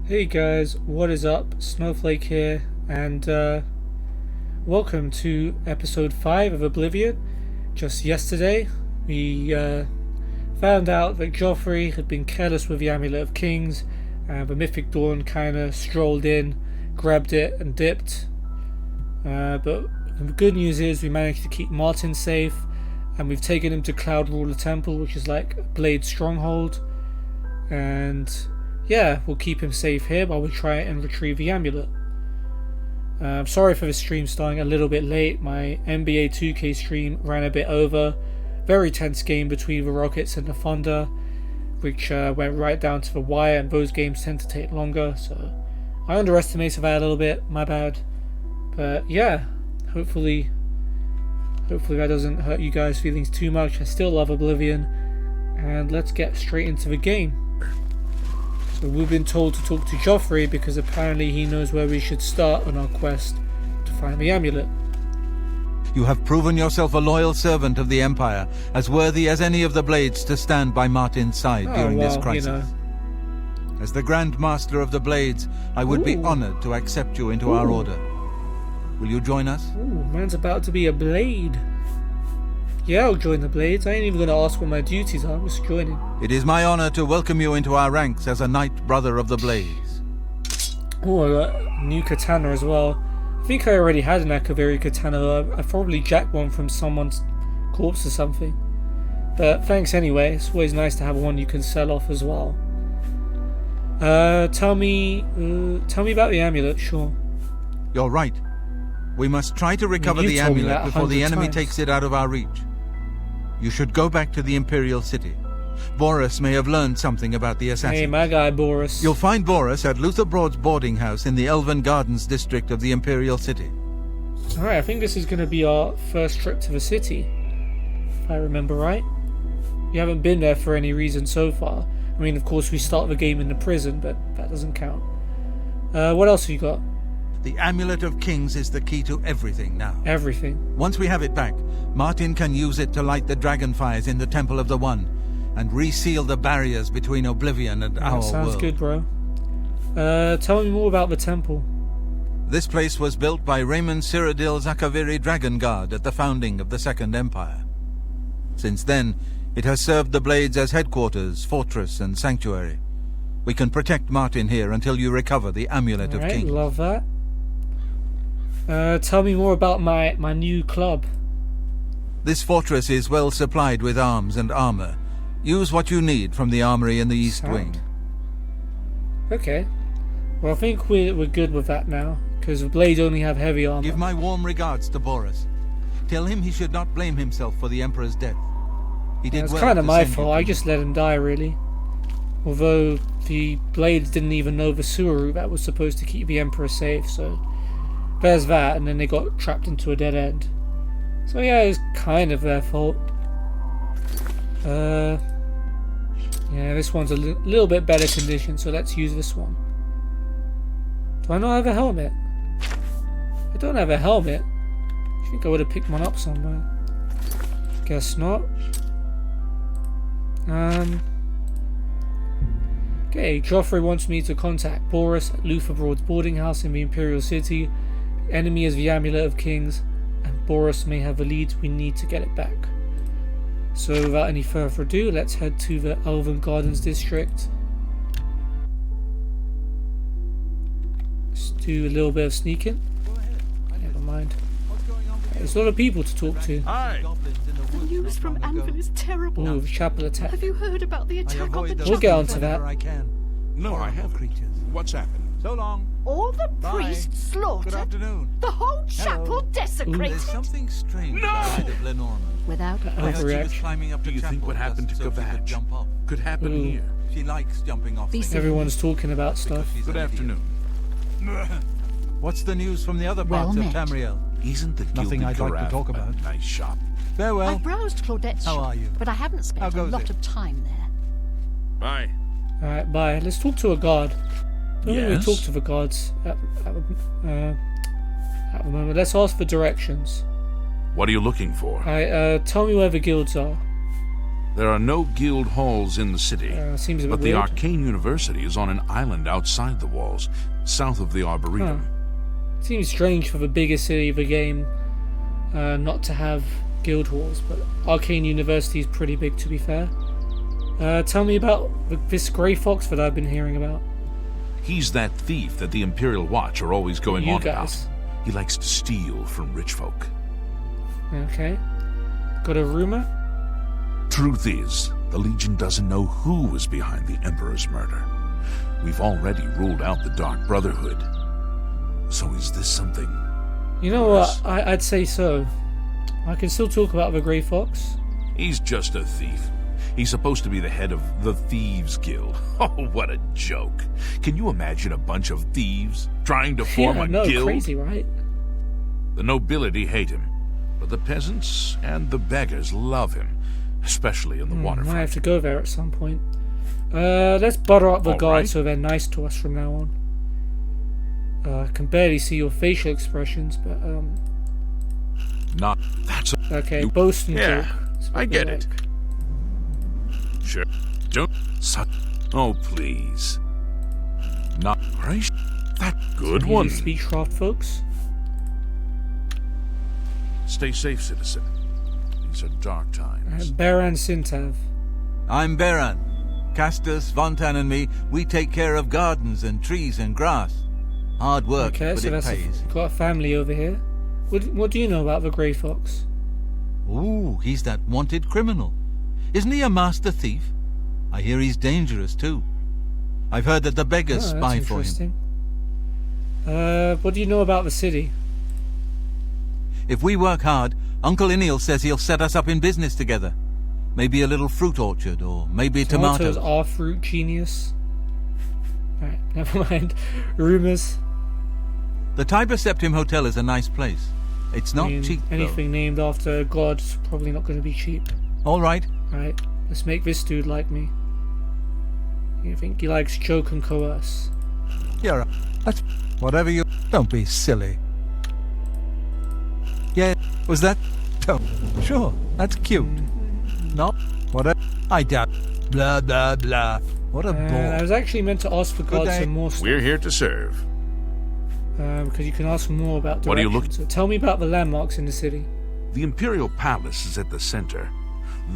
Hey guys, what is up? Snowflake here, and welcome to episode 5 of Oblivion. Just yesterday, we found out that Joffrey had been careless with the Amulet of Kings, and the Mythic Dawn kinda strolled in, grabbed it, and dipped. But the good news is we managed to keep Martin safe, and we've taken him to Cloud Ruler Temple, which is like a Blade stronghold, and yeah, we'll keep him safe here while we try and retrieve the amulet. I'm sorry for the stream starting a little bit late. My NBA 2K stream ran a bit over. Very tense game between the Rockets and the Thunder, which went right down to the wire, and those games tend to take longer, so I underestimated that a little bit, my bad. But yeah, hopefully that doesn't hurt you guys' feelings too much. I still love Oblivion, and let's get straight into the game. So we've been told to talk to Joffrey because apparently he knows where we should start on our quest to find the amulet. You have proven yourself a loyal servant of the Empire, as worthy as any of the Blades to stand by Martin's side during this crisis. As the Grand Master of the Blades, I would be honored to accept you into our order. Will you join us? Ooh, man's about to be a Blade. Yeah, I'll join the Blades. I ain't even going to ask what my duties are. I'm just joining. It is my honor to welcome you into our ranks as a Knight Brother of the Blades. Oh, I got a new katana as well. I think I already had an Akaviri katana. I probably jacked one from someone's corpse or something. But thanks anyway. It's always nice to have one you can sell off as well. Tell me about the amulet, sure. You're right. We must try to recover the amulet before the enemy takes it out of our reach. You should go back to the Imperial City. Baurus may have learned something about the assassins. Hey, my guy Baurus. You'll find Baurus at Luther Broad's boarding house in the Elven Gardens district of the Imperial City. Alright, I think this is going to be our first trip to the city, if I remember right. We haven't been there for any reason so far. I mean, of course, we start the game in the prison, but that doesn't count. What else have you got? The Amulet of Kings is the key to everything now. Everything. Once we have it back, Martin can use it to light the dragonfires in the Temple of the One and reseal the barriers between Oblivion and our world. Sounds good, bro. Tell me more about the temple. This place was built by Raymond Cyrodiil's Akaviri Dragon Guard at the founding of the Second Empire. Since then, it has served the Blades as headquarters, fortress, and sanctuary. We can protect Martin here until you recover the Amulet of Kings. Love that. Tell me more about my new club. This fortress is well supplied with arms and armor. Use what you need from the armory in the East Wing. Okay. Well, I think we're good with that now, because the Blades only have heavy armor. Give my warm regards to Baurus. Tell him he should not blame himself for the Emperor's death. He did well. It's kind of my fault. I just let him die, really. Although the Blades didn't even know the sewer route that was supposed to keep the Emperor safe, so there's that, and then they got trapped into a dead end. So yeah, it's kind of their fault. Yeah, this one's a little bit better condition, so let's use this one. Do I not have a helmet? I don't have a helmet. I think I would have picked one up somewhere. Guess not. Okay, Joffrey wants me to contact Baurus at Luther Broad's boarding house in the Imperial City. The enemy is the Amulet of Kings, and Baurus may have the leads we need to get it back. So without any further ado, let's head to the Elven Gardens district. Let's do a little bit of sneaking. Never mind. There's a lot of people to talk to. Hi. The news from Anvil is terrible. Ooh, the chapel attack. Have you heard about the attack on the chapel? We'll get onto that. No, I haven't. What's happened? So long. All the priests slaughtered. Good afternoon. The whole chapel desecrated. There's something strange about Lenormand. Without Perhaps she was climbing up Do the you think chapel what happened to just so she could Gavatch jump off. could happen here? She likes jumping off things. Everyone's talking about stuff. She's Good an afternoon. idiot. What's the news from the other parts of Tamriel? Isn't the Nothing Gilded I'd like to Carafe talk about. a nice shop? I Farewell. browsed Claudette's How shop, are you? but I haven't How spent a goes lot it? of time there. Bye. Alright, bye. Let's talk to a guard. Don't really Yes? talk to the guards at the moment. Let's ask for directions. What are you looking for? Alright, tell me where the guilds are. There are no guild halls in the city, Seems a bit but the weird. Arcane University is on an island outside the walls, south of the Arboretum. Seems strange for the biggest city of the game not to have guild halls, but Arcane University is pretty big, to be fair. Tell me about this Grey Fox that I've been hearing about. He's that thief that the Imperial Watch are always going You on guys. about. He likes to steal from rich folk. Okay. Got a rumor? Truth is, the Legion doesn't know who was behind the Emperor's murder. We've already ruled out the Dark Brotherhood. So is this something? You know what? I'd say so. I can still talk about the Grey Fox. He's just a thief. He's supposed to be the head of the Thieves Guild. Oh, what a joke. Can you imagine a bunch of thieves trying to form a guild? Crazy, right? The nobility hate him, but the peasants and the beggars love him, especially in the waterfront. I have to go there at some point. Let's butter up the All guards right. so they're nice to us from now on. I can barely see your facial expressions, but Not that's okay, boast and yeah, joke. That's what I we get like. it. Sure. Don't oh please. Not gracious. That good Easy one. Speechcraft, folks. Stay safe, citizen. These are dark times. Baran Sintav. I'm Beran. Castus, Vontan and me, we take care of gardens and trees and grass. Hard work, Okay, but so it that's pays. got a family over here. What do you know about the Grey Fox? Ooh, he's that wanted criminal. Isn't he a master thief? I hear he's dangerous too. I've heard that the beggars Oh, spy that's for him. interesting. What do you know about the city? If we work hard, Uncle Ineal says he'll set us up in business together. Maybe a little fruit orchard, or maybe tomatoes. Are fruit genius. Alright, never mind. Rumors. The Tiber Septim Hotel is a nice place. It's not cheap, though. Anything named after a god is probably not going to be cheap. All right. Alright, let's make this dude like me. You think he likes joke and coerce? You're that's whatever you. Don't be silly. Yeah, was that? Oh, sure, that's cute. Not whatever. I doubt. Blah blah blah. What a I bore. was actually meant to ask for Good gods day. some more stuff. We're here to serve. Because you can ask more about directions. What are you looking- So tell me about the landmarks in the city. The Imperial Palace is at the center.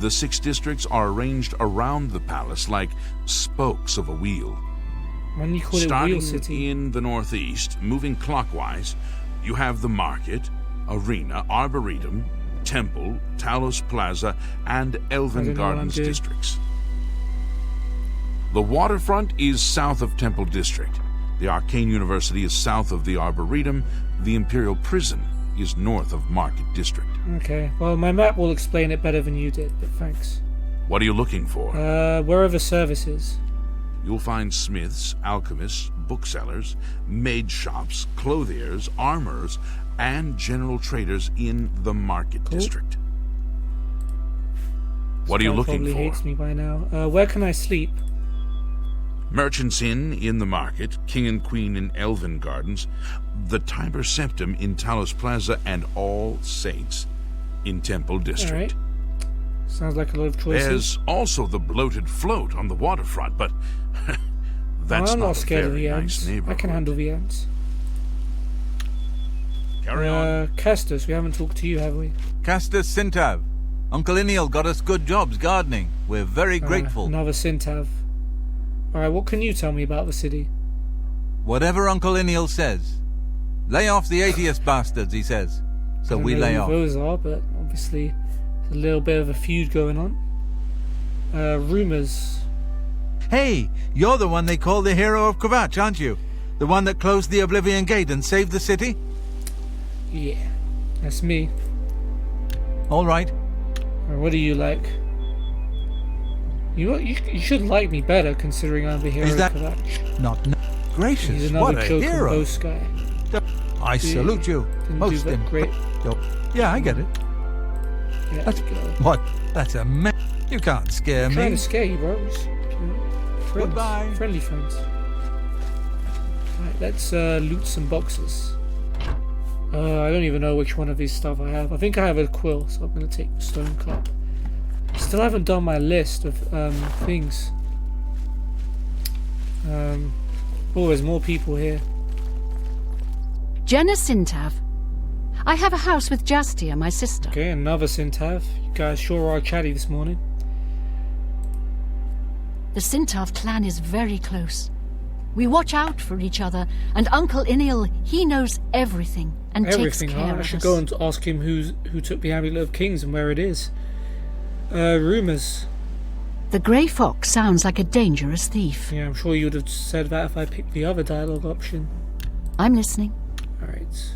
The 6 districts are arranged around the palace like spokes of a wheel. When you call it Starting Wheel City. in the northeast, moving clockwise, you have the market, arena, arboretum, temple, Talos Plaza, and Elven don't know what I'm Gardens doing. districts. The waterfront is south of Temple District. The Arcane University is south of the Arboretum. The Imperial Prison is north of Market District. Okay, well, my map will explain it better than you did, but thanks. What are you looking for? Where are the services? You'll find smiths, alchemists, booksellers, maid shops, clothiers, armorers, and general traders in the Market District. What are you Guy looking probably for? hates me by now. Where can I sleep? Merchants Inn in the Market, King and Queen in Elven Gardens, the Tiber Septim in Talos Plaza, and All Saints in Temple District. Alright. Sounds like a lot of choices. There's also the bloated float on the waterfront, but that's I'm not not a scared of very the nice ants. neighborhood. I can handle the ants. Carry on. Castus, we haven't talked to you, have we? Castus Sintav. Uncle Ineal got us good jobs gardening. We're very grateful. Another Sintav. Alright, what can you tell me about the city? Whatever Uncle Ineal says. Lay off the atheist bastards, he says. So I don't we know lay who off. those are, but obviously there's a little bit of a feud going on. Rumors. Hey, you're the one they call the hero of Kvatch, aren't you? The one that closed the Oblivion Gate and saved the city? Yeah, that's me. All right. What do you like? You should like me better, considering I'm the hero Is that- of Kvatch. Not gracious. He's What another a joke and hero. boast guy. I salute you. Didn't Most do that great. Yeah, I get it. Yeah, That's there we go. what? That's a man. You can't scare I'm trying me. to scare you, bro. Just, friends. Goodbye. Friendly friends. Right, let's loot some boxes. I don't even know which one of these stuff I have. I think I have a quill, so I'm going to take the stone cup. Let's still haven't done my list of things. Oh, there's more people here. Jenna Sintav. I have a house with Jastia, my sister. Okay, another Sintav. You guys sure are chatty this morning. The Sintav clan is very close. We watch out for each other, and Uncle Inil, he knows everything and Everything, takes care huh? of I should us. go and ask him who took the Amulet of Kings and where it is. Rumours. The Grey Fox sounds like a dangerous thief. Yeah, I'm sure you would have said that if I picked the other dialogue option. I'm listening. Alright.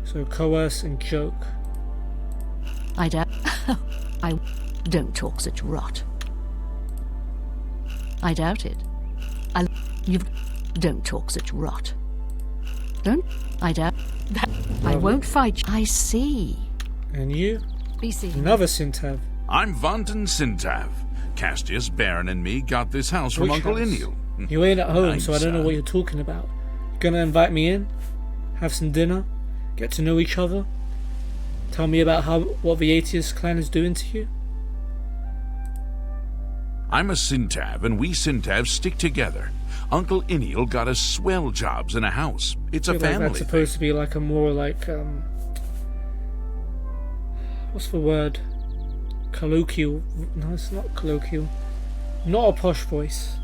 So, coerce and joke. I don't talk such rot. I doubt it. You don't talk such rot. I doubt that. I won't fight you. I see. And you? Be seen. Another Sintav. I'm Vantan Sintav. Castius, Baron, and me got this house from Which Uncle house? Inil. You ain't at home, Nice, so I don't know what you're talking about. You gonna invite me in? Have some dinner? Get to know each other? Tell me about what the Aetius clan is doing to you? I'm a Sintav, and we Sintavs stick together. Uncle Inil got us swell jobs in a house. It's a I feel like family that's supposed to be like a more like, what's the word? Colloquial. No, it's not colloquial. Not a posh voice.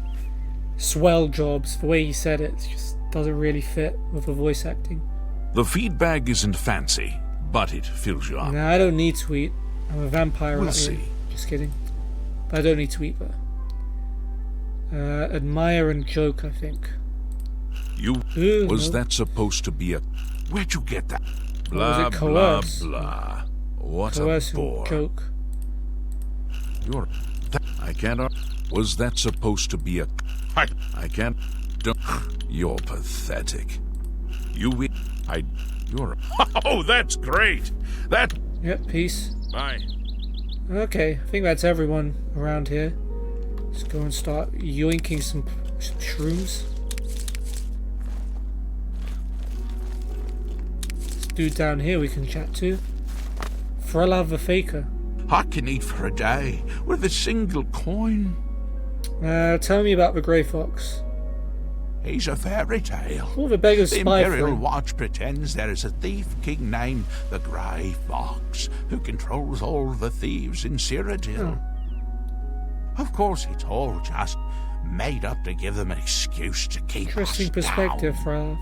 Swell jobs. The way he said it just doesn't really fit with the voice acting. The feedback isn't fancy, but it fills you up. Nah, I don't need to eat. I'm a vampire. We'll aren't you? see. Just kidding. But I don't need to eat though. Admire and joke, I think. Was no. that supposed to be a... Where'd you get that? was Blah, it, blah, coerce? blah. What Coerce a and bore. joke. I can't... Was that supposed to be a... I can't... Don't... You're pathetic. You're... Oh, that's great! Yep, peace. Bye. Okay, I think that's everyone around here. Let's go and start yoinking some shrooms. This dude down here we can chat to. Frelav the Faker. I can eat for a day with a single coin. Tell me about the Grey Fox. He's a fairy tale. All the beggars The spy for Imperial him. Watch pretends there is a thief king named the Grey Fox who controls all the thieves in Cyrodiil. Of course, it's all just made up to give them an excuse to keep Interesting us perspective, down.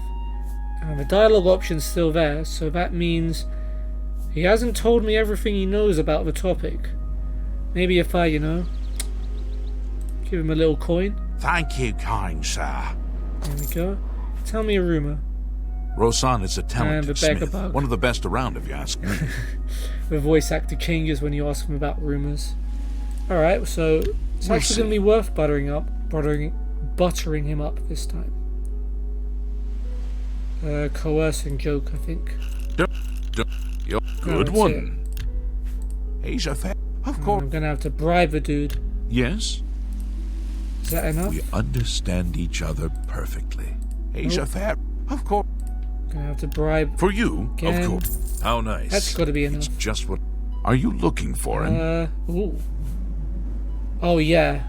Frelav. The dialogue option's still there, so that means he hasn't told me everything he knows about the topic. Maybe if I, give him a little coin. Thank you, kind sir. There we go. Tell me a rumour. Rosan is a And talented the beggar smith, bug. one of the best around, if you ask me. The voice actor changes when you ask him about rumours. Alright, so it's We'll actually going to see. be worth buttering him up this time. Coercing joke, I think. You're No, good that's one. He's a fair... Of course. I'm going to have to bribe the dude. Yes, Is that enough? we understand each other perfectly. He's Nope. a fair... Of course. I'm going to have to bribe. For you, Again. of course. How nice. That's got to be It's enough. just what... Are you looking for him? Ooh. Oh, yeah.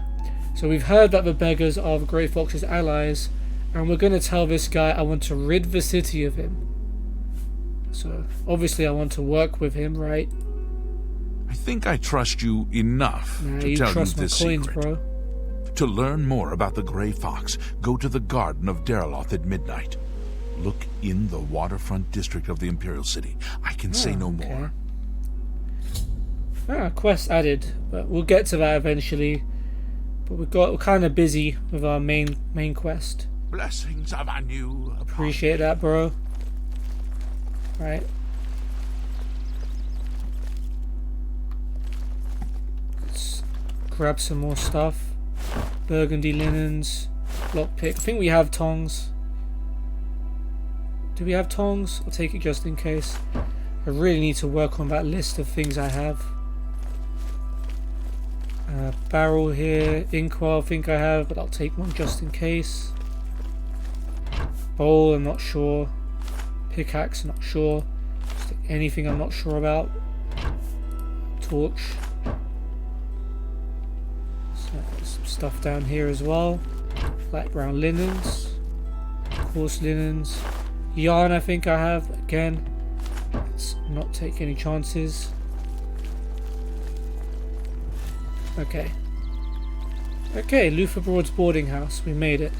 So we've heard that the beggars are the Grey Fox's allies, and we're going to tell this guy I want to rid the city of him. So, obviously I want to work with him, right? I think I trust you enough Nah, to you tell you trust my this coins, secret. bro. To learn more about the Grey Fox, go to the Garden of Deriloth at midnight. Look in the waterfront district of the Imperial City. I can say no okay. more. Quest added, but we'll get to that eventually. But we're kind of busy with our main quest. Blessings of a new... Appreciate that, bro. Right. Let's grab some more stuff. Burgundy linens, lockpick. I think we have tongs. Do we have tongs? I'll take it just in case. I really need to work on that list of things I have. Barrel here, inkwell I think I have, but I'll take one just in case. Bowl, I'm not sure. Pickaxe, not sure. Just anything I'm not sure about. Torch, stuff down here as well. Light brown linens, coarse linens, yarn. I think I have again. Let's not take any chances. Okay. Okay, Luther Broad's boarding house. We made it.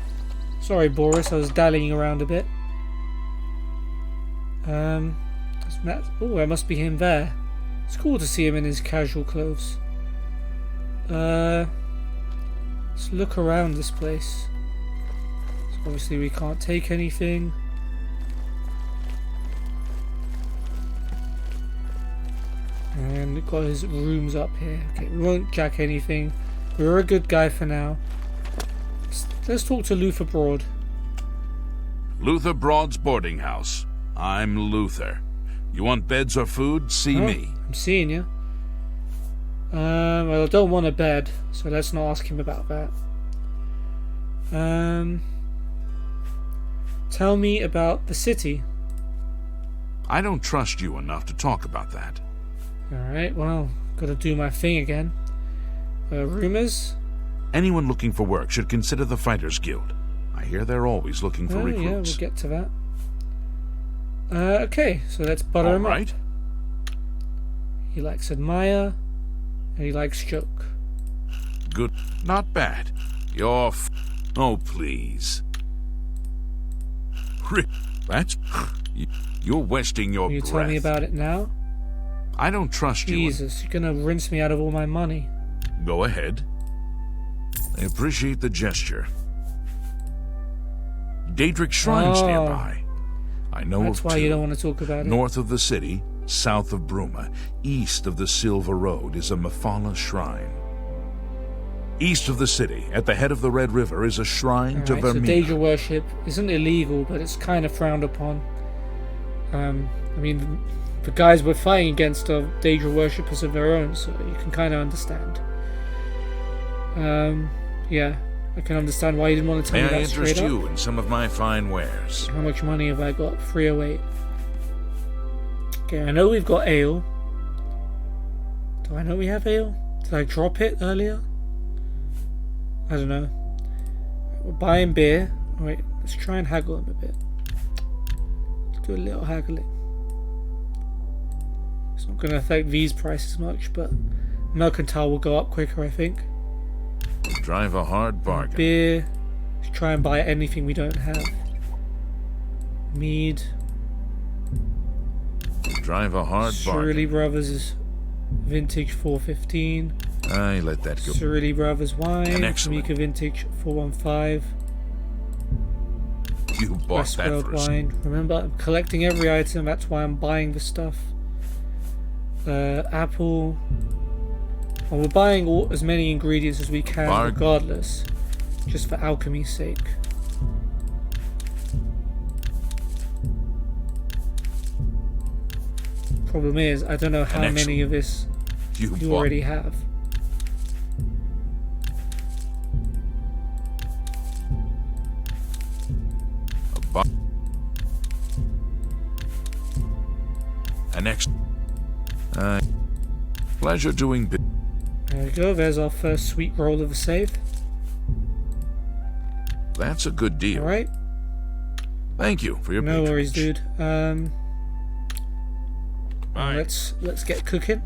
Sorry, Baurus, I was dallying around a bit. Oh, that must be him there. It's cool to see him in his casual clothes. Let's look around this place. So obviously we can't take anything. And we've got his rooms up here. Okay, we won't jack anything. We're a good guy for now. Let's talk to Luther Broad. Luther Broad's boarding house. I'm Luther. You want beds or food? See me. I'm seeing you. Well, I don't want a bed, so let's not ask him about that. Tell me about the city. I don't trust you enough to talk about that. Alright, well, gotta do my thing again. Rumors? Anyone looking for work should consider the Fighters Guild. I hear they're always looking for recruits. Yeah, we'll get to that. Okay, so let's butter him up. He likes admire, and he likes joke. Good. Not bad. You're oh, please. That's... You're wasting your breath. Will you tell me about it now? I don't trust you. Jesus, you're gonna rinse me out of all my money. Go ahead. I appreciate the gesture. Daedric Shrine's nearby. I know that's of why two. You don't want to talk about it. North of the city, south of Bruma, east of the Silver Road is a Mephala shrine. East of the city, at the head of the Red River, is a shrine to Vermina. So Daedra worship isn't illegal, but it's kind of frowned upon. I mean, the guys we're fighting against are Daedra worshippers of their own, so you can kind of understand. Yeah, I can understand why you didn't want to tell me that straight up. May I interest you in some of my fine wares? How much money have I got? 308. Okay, I know we've got ale. Do I know we have ale? Did I drop it earlier? I don't know. We're buying beer. Wait, let's try and haggle him a bit. Let's do a little haggling. It's not going to affect these prices much, but mercantile will go up quicker, I think. Drive a hard bargain. Beer. Let's try and buy anything we don't have. Mead. Drive a hard bargain. Shirley Brothers Vintage 415. I let that go. Shirley Brothers wine. Excellent. Mika Vintage 415. You bought that for us. Wine. Remember, I'm collecting every item. That's why I'm buying the stuff. Apple. Well, we're buying as many ingredients as we can, regardless, just for alchemy's sake. Problem is, I don't know how many of this you already have. Pleasure doing business. There we go, there's our first sweet roll of a save. That's a good deal. Alright. Thank you for your patronage. No worries, dude. Let's get cooking.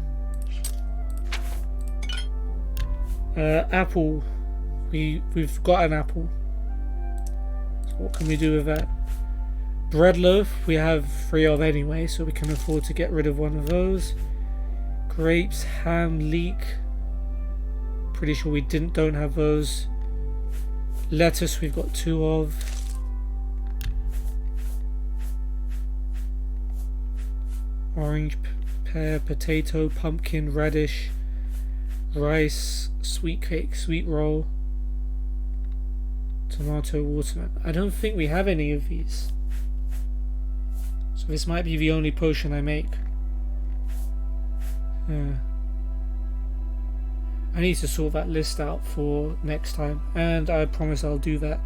Apple. We've got an apple. So what can we do with that? Bread loaf we have 3 of anyway, so we can afford to get rid of one of those. Grapes, ham, leek. Pretty sure we don't have those. Lettuce we've got 2 of. Orange, pear, potato, pumpkin, radish, rice, sweet cake, sweet roll, tomato, watermelon. I don't think we have any of these. So this might be the only potion I make. I need to sort that list out for next time, and I promise I'll do that.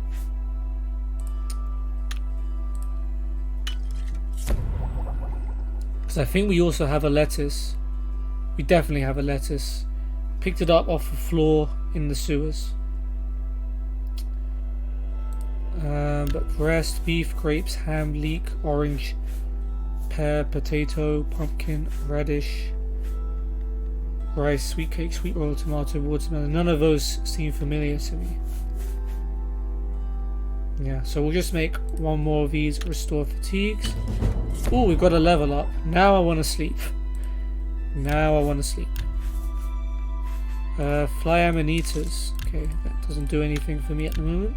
Because I think we also have a lettuce. We definitely have a lettuce. Picked it up off the floor in the sewers. But breast, beef, grapes, ham, leek, orange, pear, potato, pumpkin, radish, rice, sweet cake, sweet roll, tomato, watermelon. None of those seem familiar to me. Yeah, so we'll just make one more of these. Restore fatigues. Oh, we've got a level up. Now I want to sleep. Now I want to sleep. Fly amanitas. Okay, that doesn't do anything for me at the moment.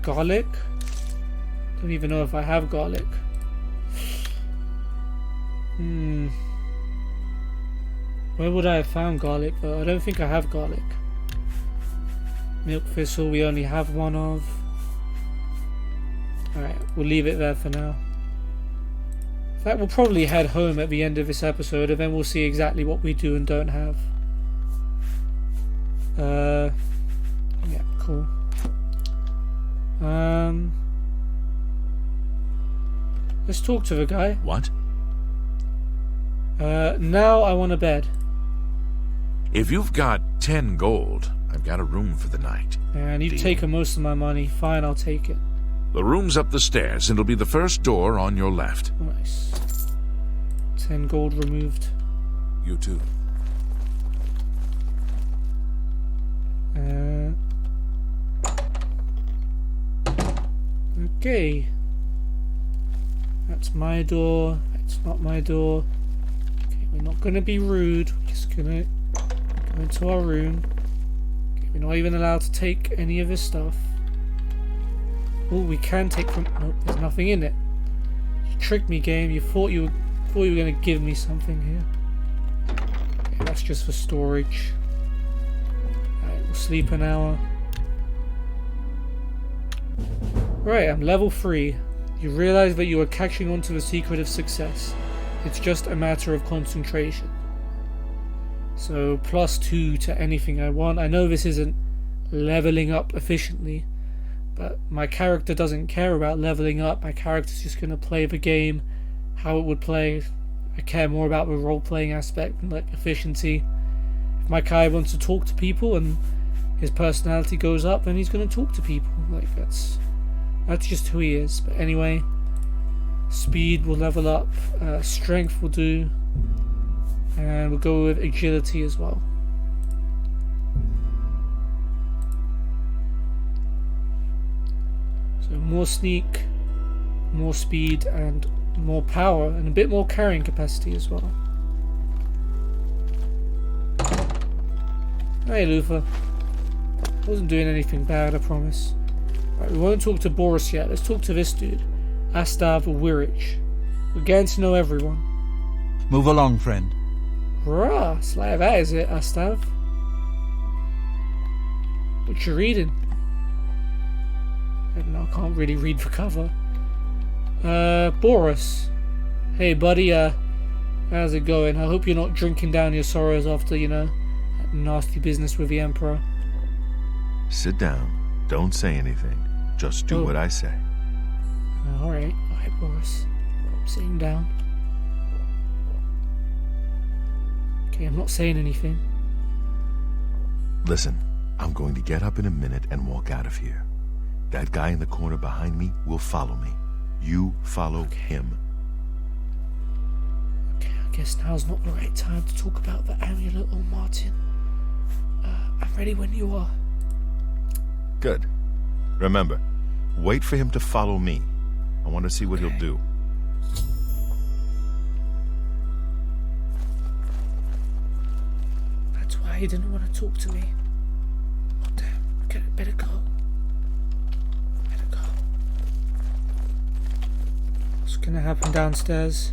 Garlic. Don't even know if I have garlic. Where would I have found garlic though? I don't think I have garlic. Milk thistle we only have one of. Alright, we'll leave it there for now. In fact, we'll probably head home at the end of this episode and then we'll see exactly what we do and don't have. Yeah, cool. Let's talk to the guy. What? Now I want a bed. If you've got 10 gold, I've got a room for the night. And you've taken most of my money. Fine, I'll take it. The room's up the stairs, and it'll be the first door on your left. Nice. 10 gold removed. You too. Okay. That's my door. That's not my door. Okay, we're not gonna be rude. We're just gonna go into our room. Okay, we're not even allowed to take any of his stuff. Oh, we can take from. Nope, there's nothing in it. You tricked me, game. You thought you were gonna give me something here. Okay, that's just for storage. Alright, we'll sleep an hour. Right, I'm level 3. You realize that you are catching on to the secret of success. It's just a matter of concentration. So +2 to anything I want. I know this isn't leveling up efficiently, but my character doesn't care about leveling up. My character's just going to play the game how it would play. I care more about the role-playing aspect and like efficiency. If my guy wants to talk to people and his personality goes up, then he's going to talk to people. Like that's just who he is. But anyway, speed will level up, strength will do, and we'll go with agility as well. So more sneak, more speed, and more power, and a bit more carrying capacity as well. Hey Luther. I wasn't doing anything bad, I promise. Right, we won't talk to Baurus yet. Let's talk to this dude. Astav Wirich. We're getting to know everyone. Move along, friend. Rah, it's like that, is it, Astav? What you reading? I don't know, I can't really read the cover. Baurus. Hey, buddy, how's it going? I hope you're not drinking down your sorrows after, that nasty business with the Emperor. Sit down. Don't say anything. Just do what I say. Alright, Baurus. I'm sitting down. Okay, I'm not saying anything. Listen, I'm going to get up in a minute and walk out of here. That guy in the corner behind me will follow me. You follow him. Okay, I guess now's not the right time to talk about the amulet or Martin. I'm ready when you are. Good. Remember, wait for him to follow me. I want to see what he'll do. That's why he didn't want to talk to me. Oh damn, okay, better go. What's gonna happen downstairs?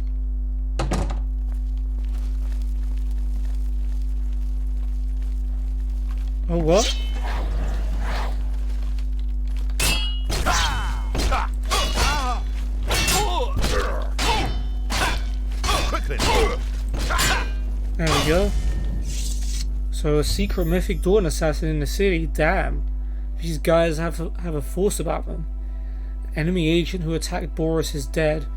Oh, what? There we go. So a secret mythic dawn assassin in the city. Damn. These guys have a force about them. Enemy agent who attacked Baurus is dead.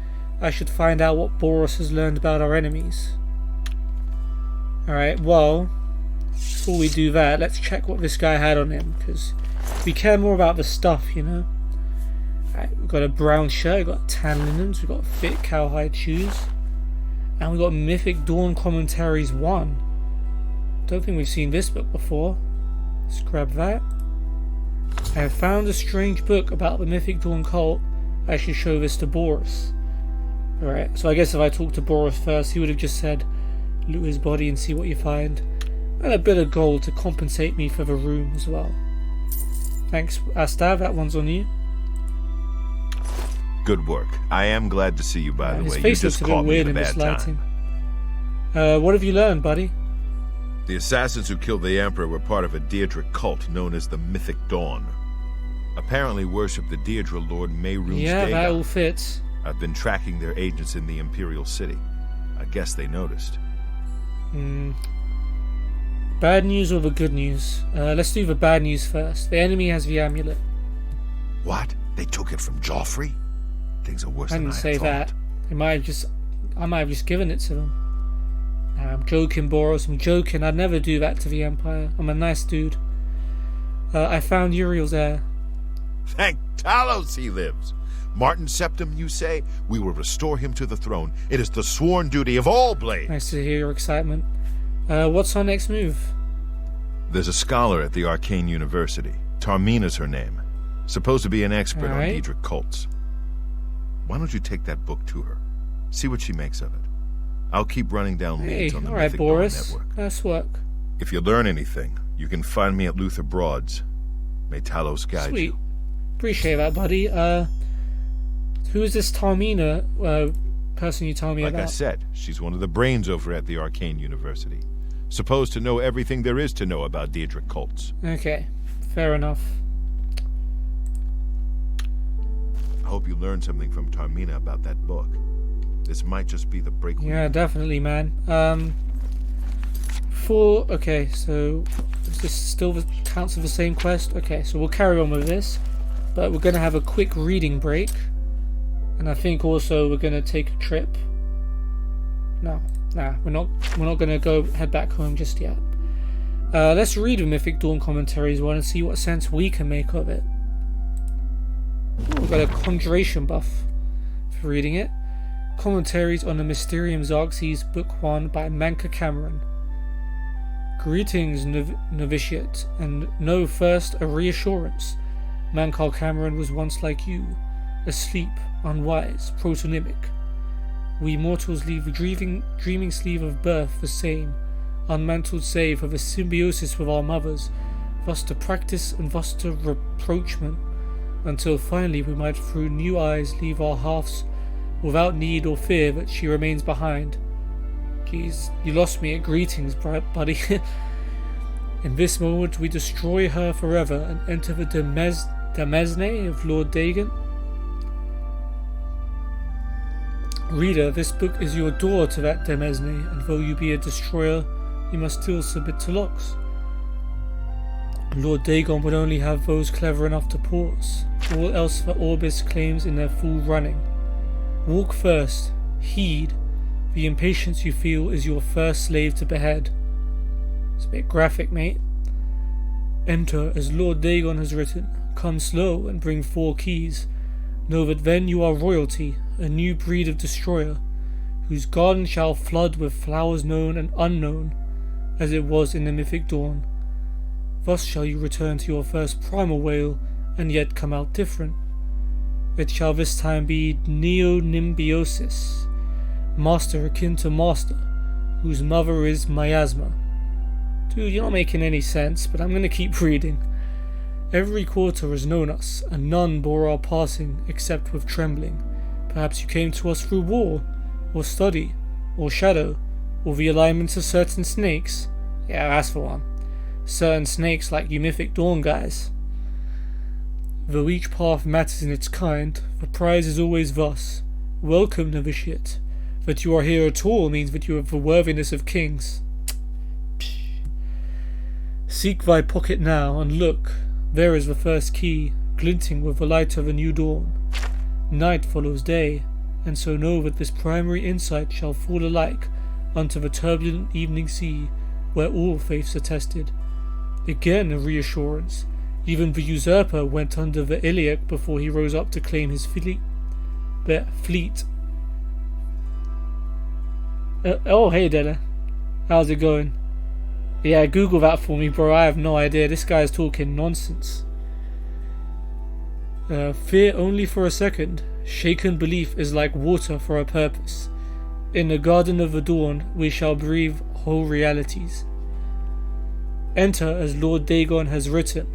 I should find out what Baurus has learned about our enemies. Alright, well, before we do that, let's check what this guy had on him, because We care more about the stuff, you know. Right, we've got a brown shirt, we've got tan linens, we've got fit cowhide shoes, and we've got Mythic Dawn Commentaries 1. Don't think we've seen this book before. Let's grab that. I have found a strange book about the Mythic Dawn cult. I should show this to Baurus. Alright, so I guess if I talked to Baurus first, he would have just said, loot his body and see what you find. And a bit of gold to compensate me for the room as well. Thanks, Astav, that one's on you. Good work. I am glad to see you, by the way. His face You looks just a bit caught me weird at in a this bad lighting. time. What have you learned, buddy? The assassins who killed the Emperor were part of a Daedric cult known as the Mythic Dawn. Apparently worship the Deirdre Lord Mehrunes Yeah, Dagon. that all fits. I've been tracking their agents in the Imperial City. I guess they noticed. Bad news or the good news? Let's do the bad news first. The enemy has the amulet. What? They took it from Joffrey? Things are worse I than I didn't say thought. that. I might have just given it to them. I'm joking, Boros. I'm joking. I'd never do that to the Empire. I'm a nice dude. I found Uriel's heir. Thank Talos he lives. Martin Septim, you say? We will restore him to the throne. It is the sworn duty of all Blades. Nice to hear your excitement. What's our next move? There's a scholar at the Arcane University. Tarmina's her name. Supposed to be an expert on Alright. Daedric cults. Why don't you take that book to her? See what she makes of it. I'll keep running down Hey, leads on the alright, Mythic Dawn Boris. network. Nice work. If you learn anything, you can find me at Luther Broad's. May Talos guide Sweet. you. Appreciate that, buddy. Who is this Tarmina person you told me Like about? I said, she's one of the brains over at the Arcane University. Supposed to know everything there is to know about Daedric cults. Okay, fair enough. I hope you learned something from Tarmina about that book. This might just be the break. Yeah, definitely, man. Okay, so is this still counts as the same quest? Okay, so we'll carry on with this, but we're gonna have a quick reading break, and I think also we're gonna take a trip. No, we're not gonna head back home just yet. Let's read the Mythic Dawn Commentaries one and see what sense we can make of it. Ooh, we've got a conjuration buff for reading it. Commentaries on the Mysterium Xerxes, Book 1 by Manka Cameron. Greetings, novitiate, and know first a reassurance. Mankar Cameron was once like you, asleep, unwise, protonymic. We mortals leave the dreaming sleep of birth the same, unmantled save of a symbiosis with our mothers, thus to practice and thus to reproachment, until finally we might through new eyes leave our halves without need or fear that she remains behind. Jeez, you lost me at greetings, buddy. In this moment we destroy her forever and enter the Demesne of Lord Dagon. Reader, this book is your door to that Demesne, and though you be a destroyer, you must still submit to locks. Lord Dagon would only have those clever enough to pause, all else the Orbis claims in their full running. Walk first, heed, the impatience you feel is your first slave to behead. It's a bit graphic, mate. Enter as Lord Dagon has written, come slow and bring 4 keys. Know that then you are royalty, a new breed of destroyer, whose garden shall flood with flowers known and unknown, as it was in the Mythic Dawn. Thus shall you return to your first primal whale, and yet come out different. It shall this time be Neonimbiosis, master akin to master, whose mother is Miasma. Dude, you're not making any sense, but I'm going to keep reading. Every quarter has known us, and none bore our passing except with trembling. Perhaps you came to us through war, or study, or shadow, or the alignments of certain snakes. Yeah, that's the one. Certain snakes like you Mythic Dawn guys. Though each path matters in its kind, the prize is always thus. Welcome, novitiate. That you are here at all means that you have the worthiness of kings. Seek thy pocket now, and look, there is the first key, glinting with the light of a new dawn. Night follows day, and so know that this primary insight shall fall alike unto the turbulent evening sea, where all faiths are tested. Again a reassurance, Even the usurper went under the Iliac before he rose up to claim his fleet. Oh, hey Della. How's it going? Yeah, Google that for me, bro. I have no idea. This guy's talking nonsense. Fear only for a second. Shaken belief is like water for a purpose. In the garden of the dawn, we shall breathe whole realities. Enter as Lord Dagon has written.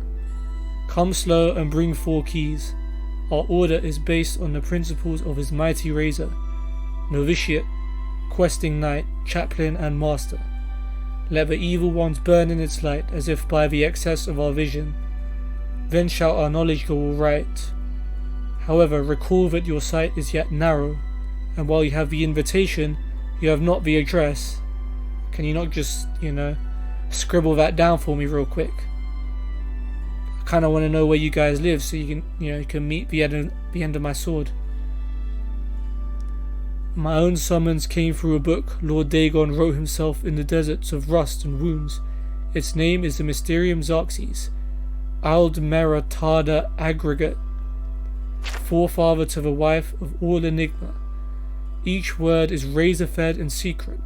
Come slow and bring 4 keys. Our order is based on the principles of his mighty razor. Novitiate, questing knight, chaplain and master. Let the evil ones burn in its light as if by the excess of our vision. Then shall our knowledge go all right. However, recall that your sight is yet narrow, and while you have the invitation, you have not the address. Can you not just, scribble that down for me real quick? I kind of want to know where you guys live so you can meet the end of my sword. My own summons came through a book Lord Dagon wrote himself in the deserts of rust and wounds. Its name is the Mysterium Xerxes, Aldmeratada Aggregate, forefather to the wife of all enigma. Each word is razor-fed and secret,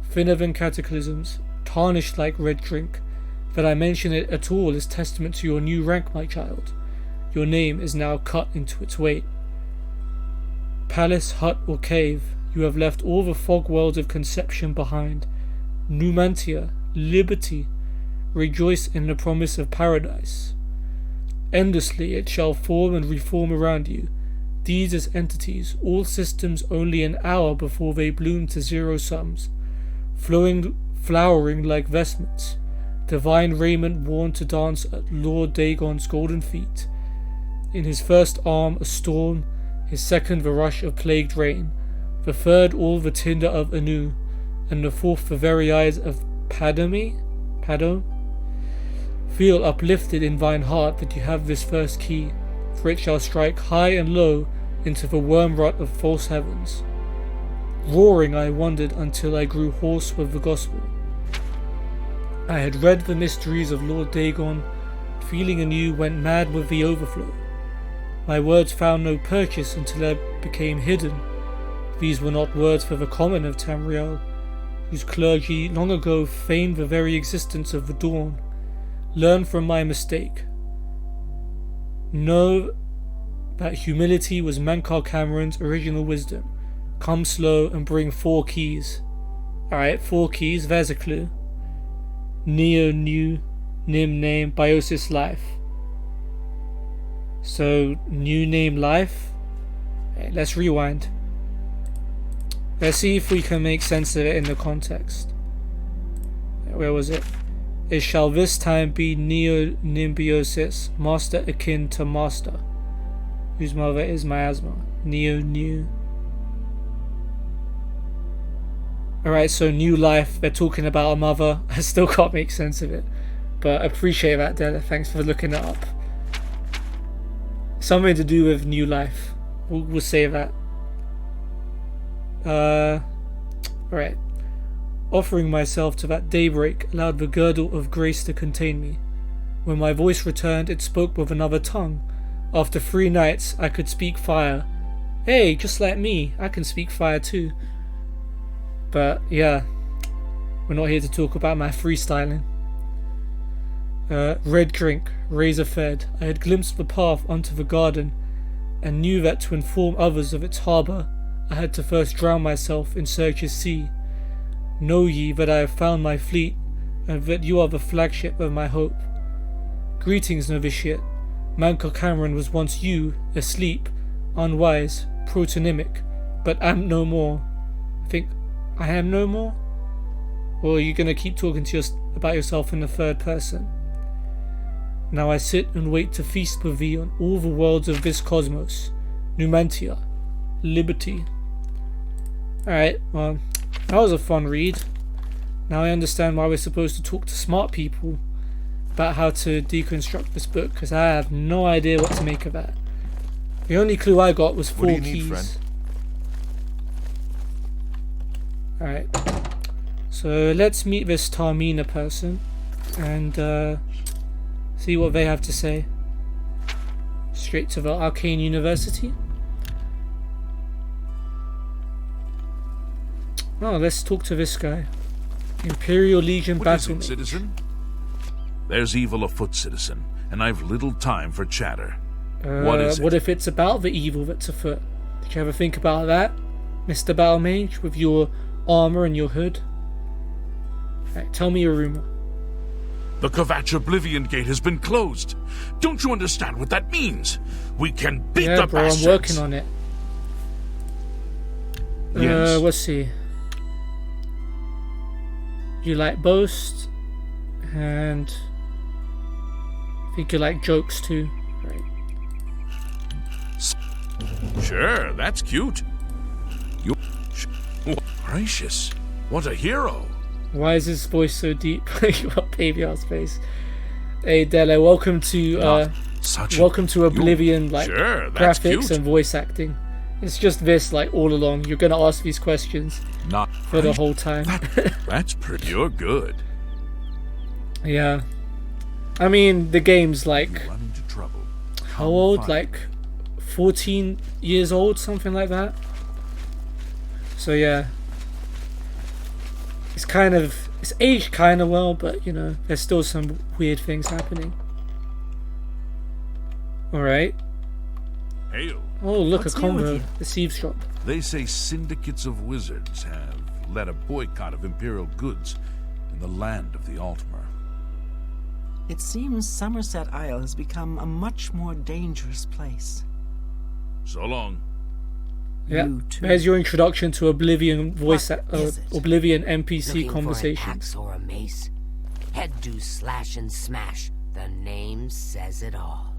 thinner than cataclysms, tarnished like red drink. That I mention it at all is testament to your new rank, my child. Your name is now cut into its weight. Palace, hut or cave, you have left all the fog worlds of conception behind. Numantia, liberty, rejoice in the promise of paradise. Endlessly it shall form and reform around you. These as entities, all systems only an hour before they bloom to zero sums, flowering like vestments, divine raiment worn to dance at Lord Dagon's golden feet. In his first arm a storm, his second the rush of plagued rain, the third all the tinder of Anu, and the fourth the very eyes of Pado? Feel uplifted in thine heart that you have this first key, for it shall strike high and low into the worm-rot of false heavens. Roaring I wandered until I grew hoarse with the gospel. I had read the mysteries of Lord Dagon, feeling anew went mad with the overflow. My words found no purchase until I became hidden. These were not words for the common of Tamriel, whose clergy long ago feigned the very existence of the dawn. Learn from my mistake. Know that humility was Mankar Cameron's original wisdom. Come slow and bring 4 keys. Alright, 4 keys, there's a clue. Neo, new, nim, name, biosis, life. So, new name, life. Okay, let's rewind. Let's see if we can make sense of it in the context. Where was it? It shall this time be Neo-Nimbiosis, master akin to master, whose mother is miasma. Neo-New. Alright, so new life, they're talking about a mother. I still can't make sense of it, but I appreciate that, Della. Thanks for looking it up. Something to do with new life. We'll say that. Alright. Offering myself to that daybreak allowed the girdle of grace to contain me. When my voice returned, it spoke with another tongue. After 3 nights, I could speak fire. Hey, just like me, I can speak fire too. But yeah, we're not here to talk about my freestyling. Red drink, razor fed. I had glimpsed the path onto the garden, and knew that to inform others of its harbour, I had to first drown myself in Search's sea. Know ye that I have found my fleet, and that you are the flagship of my hope. Greetings, novitiate. Mankar Cameron was once you, asleep, unwise, protonymic, but am no more. Think I am no more? Or are you going to keep talking to about yourself in the third person? Now I sit and wait to feast with thee on all the worlds of this cosmos. Numantia. Liberty. Alright, well, that was a fun read. Now I understand why we're supposed to talk to smart people about how to deconstruct this book, because I have no idea what to make of that. The only clue I got was 4 keys. Friend? Alright, so let's meet this Tarmina person and See what they have to say. Straight to the Arcane University. Oh, let's talk to this guy. Imperial Legion battle mage. Citizen? There's evil afoot, citizen, and I've little time for chatter. What is it? What if it's about the evil that's afoot? Did you ever think about that, Mr. Battle Mage, with your armor and your hood? Right, tell me a rumor. The Kvatch Oblivion Gate has been closed. Don't you understand what that means? We can beat the bastards. I'm working on it. Yes. Let's see. You like boast, and I think you like jokes too, right? Sure, that's cute. You, gracious, what a hero! Why is his voice so deep? You got baby ass face. Hey Dele, welcome to Oblivion, like sure, that's graphics cute. and voice acting. It's just this, like all along. You're gonna ask these questions for the whole time. That's pretty. You're good. Yeah, I mean the game's like You run into trouble. how old? Like 14 years old, something like that. So yeah, it's aged kind of well, but you know there's still some weird things happening. All right. Hail. Oh, look, What's a new with convo. you? The Thieves Shop. They say syndicates of wizards have led a boycott of imperial goods in the land of the Altmer. It seems Somerset Isle has become a much more dangerous place. So long. Yeah. You too. There's your introduction to Oblivion voice, What is it? Oblivion NPC Looking conversation. for an axe or a mace? Head do slash and smash. The name says it all.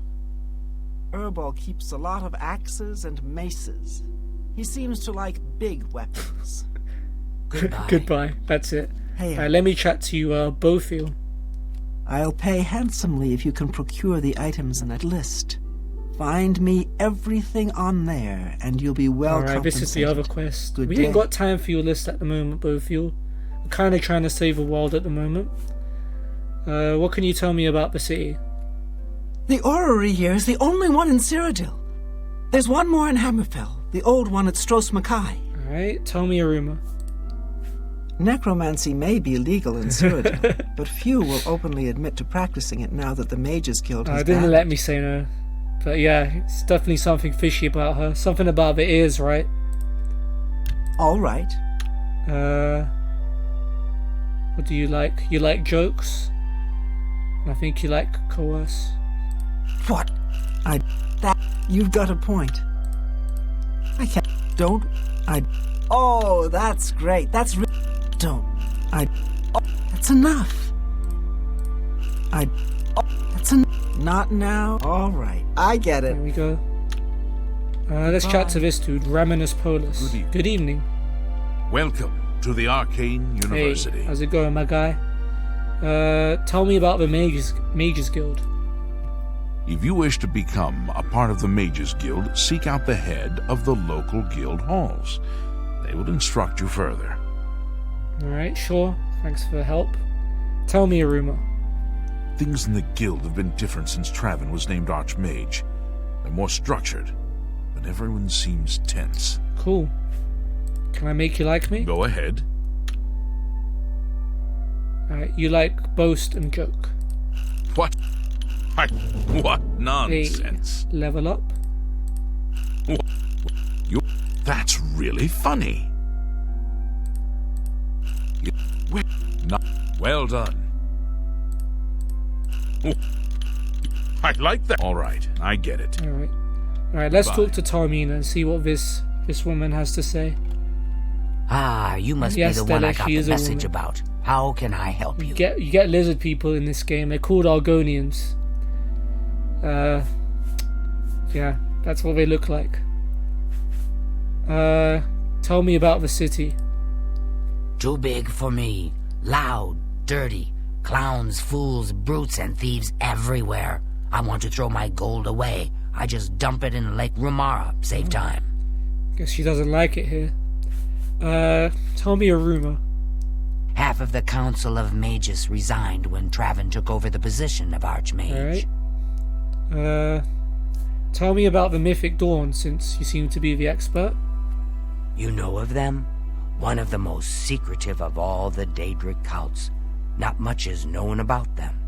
Erbol keeps a lot of axes and maces. He seems to like big weapons. Goodbye. Goodbye. That's it. Hey, Let me chat to you, both of you. I'll pay handsomely if you can procure the items in that list. Find me everything on there, and you'll be well Alright, compensated. this is the other quest. Good We day. ain't got time for your list at the moment, both of you. We're kind of trying to save the world at the moment. What can you tell me about the city? The orrery here is the only one in Cyrodiil. There's one more in Hammerfell, the old one at Stros Mackay. Alright, tell me a rumor. Necromancy may be legal in Cyrodiil, but few will openly admit to practicing it now that the Mages Guild has Didn't banned let it. me say no. But yeah, it's definitely something fishy about her. Something about the ears, right? All right. What do you like? You like jokes? And I think you like coerce. What? You've got a point. I can't. Don't. Oh, that's great. That's don't. Oh, that's enough. That's enough. Not now. All right. I get it. There we go. Let's chat to this dude, Raminus Polus. Good evening. Good evening. Welcome to the Arcane University. Hey, how's it going, my guy? Tell me about the Mages Guild. If you wish to become a part of the Mages Guild, seek out the head of the local guild halls. They will instruct you further. Alright, sure. Thanks for the help. Tell me a rumor. Things in the guild have been different since Traven was named Archmage. They're more structured, but everyone seems tense. Cool. Can I make you like me? Go ahead. Alright, you like boast and joke. What? What nonsense. Hey, level up. That's really funny. Well done. I like that. All right, I get it. Alright, let's Bye. talk to Tarmina and see what this woman has to say. Ah, you must Yes, be the one Stella, I got she the is a message woman. about. How can I help you? You get lizard people in this game. They're called Argonians. Yeah, that's what they look like. Tell me about the city. Too big for me. Loud, dirty. Clowns, fools, brutes, and thieves everywhere. I want to throw my gold away. I just dump it in Lake Rumara. Save time. Guess she doesn't like it here. Tell me a rumor. Half of the Council of Magus resigned when Traven took over the position of Archmage. Alright. Tell me about the Mythic Dawn, since you seem to be the expert. You know of them? One of the most secretive of all the Daedric cults. Not much is known about them.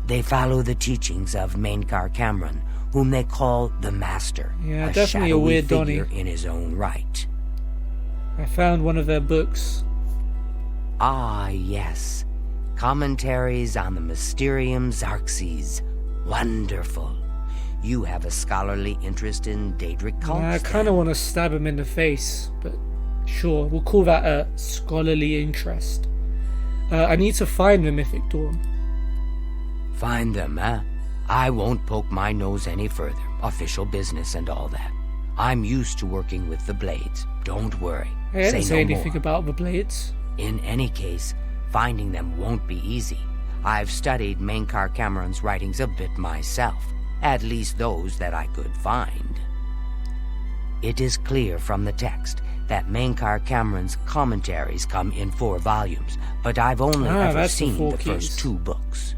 They follow the teachings of Mainkar Cameron, whom they call the Master. Yeah, definitely a weird figure Donnie in his own right. I found one of their books. Ah, yes. Commentaries on the Mysterium Xarxes. Wonderful. You have a scholarly interest in Daedric cults. I kind of want to stab him in the face, but sure, we'll call that a scholarly interest. I need to find the Mythic Dawn. Find them, eh? I won't poke my nose any further. Official business and all that. I'm used to working with the Blades. Don't worry. I didn't say no anything more. about the Blades. In any case, finding them won't be easy. I've studied Mainkar Cameron's writings a bit myself. At least those that I could find. It is clear from the text that Mainkar Cameron's commentaries come in 4 volumes, but I've only ever seen the first 2 books.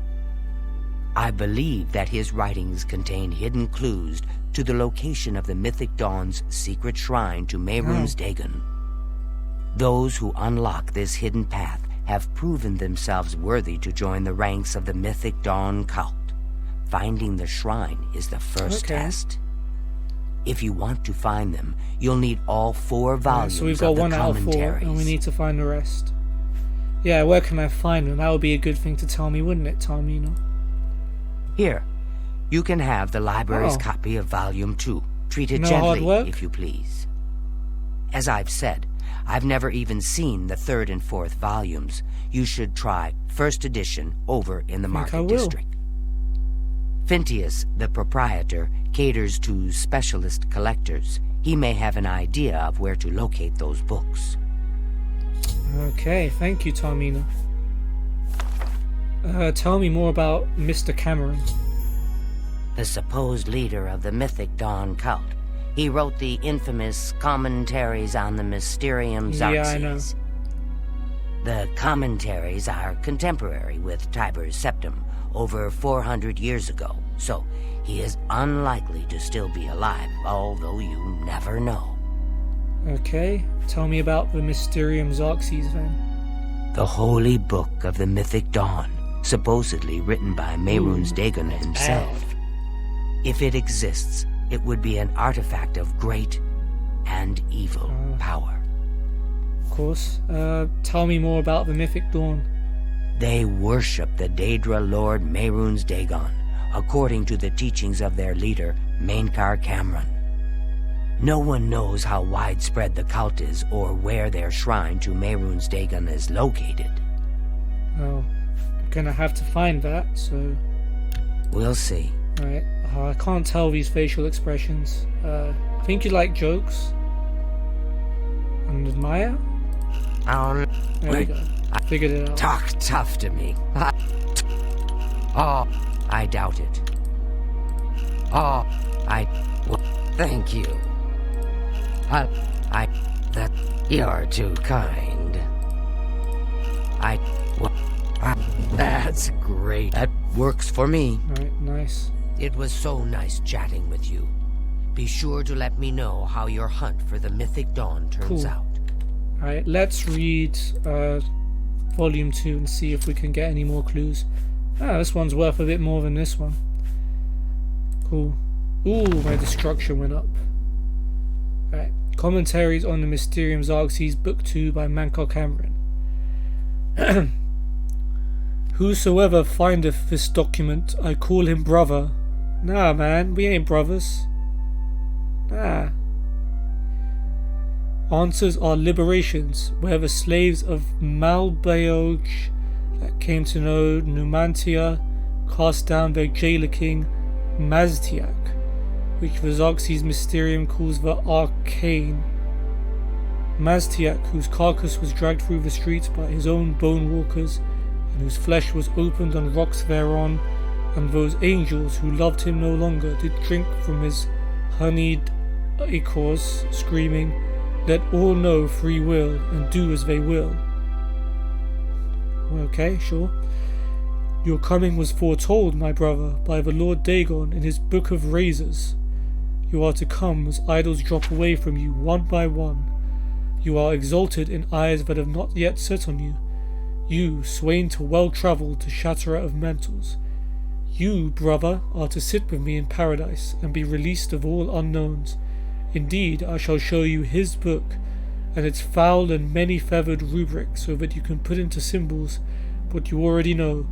I believe that his writings contain hidden clues to the location of the Mythic Dawn's secret shrine to Mehrunes Dagon. Those who unlock this hidden path have proven themselves worthy to join the ranks of the Mythic Dawn cult. Finding the shrine is the first test. If you want to find them, you'll need all 4 volumes so we've got of the 1 out of 4, commentaries. and we need to find the rest. Yeah, where can I find them? That would be a good thing to tell me, wouldn't it, Tamina? Here, you can have the library's copy of Volume 2. Treat it No hard gently, work? if you please. As I've said, I've never even seen the 3rd and 4th volumes. You should try first edition over in the Market District. Phintius, the proprietor, caters to specialist collectors. He may have an idea of where to locate those books. Okay, thank you, Tamina. Tell me more about Mr. Cameron. The supposed leader of the Mythic Dawn cult. He wrote the infamous Commentaries on the Mysterium Xarxes. Yeah, I know. The commentaries are contemporary with Tiber's Septum, over 400 years ago, so he is unlikely to still be alive, although you never know. Okay, tell me about the Mysterium Xarxes then. The holy book of the Mythic Dawn, supposedly written by Mehrunes Dagon himself. If it exists, it would be an artifact of great and evil power. Of course. Tell me more about the Mythic Dawn. They worship the Daedra Lord Mehrunes Dagon, according to the teachings of their leader, Mainkar Cameron. No one knows how widespread the cult is or where their shrine to Mehrunes Dagon is located. Well, I'm gonna have to find that, so... We'll see. Alright, I can't tell these facial expressions. I think you like jokes. And admire? There we go. I figured it out. Talk tough to me. I doubt it. Thank you. That you're too kind. That's great. That works for me. Alright, nice. It was so nice chatting with you. Be sure to let me know how your hunt for the Mythic Dawn turns out. Alright, let's read Volume 2 and see if we can get any more clues. This one's worth a bit more than this one. Cool. Ooh, my destruction went up. Alright, Commentaries on the Mysterium Xarxes, Book 2 by Mainkar Cameron. Whosoever findeth this document, I call him brother. Nah, man, we ain't brothers. Nah. Answers are liberations, where the slaves of Malbaoj that came to know Numantia cast down their jailer king Maztiak, which the Xarxes Mysterium calls the Arcane. Maztiak, whose carcass was dragged through the streets by his own bone walkers, and whose flesh was opened on rocks thereon, and those angels who loved him no longer did drink from his honeyed ichors, screaming, "Let all know free will, and do as they will." Okay, sure. Your coming was foretold, my brother, by the Lord Dagon in his Book of Razors. You are to come as idols drop away from you one by one. You are exalted in eyes that have not yet set on you. You, swain to well-travelled, to shatterer of mantles. You, brother, are to sit with me in paradise, and be released of all unknowns. Indeed, I shall show you his book, and its foul and many-feathered rubric, so that you can put into symbols what you already know.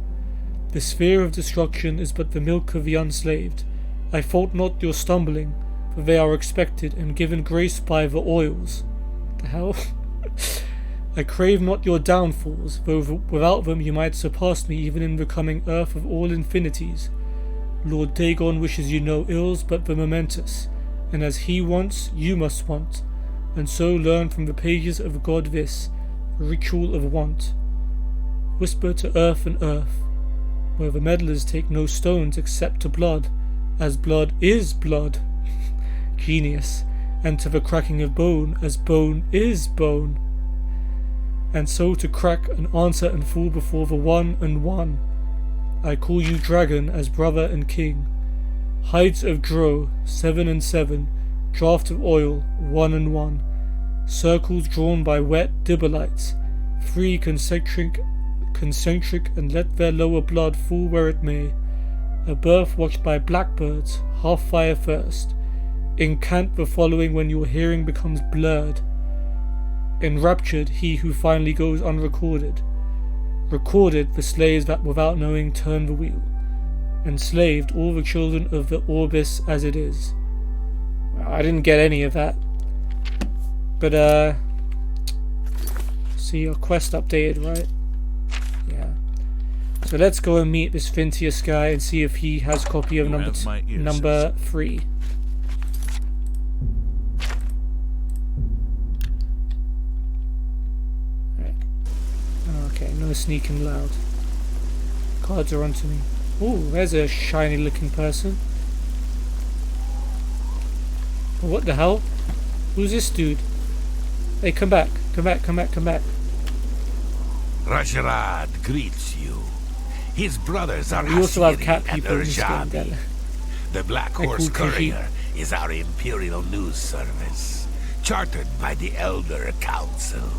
The sphere of destruction is but the milk of the unslaved. I fault not your stumbling, for they are expected, and given grace by the oils. The hell? I crave not your downfalls, though without them you might surpass me even in becoming earth of all infinities. Lord Dagon wishes you no ills but the momentous, and as he wants, you must want, and so learn from the pages of God this, the ritual of want. Whisper to earth and earth, where the meddlers take no stones except to blood, as blood is blood. Genius. And to the cracking of bone, as bone is bone. And so to crack and answer and fall before the one and one. I call you dragon as brother and king. Hides of dro, 7 and 7, draught of oil, 1 and 1. Circles drawn by wet dibolites, 3 concentric, and let their lower blood fall where it may. A birth watched by blackbirds, half fire first. Incant the following when your hearing becomes blurred. Enraptured he who finally goes unrecorded. Recorded the slaves that without knowing turn the wheel. Enslaved all the children of the Orbis as it is. Well, I didn't get any of that. But see, your quest updated, right? Yeah. So let's go and meet this Fintius guy and see if he has copy of number 3. Okay, no sneaking loud. Cards are onto me. Ooh, there's a shiny looking person. What the hell? Who's this dude? Hey, come back. Come back. Rajarad greets you. His brothers are we also have cat and people in this game, Urjabi. The Black Horse Courier is our imperial news service, chartered by the Elder Council.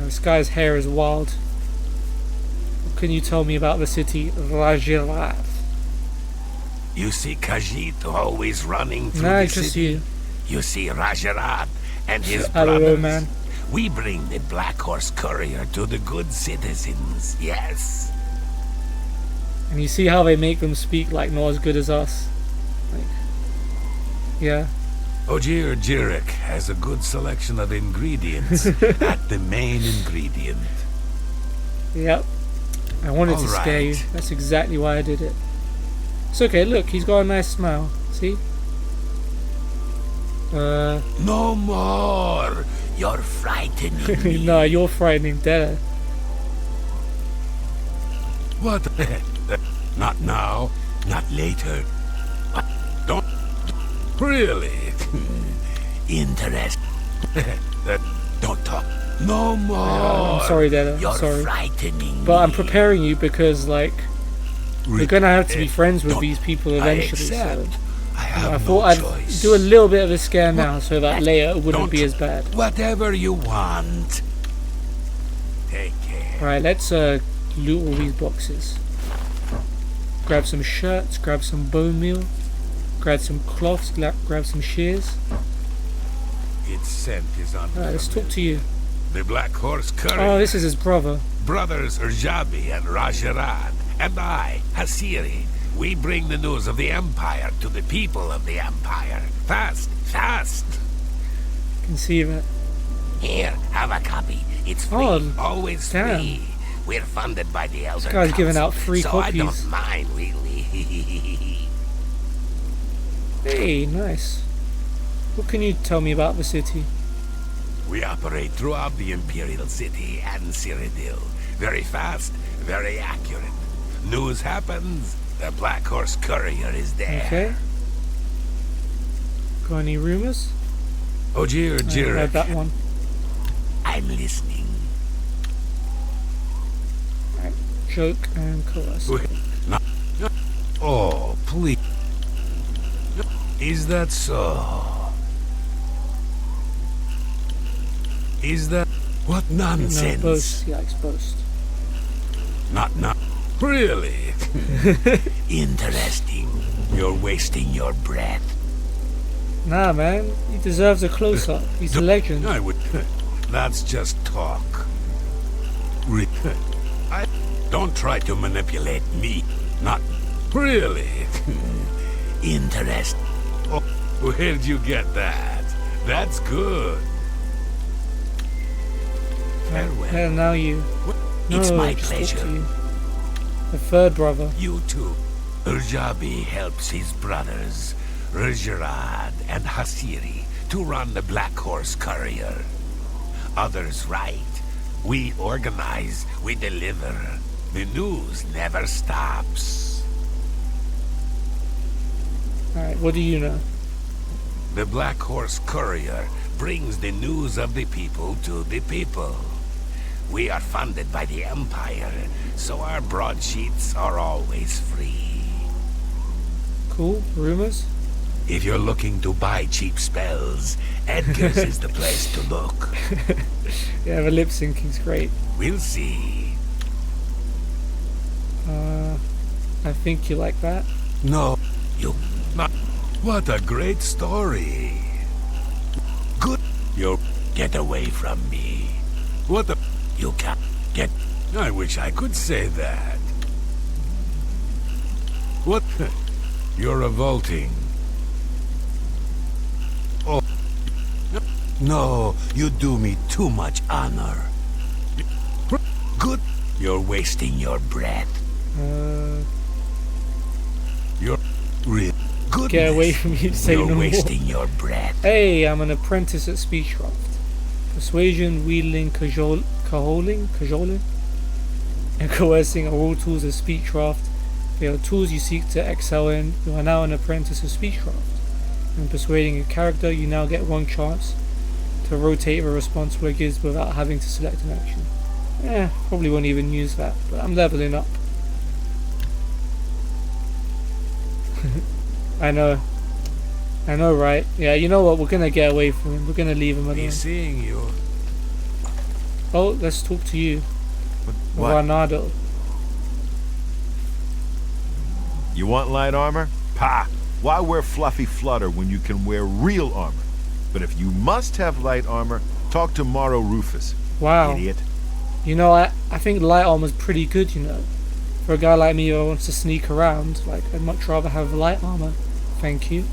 This guy's hair is wild. What can you tell me about the city Rajarad? You see Khajiit always running through nah, the it's just city? You see Rajarad and his I don't brothers? know, man. We bring the Black Horse Courier to the good citizens, yes. And you see how they make them speak like not as good as us. Like, yeah. Ojir Jirek has a good selection of ingredients at the main ingredient. Yep. I wanted to scare you. That's exactly why I did it. It's okay, look, he's got a nice smile. See? No more! You're frightening me. No, you're frightening, Della. What? Not now, not later. Don't. Really? Interest. Don't talk. No more. I'm sorry, Della. I'm You're sorry. Frightening but I'm me. preparing you because, like, we're gonna have to be friends with these people eventually. So I thought I'd do a little bit of a scare now, so that later it wouldn't be as bad. Whatever you want. Take care. Right, let's loot all these boxes. Grab some shirts, grab some bone meal, grab some cloths, grab some shears. Its scent is on. Alright, let's talk to you. The Black Horse Courier. Oh, this is his brother. Brothers Urjabi and Rajarad, and I, Hasiri. We bring the news of the Empire to the people of the Empire. Fast, fast! I can see that. Here, have a copy. It's free, Oh, always damn. free. We're funded by the Elder This guy's giving Council, out free so copies. I don't mind, really. Hey, nice. What can you tell me about the city? We operate throughout the Imperial City and Cyrodiil. Very fast, very accurate. News happens, the Black Horse Courier is there. Okay. Got any rumors? Ojir I heard that Jirek, one. I'm listening. joke, and coerce. Oh, please. Is that so? Is that... What nonsense? No, boast. He likes boast. Not... Really? Interesting. You're wasting your breath. Nah, man. He deserves a close-up. He's a legend. I would... That's just talk. Don't try to manipulate me. Not... Really? Interesting. Oh, where'd you get that? That's good. Farewell. Yeah, now you. It's No, my just talk pleasure. to you. The third brother. You too. Urjabi helps his brothers, Rjarad and Hasiri, to run the Black Horse Courier. Others write. We organize, we deliver. The news never stops. Alright, what do you know? The Black Horse Courier brings the news of the people to the people. We are funded by the Empire, so our broadsheets are always free. Cool. Rumors? If you're looking to buy cheap spells, Edgar's is the place to look. Yeah, the lip syncing's great. We'll see. I think you like that. No, you not. What a great story. Good. You get away from me. What the? You can't get. I wish I could say that. What? You're revolting. Oh. No, you do me too much honor. Good. You're wasting your breath. You're real. Goodness. Get away from you, say You're no more. wasting your breath. Hey, I'm an apprentice at Speechcraft. Persuasion, wheedling, cajoling, and coercing are all tools of Speechcraft. They are tools you seek to excel in. You are now an apprentice of Speechcraft. When persuading a character, you now get one chance to rotate the response where it gives without having to select an action. Probably won't even use that, but I'm leveling up. I know, right? Yeah, you know what? We're gonna get away from him. We're gonna leave him alone. Be seeing you. Oh, let's talk to you, What? Ranado. You want light armor? Pah! Why wear fluffy flutter when you can wear real armor? But if you must have light armor, talk to Morrow Rufus. Wow. Idiot. You know, I think light armor's pretty good. You know, for a guy like me who wants to sneak around, like I'd much rather have light armor. Thank you.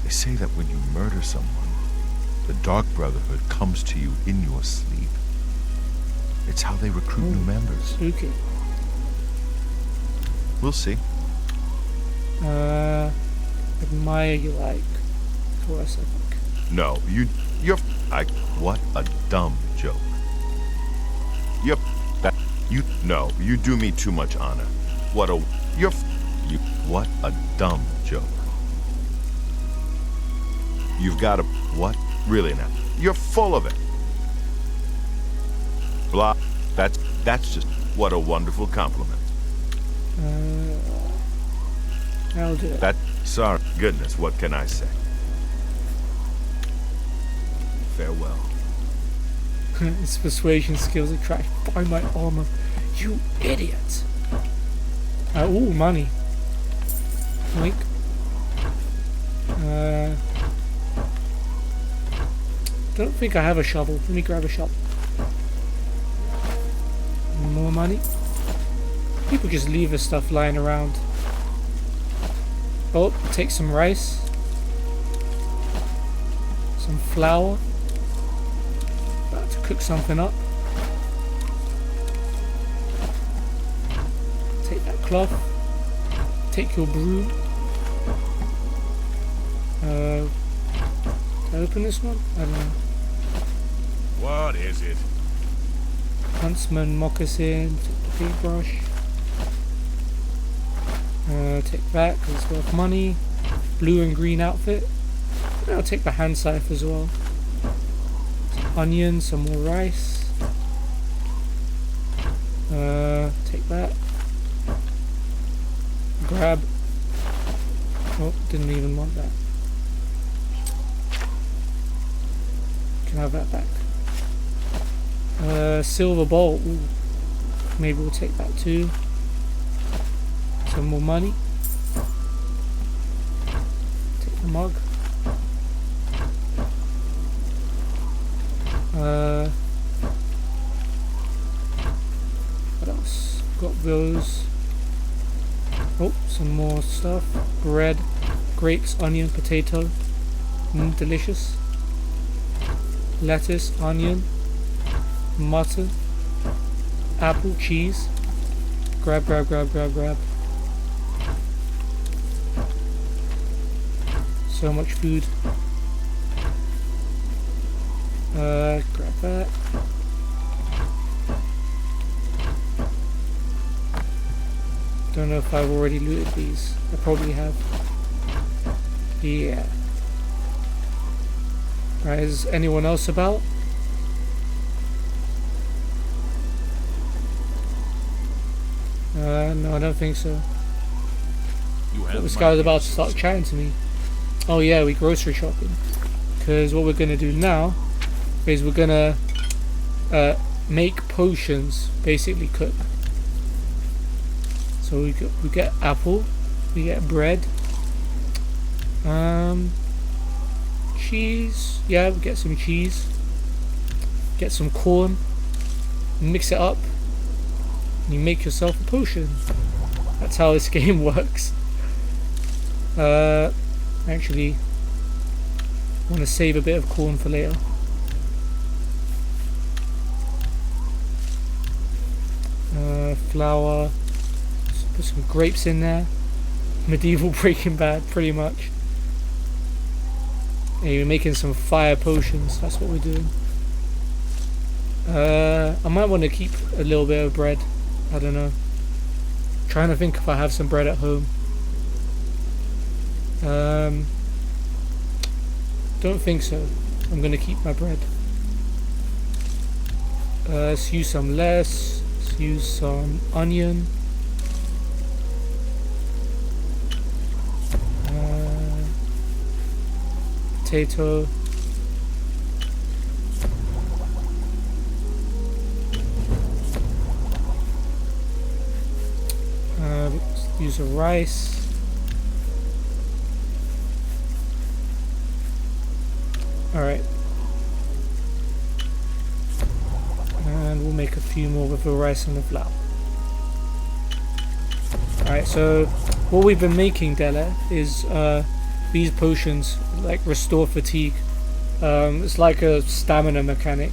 They say that when you murder someone, the Dark Brotherhood comes to you in your sleep. It's how they recruit new members. Spooky. We'll see. Admire you like. Course, I think. No, you're. What a dumb joke. No, you do me too much honor. What a dumb joke. You've got a, what? Really now? You're full of it. Blah. That's just, what a wonderful compliment. I'll do it. Sorry, goodness, what can I say? Farewell. His persuasion skills are trashed by my armor. You idiot. Ooh, money. Link. Don't think I have a shovel. Let me grab a shovel. More money. People just leave this stuff lying around. Oh, take some rice. Some flour. About to cook something up. Take that cloth. Take your broom. Can I open this one? I don't know. What is it? Huntsman moccasin. Take the paintbrush. Take that because it's worth money. Blue and green outfit. I'll take the hand scythe as well. Some onions, some more rice. Take that. Grab. Oh, didn't even want that. Can have that back. Silver bowl. Ooh. Maybe we'll take that too. Some more money. Take the mug. What else? Got those. Oh, some more stuff. Bread, grapes, onion, potato. Delicious. Lettuce, onion, mutton, apple, cheese. Grab, grab, grab, grab, grab. So much food. Grab that. Don't know if I've already looted these. I probably have. Yeah. Alright, is anyone else about? No, I don't think so. This guy was about to start chatting to me. Oh yeah, we grocery shopping. Because what we're going to do now is we're going to make potions, basically cook. So we get apple, we get bread, cheese, yeah, we get some cheese, get some corn, mix it up, and you make yourself a potion. That's how this game works. Actually, I want to save a bit of corn for later. Flour. Put some grapes in there. Medieval Breaking Bad, pretty much. Yeah, we're making some fire potions. That's what we're doing. I might want to keep a little bit of bread. I don't know. Trying to think if I have some bread at home. Don't think so. I'm gonna keep my bread. Let's use some less. Let's use some onion. Potato. Let's use a rice. Alright. And we'll make a few more with the rice and the flour. Alright, so what we've been making, Della, is these potions like restore fatigue. It's like a stamina mechanic.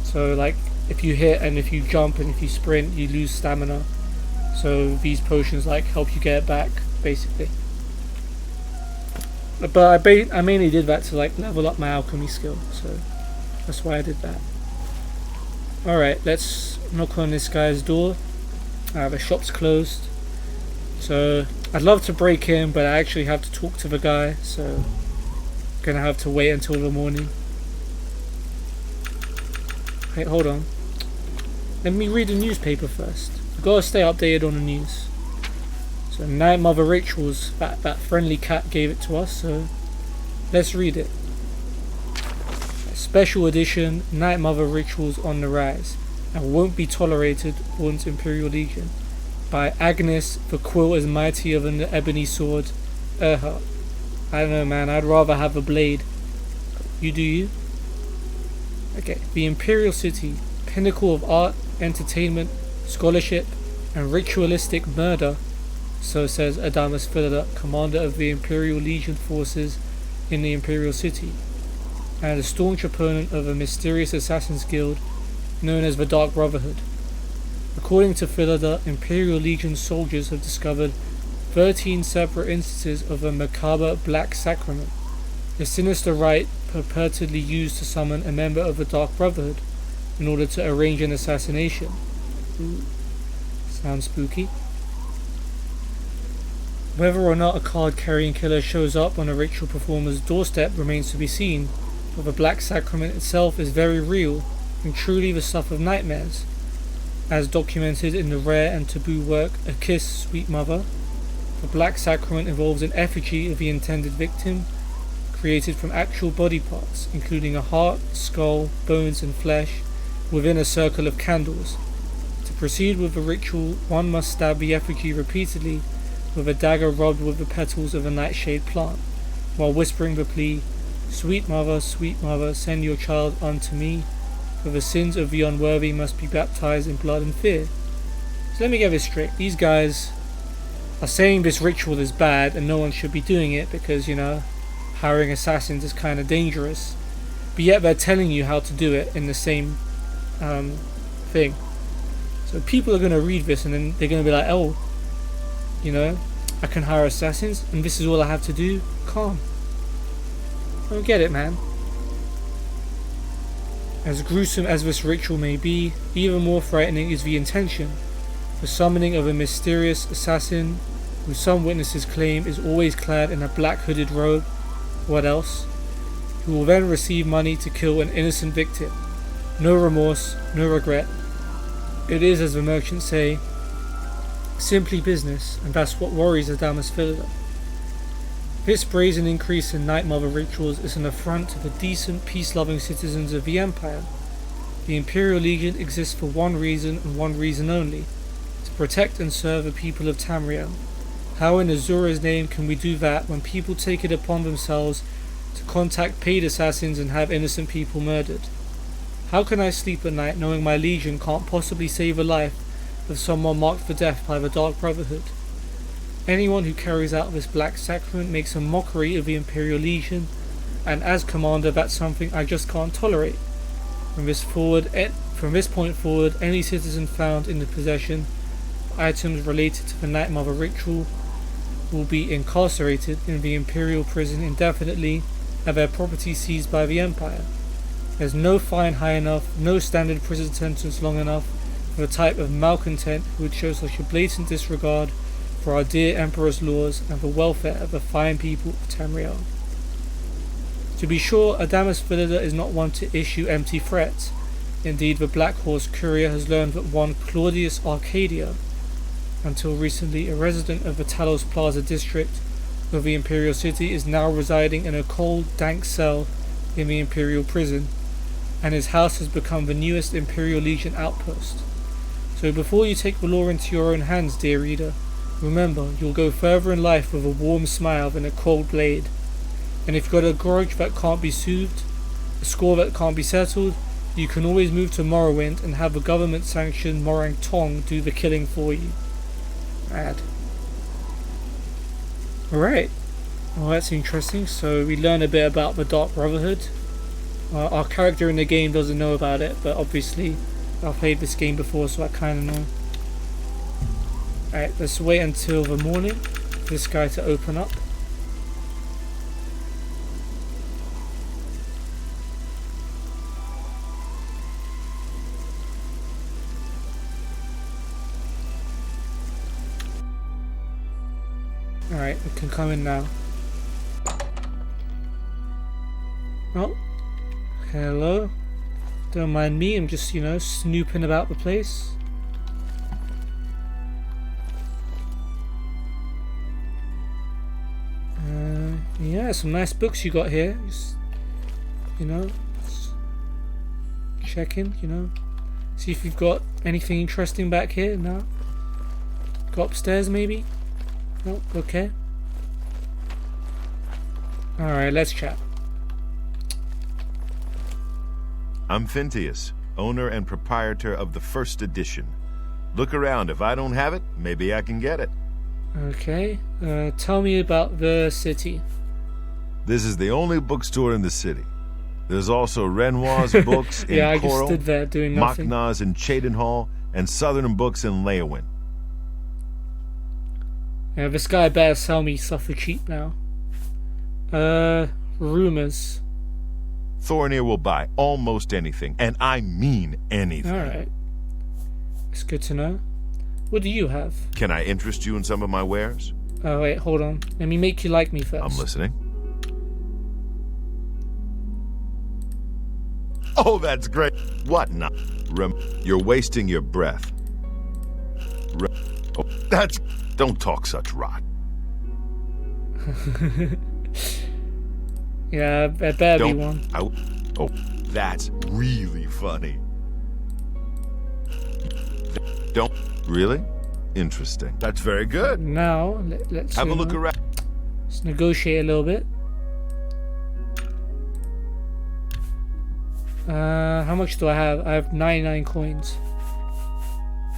So like if you hit and if you jump and if you sprint, you lose stamina. So these potions like help you get it back, basically. But I mainly did that to like level up my alchemy skill, so that's why I did that. Alright, let's knock on this guy's door. The shop's closed. So I'd love to break in, but I actually have to talk to the guy, so I'm gonna have to wait until the morning. Wait, hold on. Let me read the newspaper first. We've got to stay updated on the news. So Night Mother Rituals, that friendly cat gave it to us, so let's read it. Special edition, Night Mother Rituals on the Rise, and won't be tolerated, warns Imperial Legion. By Agnes, the quill is mightier than the ebony sword. I don't know, man, I'd rather have a blade. You do you? Okay, the Imperial City, pinnacle of art, entertainment, scholarship, and ritualistic murder. So says Adamus Philida, commander of the Imperial Legion forces in the Imperial City, and a staunch opponent of a mysterious assassins guild known as the Dark Brotherhood. According to Philida, Imperial Legion soldiers have discovered 13 separate instances of a macabre black sacrament, a sinister rite purportedly used to summon a member of the Dark Brotherhood in order to arrange an assassination. Ooh, sounds spooky. Whether or not a card-carrying killer shows up on a ritual performer's doorstep remains to be seen, but the Black Sacrament itself is very real and truly the stuff of nightmares. as documented in the rare and taboo work A Kiss, Sweet Mother. The black sacrament involves an effigy of the intended victim, created from actual body parts, including a heart, skull, bones and flesh, within a circle of candles. To proceed with the ritual, one must stab the effigy repeatedly with a dagger rubbed with the petals of a nightshade plant, while whispering the plea, sweet mother, send your child unto me, for the sins of the unworthy must be baptized in blood and fear." So let me get this straight. These guys are saying this ritual is bad and no one should be doing it because, hiring assassins is kind of dangerous. But yet they're telling you how to do it in the same thing. So people are going to read this and then they're going to be like, oh, I can hire assassins and this is all I have to do? Calm. I don't get it, man. As gruesome as this ritual may be, even more frightening is the intention. The summoning of a mysterious assassin who some witnesses claim is always clad in a black hooded robe, what else, who will then receive money to kill an innocent victim. No remorse, no regret. It is, as the merchants say, simply business, and that's what worries Adamus Philida. This brazen increase in Night Mother rituals is an affront to the decent, peace-loving citizens of the Empire. The Imperial Legion exists for one reason and one reason only, to protect and serve the people of Tamriel. How in Azura's name can we do that when people take it upon themselves to contact paid assassins and have innocent people murdered? How can I sleep at night knowing my legion can't possibly save a life of someone marked for death by the Dark Brotherhood? Anyone who carries out this black sacrament makes a mockery of the Imperial Legion, and as commander that's something I just can't tolerate. From this point forward, any citizen found in the possession of items related to the Night Mother ritual will be incarcerated in the Imperial prison indefinitely and their property seized by the Empire. There's no fine high enough, no standard prison sentence long enough for the type of malcontent who would show such a blatant disregard for our dear Emperor's laws and the welfare of the fine people of Tamriel. To be sure, Adamus Philida is not one to issue empty threats. Indeed, the Black Horse Courier has learned that one Claudius Arcadia, until recently a resident of the Talos Plaza district of the Imperial City, is now residing in a cold, dank cell in the Imperial prison, and his house has become the newest Imperial Legion outpost. So before you take the law into your own hands, dear reader, remember, you'll go further in life with a warm smile than a cold blade. And if you've got a grudge that can't be soothed, a score that can't be settled, you can always move to Morrowind and have a government-sanctioned Morang Tong do the killing for you. Mad. Alright. Well, that's interesting. So we learn a bit about the Dark Brotherhood. Our character in the game doesn't know about it, but obviously I've played this game before, so I kind of know. Alright, let's wait until the morning for this guy to open up. Alright, we can come in now. Oh, hello. Don't mind me, I'm just, snooping about the place. Yeah, some nice books you got here. Just, checking, see if you've got anything interesting back here. No? Go upstairs maybe? No? Okay. Alright, let's chat. I'm Phintius, owner and proprietor of the first edition. Look around. If I don't have it, maybe I can get it. Okay. Tell me about the city. This is the only bookstore in the city. There's also Renoir's books in yeah, I Coral, just stood there doing nothing. Machna's in Cheydinhall, and Southern books in Leyawiin. Yeah, this guy better sell me stuff for cheap now. Rumors. Thornir will buy almost anything, and I mean anything. Alright. It's good to know. What do you have? Can I interest you in some of my wares? Oh, wait, hold on. Let me make you like me first. I'm listening. Oh, that's great. What now? You're wasting your breath. Oh, that's... Don't talk such rot. Yeah, it better be one. Oh, that's really funny. Don't... Really? Interesting. That's very good. Now, let's have a look around. Let's negotiate a little bit. How much do I have? I have 99 coins.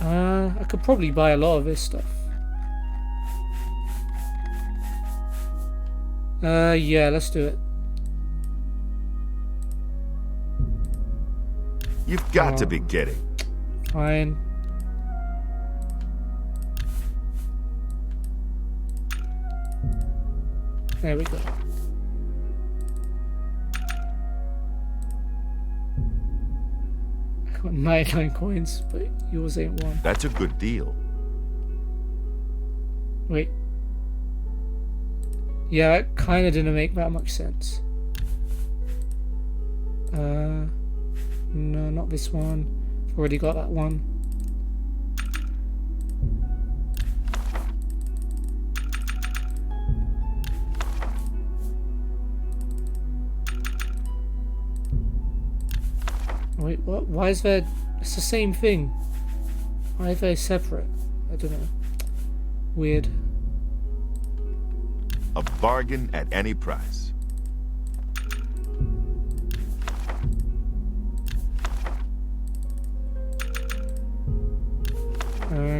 I could probably buy a lot of this stuff. Yeah, let's do it. You've got to be kidding. Fine. There we go. I got 99 coins, but yours ain't one. That's a good deal. Wait. Yeah, it kind of didn't make that much sense. No, not this one. I've already got that one. Wait, what? Why is there... It's the same thing. Why are they separate? I don't know. Weird. A bargain at any price.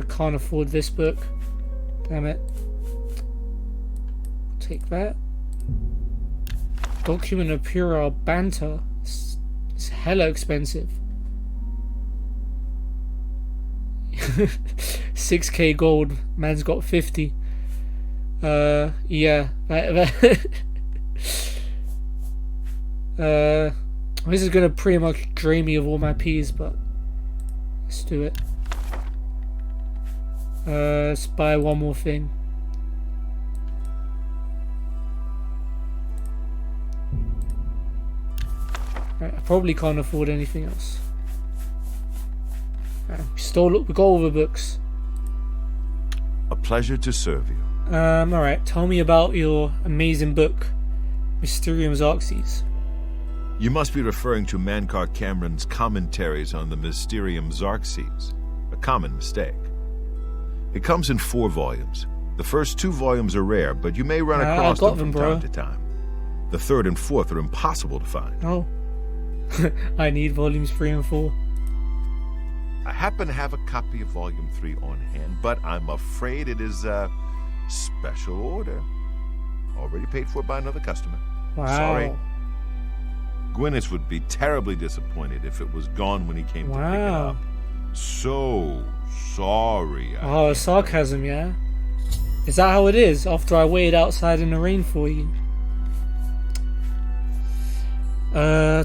Can't afford this book. Damn it. Take that. Document of Puerile Banter. It's hella expensive. 6k gold. Man's got 50. Yeah. This is gonna pretty much drain me of all my P's, but let's do it. Let's buy one more thing. Right, I probably can't afford anything else. We got all the books. A pleasure to serve you. Alright, tell me about your amazing book, Mysterium Xerxes. You must be referring to Mankar Cameron's commentaries on the Mysterium Xerxes, a common mistake. It comes in 4 volumes. The first 2 volumes are rare, but you may run across them from time to time. The 3rd and 4th are impossible to find. Oh. I need volumes 3 and 4. I happen to have a copy of volume 3 on hand, but I'm afraid it is a special order. Already paid for by another customer. Wow. Sorry. Gwyneth would be terribly disappointed if it was gone when he came to pick it up. So sorry. Oh, sarcasm, yeah? Is that how it is after I waited outside in the rain for you?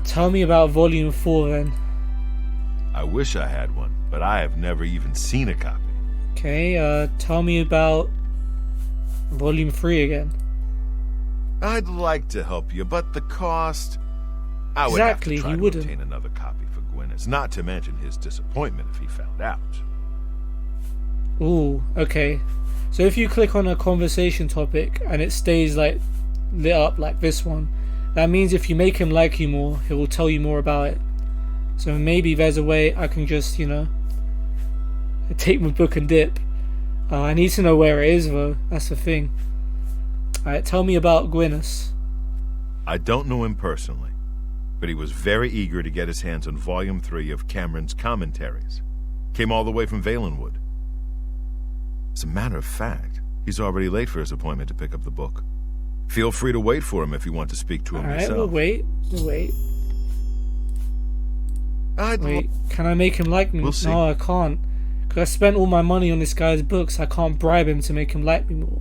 Tell me about volume 4 then. I wish I had one, but I have never even seen a copy. Okay, tell me about volume 3 again. I'd like to help you, but the cost... I would have to try to obtain another copy for Gwyneth, not to mention his disappointment if he found out. Ooh, okay. So if you click on a conversation topic and it stays like lit up like this one, that means if you make him like you more, he will tell you more about it. So maybe there's a way I can just, you know, take my book and dip. I need to know where it is though, that's the thing. Alright, tell me about Gwyneth. I don't know him personally, but he was very eager to get his hands on volume 3 of Cameron's commentaries. Came all the way from Valenwood. As a matter of fact, he's already late for his appointment to pick up the book. Feel free to wait for him if you want to speak to him yourself. Alright, we'll wait. Wait, can I make him like me? We'll see. No, I can't. Because I spent all my money on this guy's books. I can't bribe him to make him like me more.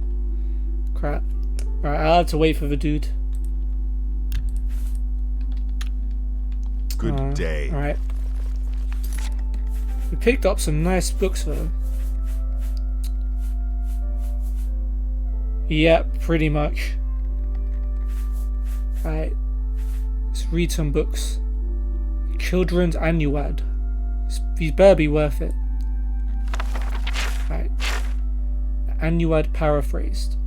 Crap. Alright, I'll have to wait for the dude. Good day. Alright. We picked up some nice books though. Yep, pretty much. Alright. Let's read some books. Children's Annuad. These better be worth it. Alright, Anu had paraphrased.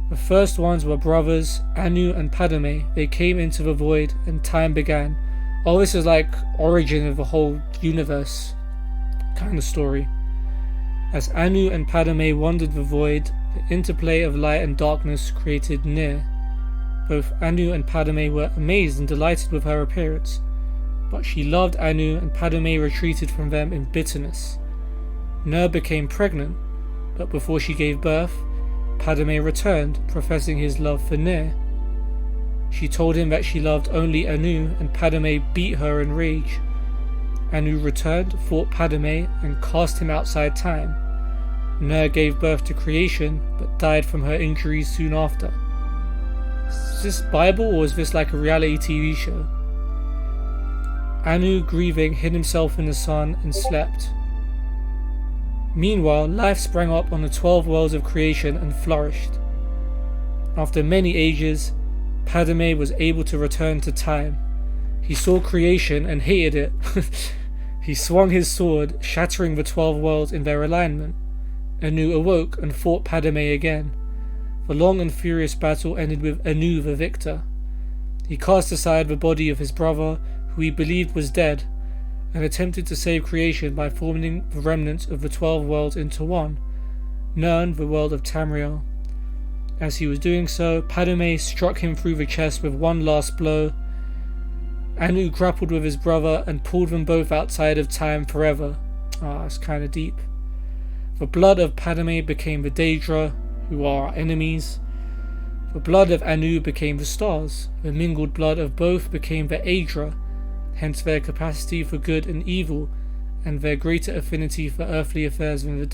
The first ones were brothers, Anu and Padme. They came into the void and time began. Oh, this is like origin of the whole universe kind of story. As Anu and Padme wandered the void, the interplay of light and darkness created Nyr. Both Anu and Padme were amazed and delighted with her appearance, but she loved Anu and Padme retreated from them in bitterness. Nyr became pregnant, but before she gave birth, Padme returned, professing his love for Nyr. She told him that she loved only Anu, and Padme beat her in rage. Anu returned, fought Padme, and cast him outside time. Nyr gave birth to creation, but died from her injuries soon after. Is this Bible, or is this like a reality TV show? Anu, grieving, hid himself in the sun and slept. Meanwhile, life sprang up on the 12 worlds of creation and flourished. After many ages, Padme was able to return to time. He saw creation and hated it. He swung his sword, shattering the 12 worlds in their alignment. Anu awoke and fought Padme again. The long and furious battle ended with Anu the victor. He cast aside the body of his brother, who he believed was dead, and attempted to save creation by forming the remnants of the 12 worlds into one, Nirn, the world of Tamriel. As he was doing so, Padme struck him through the chest with one last blow. Anu grappled with his brother and pulled them both outside of time forever. It's kind of deep. The blood of Padme became the Daedra, who are our enemies. The blood of Anu became the stars. The mingled blood of both became the Aedra, hence their capacity for good and evil, and their greater affinity for earthly affairs than the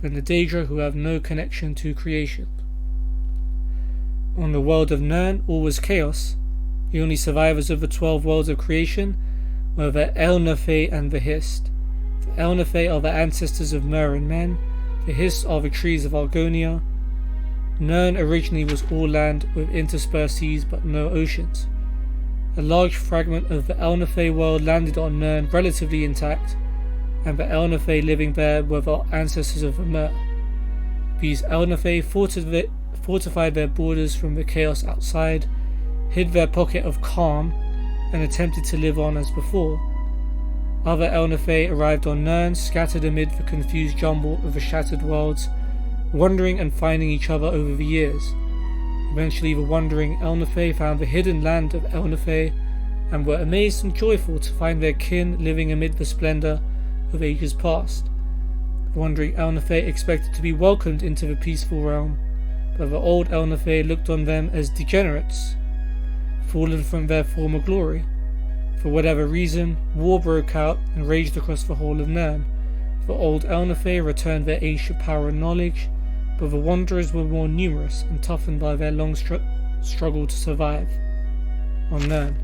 Daedra, who have no connection to creation. On the world of Nirn, all was chaos. The only survivors of the 12 worlds of creation were the Elnathe and the Hist. The Elnathe are the ancestors of Mer and men. The Hist are the trees of Argonia. Nirn originally was all land with interspersed seas but no oceans. A large fragment of the Elnathe world landed on Nirn relatively intact, and the Elnathe living there were the ancestors of the Mer. These Elnathe fortified their borders from the chaos outside, hid their pocket of calm, and attempted to live on as before. Other Elnathe arrived on Nirn, scattered amid the confused jumble of the shattered worlds, wandering and finding each other over the years. Eventually the wandering Elnathe found the hidden land of Elnathe, and were amazed and joyful to find their kin living amid the splendour of ages past. The wandering Elnathe expected to be welcomed into the peaceful realm, but the old Elnathe looked on them as degenerates, fallen from their former glory. For whatever reason, war broke out and raged across the whole of Nirn. The old Elnathe returned their ancient power and knowledge, but the wanderers were more numerous and toughened by their long struggle to survive on Nirn.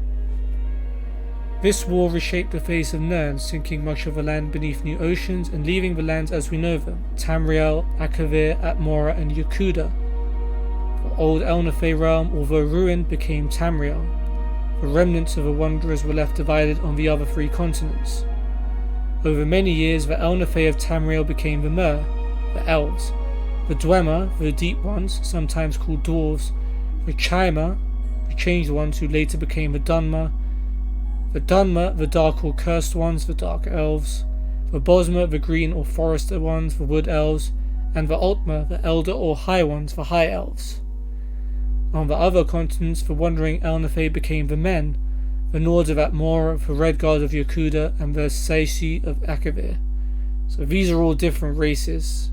This war reshaped the face of Nirn, sinking much of the land beneath new oceans and leaving the lands as we know them, Tamriel, Akavir, Atmora and Yakuda. The old Elnathe realm, although ruined, became Tamriel. The remnants of the wanderers were left divided on the other 3 continents. Over many years, the Elnathe of Tamriel became the Mer, the elves, the Dwemer, the deep ones, sometimes called dwarves, the Chaima, the changed ones who later became the Dunmer, the Dunmer, the dark or cursed ones, the dark elves, the Bosmer, the green or forester ones, the wood elves, and the Altmer, the elder or high ones, the high elves. On the other continents, the wandering Elnathe became the men, the Nords of Atmora, the Red Guard of Yakuda, and the Saisi of Akavir. So these are all different races.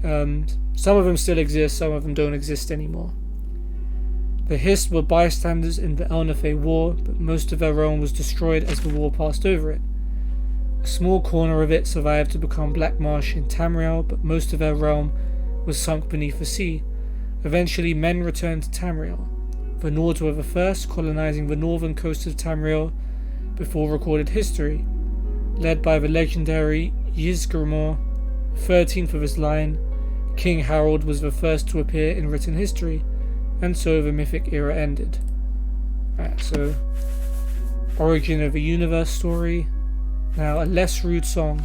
Some of them still exist, some of them don't exist anymore. The Hist were bystanders in the Elnathe war, but most of their realm was destroyed as the war passed over it. A small corner of it survived to become Black Marsh in Tamriel, but most of their realm was sunk beneath the sea. Eventually men returned to Tamriel. The Nords were the first, colonizing the northern coast of Tamriel before recorded history. Led by the legendary Ysgramor, 13th of his line, King Harold was the first to appear in written history, and so the mythic era ended. So origin of the universe story. Now a less rude song.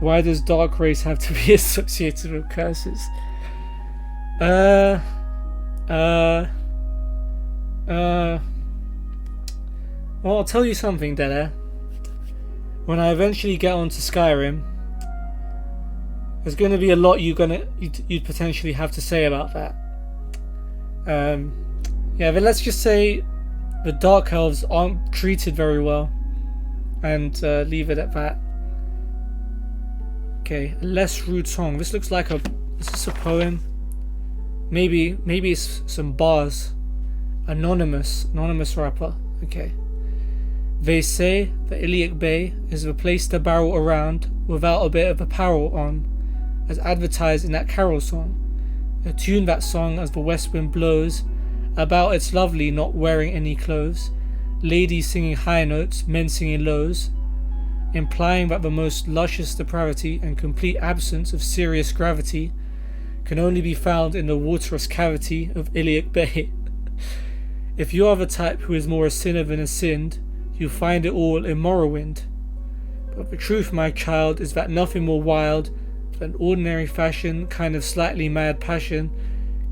Why does dark race have to be associated with curses? Well, I'll tell you something, Della. When I eventually get onto Skyrim, there's going to be a lot you'd potentially have to say about that. Yeah, but let's just say the Dark Elves aren't treated very well, and leave it at that. Okay, less rude song. This looks like is this a poem? Maybe it's some bars. Anonymous rapper. Okay. They say that Iliac Bay is the place to barrel around without a bit of apparel on, as advertised in that carol song. A tune that song as the west wind blows about its lovely not wearing any clothes, ladies singing high notes, men singing lows, implying that the most luscious depravity and complete absence of serious gravity can only be found in the waterous cavity of Iliac Bay. If you are the type who is more a sinner than a sinned, you'll find it all in Morrowind. But the truth, my child, is that nothing more wild than ordinary fashion, kind of slightly mad passion,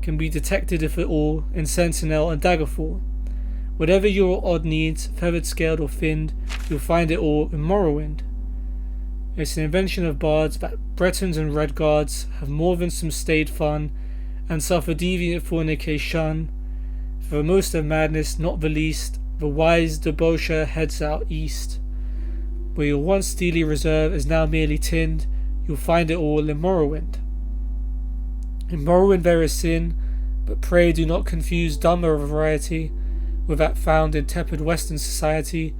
can be detected if at all in Sentinel and Daggerfall. Whatever your odd needs, feathered, scaled or finned, you'll find it all in Morrowind. It's an invention of bards that Bretons and Redguards have more than some staid fun, and suffer deviant fornication shun. For the most of madness, not the least, the wise debaucher heads out east. Where your once steely reserve is now merely tinned, you'll find it all in Morrowind. In Morrowind there is sin, but pray do not confuse dumber variety with that found in tepid Western society,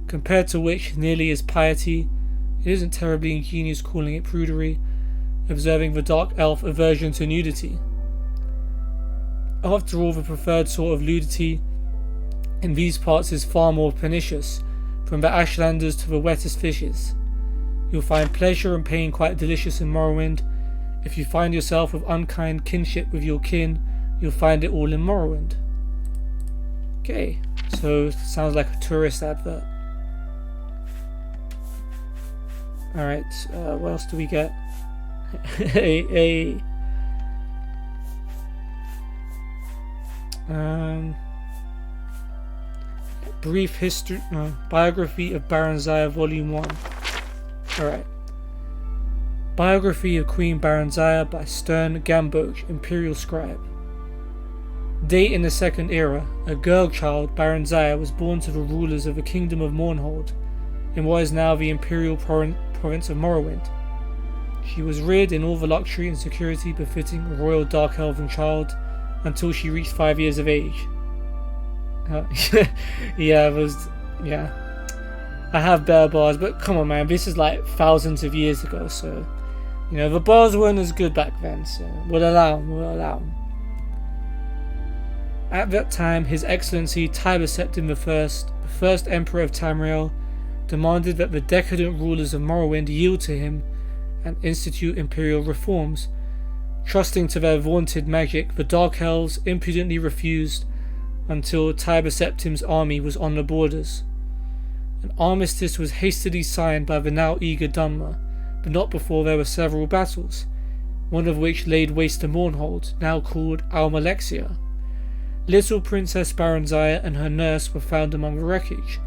compared to which nearly is piety. It isn't terribly ingenious calling it prudery, observing the dark elf aversion to nudity. After all, the preferred sort of nudity in these parts is far more pernicious, from the ashlanders to the wettest fishes. You'll find pleasure and pain quite delicious in Morrowind. If you find yourself with unkind kinship with your kin, you'll find it all in Morrowind. Okay, so sounds like a tourist advert. Alright, what else do we get? a brief history, biography of Baranzaya Volume 1. Alright. Biography of Queen Baranzaya by Stern Gamboge, Imperial Scribe. Date in the Second Era, a girl child, Baranzaya was born to the rulers of the Kingdom of Mournhold, in what is now the Imperial Province of Morrowind. She was reared in all the luxury and security befitting a royal dark elven child until she reached 5 years of age. Yeah. I have bear bars, but come on, man, this is like thousands of years ago, so you know the bars weren't as good back then, so we'll allow them. At that time, His Excellency Tiber Septim I, the first Emperor of Tamriel, demanded that the decadent rulers of Morrowind yield to him and institute imperial reforms. Trusting to their vaunted magic, the Dark Elves impudently refused until Tiber Septim's army was on the borders. An armistice was hastily signed by the now eager Dunmer, but not before there were several battles, one of which laid waste to Mournhold, now called Almalexia. Little Princess Baranzaya and her nurse were found among the wreckage.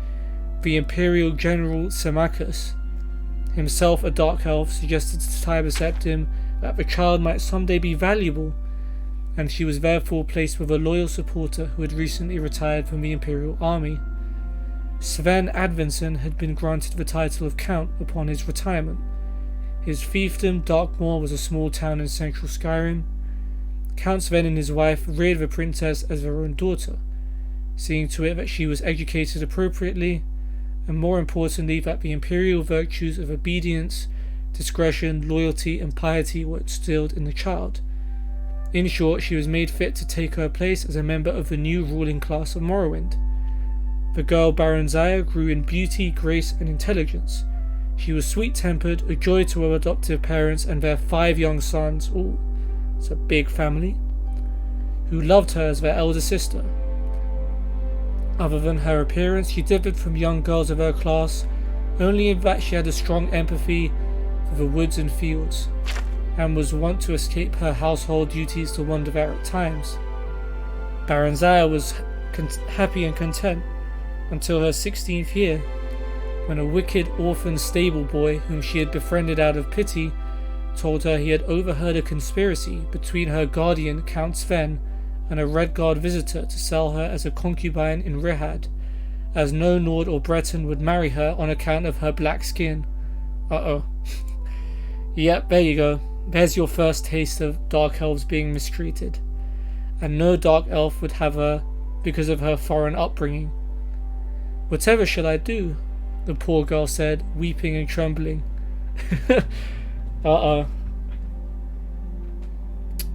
The Imperial General Semachus, himself a Dark Elf, suggested to Tiber Septim that the child might someday be valuable, and she was therefore placed with a loyal supporter who had recently retired from the Imperial army. Sven Advinson had been granted the title of Count upon his retirement. His fiefdom, Darkmoor, was a small town in central Skyrim. Count Sven and his wife reared the princess as their own daughter, seeing to it that she was educated appropriately, and more importantly that the imperial virtues of obedience, discretion, loyalty and piety were instilled in the child. In short, she was made fit to take her place as a member of the new ruling class of Morrowind. The girl Baranzaya grew in beauty, grace and intelligence. She was sweet-tempered, a joy to her adoptive parents and their 5 young sons, it's a big family, who loved her as their elder sister. Other than her appearance, she differed from young girls of her class only in that she had a strong empathy for the woods and fields, and was wont to escape her household duties to wander there at times. Baranzaya was happy and content until her 16th year, when a wicked orphan stable boy whom she had befriended out of pity told her he had overheard a conspiracy between her guardian Count Sven and a Redguard visitor to sell her as a concubine in Rihad, as no Nord or Breton would marry her on account of her black skin. Uh-oh. Yep, there you go. There's your first taste of Dark Elves being mistreated. And no Dark Elf would have her because of her foreign upbringing. Whatever shall I do? The poor girl said, weeping and trembling. Uh-oh.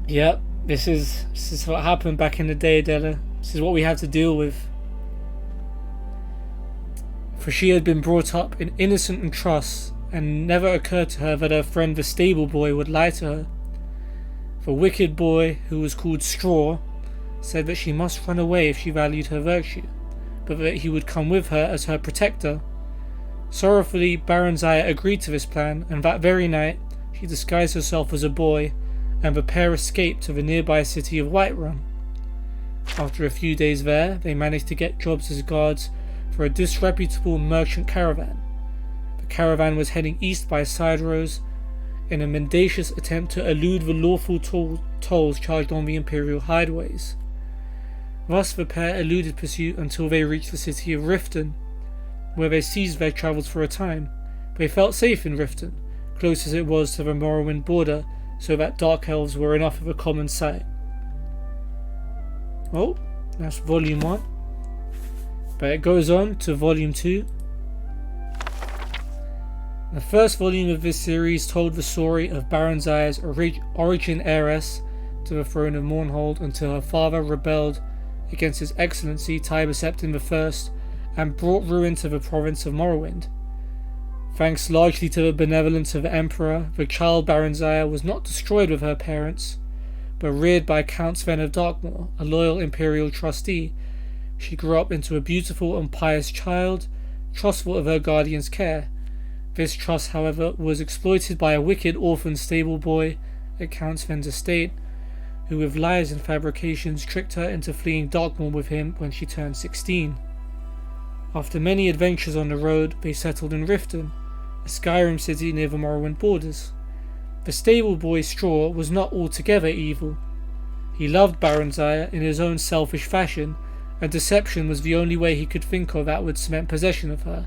Yep, this is what happened back in the day, Della. This is what we have to deal with. For she had been brought up in innocent and trust, and never occurred to her that her friend the stable boy would lie to her. The wicked boy, who was called Straw, said that she must run away if she valued her virtue, but that he would come with her as her protector. Sorrowfully, Baranzaya agreed to this plan, and that very night she disguised herself as a boy, and the pair escaped to the nearby city of Whiterun. After a few days there, they managed to get jobs as guards for a disreputable merchant caravan. The caravan was heading east by side roads in a mendacious attempt to elude the lawful tolls charged on the imperial highways. Thus the pair eluded pursuit until they reached the city of Riften, where they ceased their travels for a time. They felt safe in Riften, close as it was to the Morrowind border, so that Dark Elves were enough of a common sight. Oh, that's Volume 1. But it goes on to Volume 2. The first volume of this series told the story of Baranzaya's origin heiress to the throne of Mournhold until her father rebelled against His Excellency Tiber Septim I and brought ruin to the province of Morrowind. Thanks largely to the benevolence of the Emperor, the child Baranzaya was not destroyed with her parents, but reared by Count Sven of Darkmoor, a loyal imperial trustee. She grew up into a beautiful and pious child, trustful of her guardian's care. This trust, however, was exploited by a wicked orphan stable boy at Count Sven's estate, who with lies and fabrications tricked her into fleeing Darkmoor with him when she turned 16. After many adventures on the road, they settled in Riften, a Skyrim city near the Morrowind borders. The stable boy Straw was not altogether evil. He loved Baranzaya in his own selfish fashion, and deception was the only way he could think of that would cement possession of her.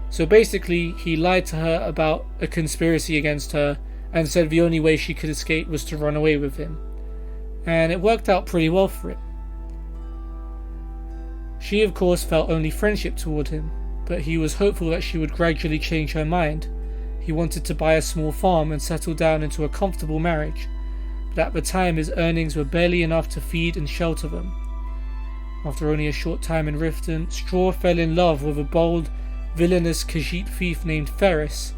So basically, he lied to her about a conspiracy against her, and said the only way she could escape was to run away with him. And it worked out pretty well for him. She of course felt only friendship toward him, but he was hopeful that she would gradually change her mind. He wanted to buy a small farm and settle down into a comfortable marriage, but at the time his earnings were barely enough to feed and shelter them. After only a short time in Riften, Straw fell in love with a bold, villainous Khajiit thief named Ferris,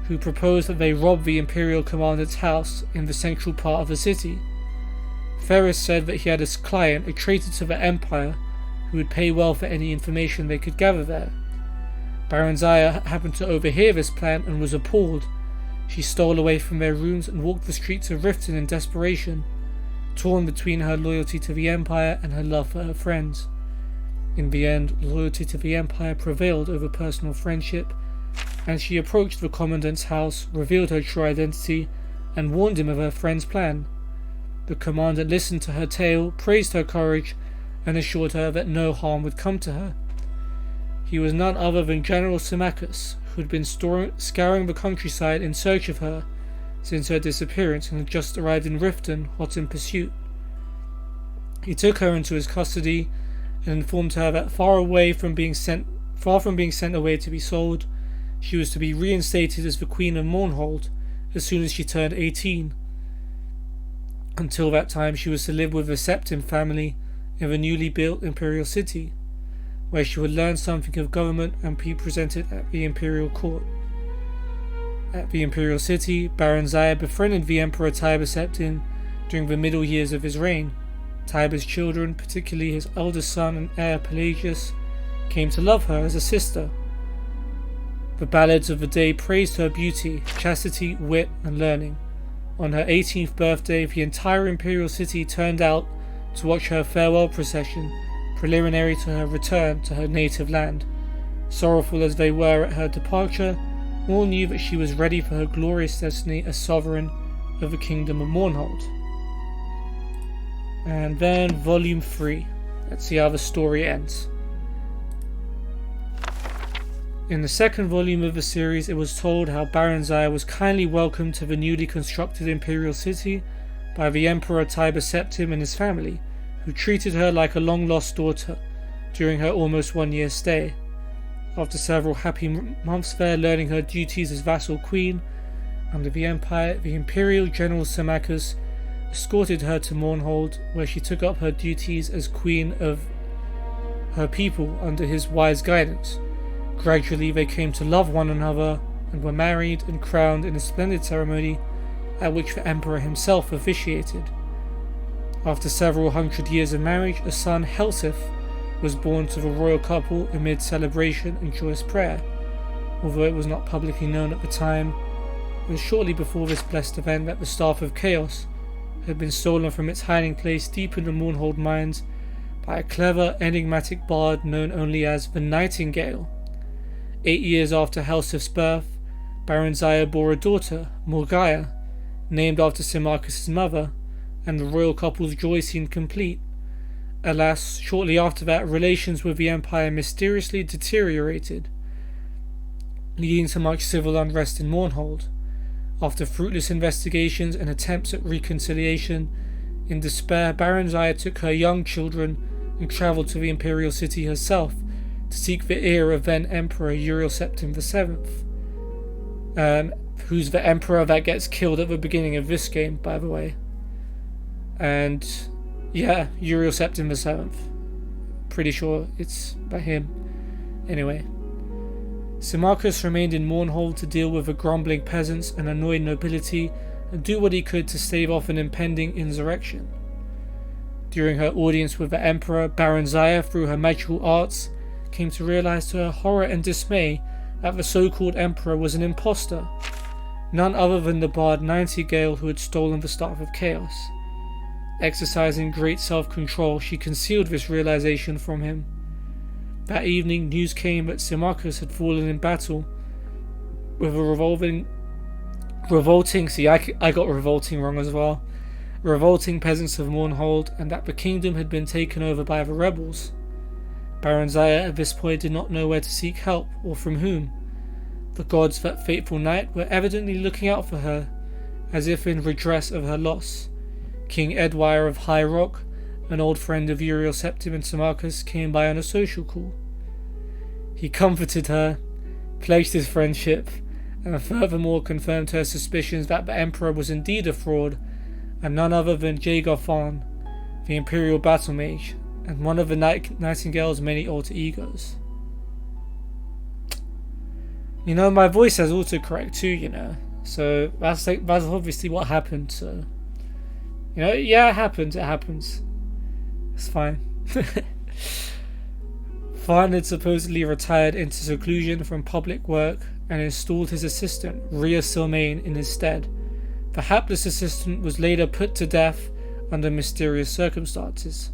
who proposed that they rob the Imperial Commander's house in the central part of the city. Ferris said that he had a client, a traitor to the Empire, who would pay well for any information they could gather there. Baranzaya happened to overhear this plan and was appalled. She stole away from their rooms and walked the streets of Riften in desperation, torn between her loyalty to the Empire and her love for her friends. In the end, loyalty to the Empire prevailed over personal friendship, and she approached the Commandant's house, revealed her true identity, and warned him of her friend's plan. The Commandant listened to her tale, praised her courage, and assured her that no harm would come to her. He was none other than General Symmachus, who had been scouring the countryside in search of her since her disappearance and had just arrived in Riften, hot in pursuit. He took her into his custody and informed her that far from being sent away to be sold, she was to be reinstated as the Queen of Mournhold as soon as she turned 18. Until that time she was to live with the Septim family in the newly built imperial city, where she would learn something of government and be presented at the imperial court. At the imperial city, Baranzaya befriended the Emperor Tiber Septim during the middle years of his reign. Tiber's children, particularly his eldest son and heir Pelagius, came to love her as a sister. The ballads of the day praised her beauty, chastity, wit, and learning. On her 18th birthday, the entire imperial city turned out to watch her farewell procession, preliminary to her return to her native land. Sorrowful as they were at her departure, all knew that she was ready for her glorious destiny as sovereign of the kingdom of Mournhold. And then Volume 3. Let's see how the story ends. In the second volume of the series, it was told how Baranzaya was kindly welcomed to the newly constructed imperial city by the Emperor Tiber Septim and his family, who treated her like a long-lost daughter during her almost 1-year stay. After several happy months there, learning her duties as vassal queen under the Empire, the Imperial General Symmachus escorted her to Mournhold, where she took up her duties as queen of her people under his wise guidance. Gradually they came to love one another and were married and crowned in a splendid ceremony at which the emperor himself officiated. After several hundred years of marriage, a son, Helsif, was born to the royal couple amid celebration and joyous prayer. Although it was not publicly known at the time, it was shortly before this blessed event that the Staff of Chaos had been stolen from its hiding place deep in the Mournhold mines by a clever, enigmatic bard known only as the Nightingale. 8 years after Helsif's birth, Baranzaya bore a daughter, Morgaya, named after Symmachus' mother, and the royal couple's joy seemed complete. Alas, shortly after that, relations with the Empire mysteriously deteriorated, leading to much civil unrest in Mournhold. After fruitless investigations and attempts at reconciliation, in despair, Baranzaya took her young children and travelled to the imperial city herself to seek the ear of then Emperor Uriel Septim VII, who's the emperor that gets killed at the beginning of this game, by the way. And yeah, Uriel Septim VII. Pretty sure it's by him. Anyway, Symmachus remained in Mournhold to deal with the grumbling peasants and annoyed nobility and do what he could to stave off an impending insurrection. During her audience with the emperor, Baranzaya, through her magical arts, came to realize to her horror and dismay that the so-called emperor was an impostor, none other than the bard Nightingale who had stolen the Staff of Chaos. Exercising great self-control, she concealed this realization from him. That evening, news came that Symmachus had fallen in battle with a revolting peasants of Mournhold, and that the kingdom had been taken over by the rebels. Baranzaya at this point did not know where to seek help, or from whom. The gods that fateful night were evidently looking out for her, as if in redress of her loss. King Edwire of High Rock, an old friend of Uriel Septim and Symmachus, came by on a social call. He comforted her, pledged his friendship, and furthermore confirmed her suspicions that the emperor was indeed a fraud, and none other than Jagar Tharn, the imperial battle mage, and one of the Nightingale's many alter egos. You know, my voice has autocorrect too, so that's obviously what happened, so yeah, it happens. It's fine. Tharn had supposedly retired into seclusion from public work and installed his assistant, Rhea Silmain, in his stead. The hapless assistant was later put to death under mysterious circumstances.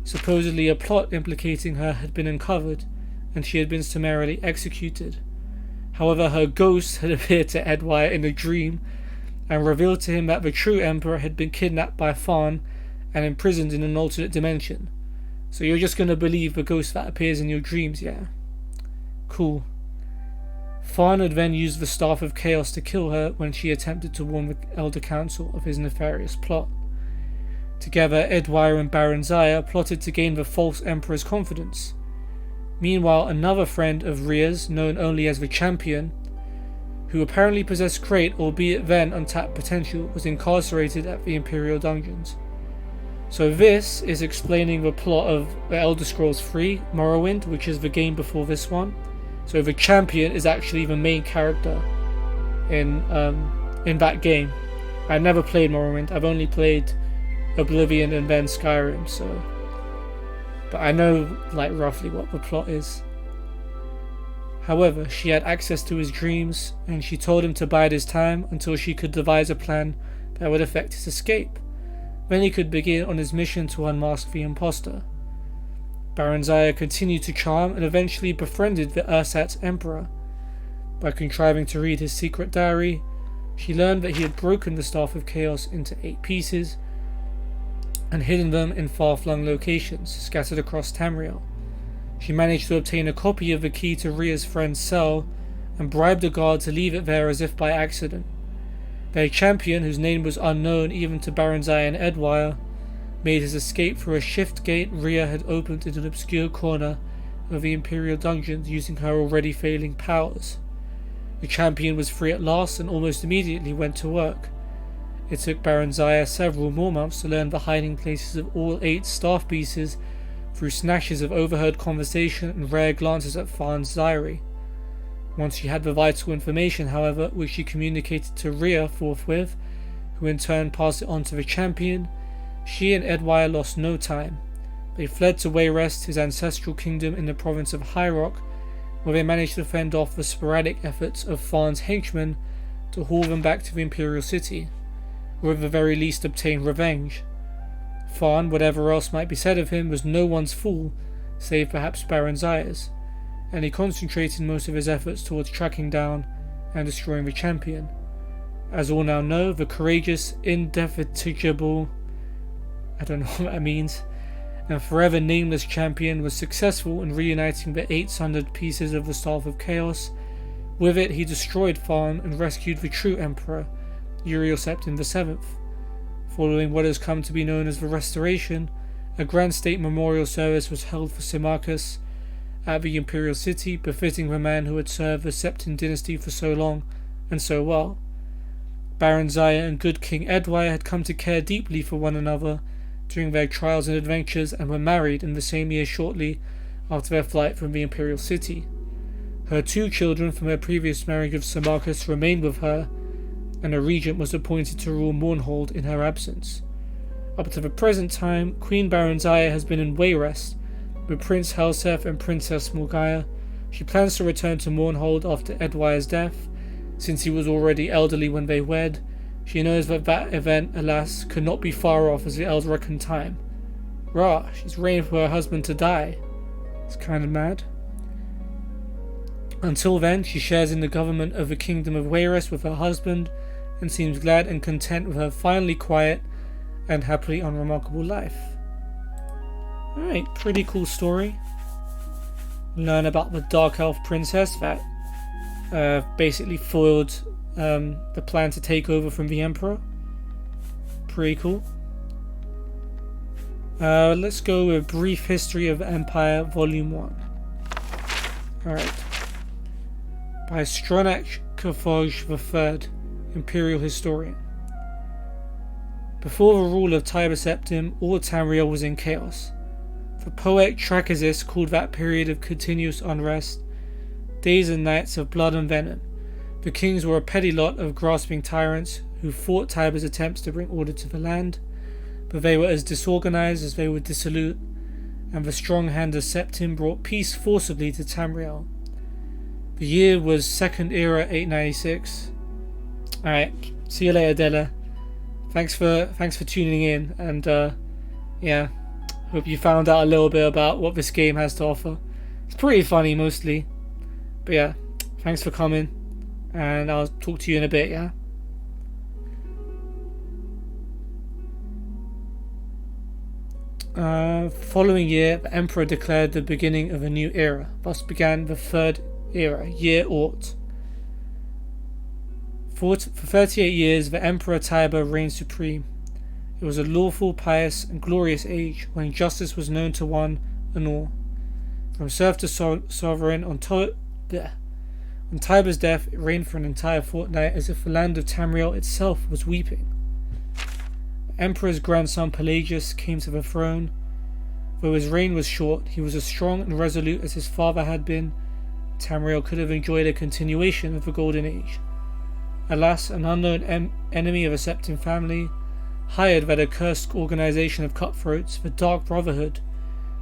Supposedly a plot implicating her had been uncovered, and she had been summarily executed. However, her ghost had appeared to Edwire in a dream, and revealed to him that the true emperor had been kidnapped by Tharn and imprisoned in an alternate dimension. So you're just going to believe the ghost that appears in your dreams, yeah? Cool. Tharn had then used the Staff of Chaos to kill her when she attempted to warn the Elder Council of his nefarious plot. Together, Edwire and Baranzaya plotted to gain the false emperor's confidence. Meanwhile, another friend of Rhea's, known only as the Champion, who apparently possessed great, albeit then untapped potential, was incarcerated at the Imperial dungeons. So this is explaining the plot of The Elder Scrolls 3 Morrowind, which is the game before this one. So the Champion is actually the main character in that game. I've never played Morrowind. I've only played Oblivion and then Skyrim, but I know roughly what the plot is. However, she had access to his dreams, and she told him to bide his time until she could devise a plan that would effect his escape. Then he could begin on his mission to unmask the imposter. Baron Zaya continued to charm and eventually befriended the Ursat's emperor. By contriving to read his secret diary, she learned that he had broken the Staff of Chaos into 8 pieces and hidden them in far-flung locations scattered across Tamriel. She managed to obtain a copy of the key to Rhea's friend's cell and bribed a guard to leave it there as if by accident. Their champion, whose name was unknown even to Baron Zaya and Edwire, made his escape through a shift gate Rhea had opened in an obscure corner of the Imperial dungeons using her already failing powers. The champion was free at last and almost immediately went to work. It took Baron Zaya several more months to learn the hiding places of all 8 staff pieces through snatches of overheard conversation and rare glances at Farn's diary. Once she had the vital information, however, which she communicated to Rhea forthwith, who in turn passed it on to the champion, she and Edwire lost no time. They fled to Wayrest, his ancestral kingdom in the province of High Rock, where they managed to fend off the sporadic efforts of Farn's henchmen to haul them back to the Imperial City, or at the very least obtain revenge. Farn, whatever else might be said of him, was no one's fool, save perhaps Baron Zaya's, and he concentrated most of his efforts towards tracking down and destroying the champion. As all now know, the courageous, indefatigable, I don't know what that means, and forever nameless champion was successful in reuniting the 8 sundered pieces of the Staff of Chaos. With it, he destroyed Farn and rescued the true Emperor, Uriel Septim VII. Following what has come to be known as the Restoration, a grand state memorial service was held for Symmachus at the Imperial City, befitting the man who had served the Septim dynasty for so long and so well. Baron Zaya and good King Edwire had come to care deeply for one another during their trials and adventures, and were married in the same year shortly after their flight from the Imperial City. Her 2 children from her previous marriage of Symmachus remained with her, and a regent was appointed to rule Mournhold in her absence. Up to the present time, Queen Baron Zaya has been in Wayrest with Prince Helseth and Princess Morgaya. She plans to return to Mournhold after Edwire's death, since he was already elderly when they wed. She knows that event, alas, could not be far off as the elves reckon time. Rah, she's waiting for her husband to die. It's kind of mad. Until then, she shares in the government of the Kingdom of Wayrest with her husband, and seems glad and content with her finally quiet and happily unremarkable life. Alright, pretty cool story. Learn about the Dark Elf Princess that basically foiled the plan to take over from the Emperor. Pretty cool. Let's go with Brief History of Empire Volume 1. Alright. By Stronach Kafoj III, Imperial Historian. Before the rule of Tiber Septim, all Tamriel was in chaos. The poet Trachizis called that period of continuous unrest days and nights of blood and venom. The kings were a petty lot of grasping tyrants who fought Tiber's attempts to bring order to the land, but they were as disorganized as they were dissolute, and the strong hand of Septim brought peace forcibly to Tamriel. The year was Second Era 896. Alright, see you later, Della. Thanks for tuning in, and yeah, hope you found out a little bit about what this game has to offer. It's pretty funny mostly, but yeah, thanks for coming, and I'll talk to you in a bit, yeah? Following year, the Emperor declared the beginning of a new era. Thus began the Third Era, Year Ort. For 38 years, the Emperor Tiber reigned supreme. It was a lawful, pious, and glorious age when justice was known to one and all. From serf to sovereign, on Tiber's death, it reigned for an entire fortnight as if the land of Tamriel itself was weeping. The Emperor's grandson Pelagius came to the throne. Though his reign was short, he was as strong and resolute as his father had been. Tamriel could have enjoyed a continuation of the Golden Age. Alas, an unknown enemy of a Septim family hired that accursed organization of cutthroats, the Dark Brotherhood,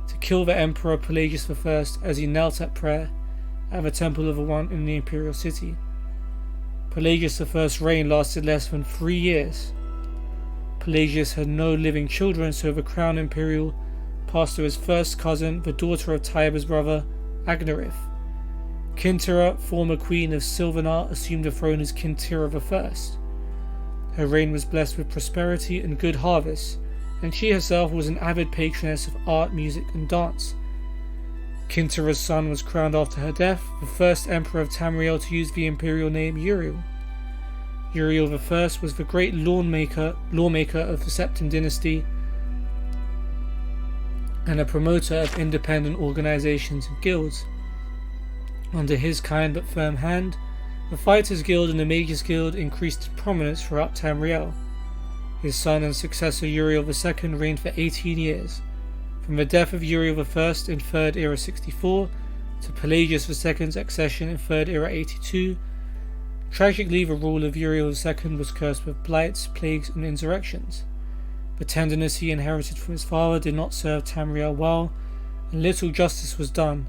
to kill the Emperor Pelagius I as he knelt at prayer, at the Temple of One in the Imperial City. Pelagius I's reign lasted less than 3 years. Pelagius had no living children, so the crown imperial passed to his first cousin, the daughter of Tiber's brother, Agnarith. Kintera, former queen of Silvanar, assumed the throne as Kintera I. Her reign was blessed with prosperity and good harvests, and she herself was an avid patroness of art, music, and dance. Kintera's son was crowned after her death, the first emperor of Tamriel to use the imperial name Uriel. Uriel I was the great lawmaker of the Septim dynasty and a promoter of independent organizations and guilds. Under his kind but firm hand, the Fighters Guild and the Mages Guild increased in prominence throughout Tamriel. His son and successor Uriel II reigned for 18 years, from the death of Uriel I in 3rd Era 64 to Pelagius II's accession in 3rd Era 82. Tragically, the rule of Uriel II was cursed with blights, plagues, and insurrections. The tenderness he inherited from his father did not serve Tamriel well, and little justice was done.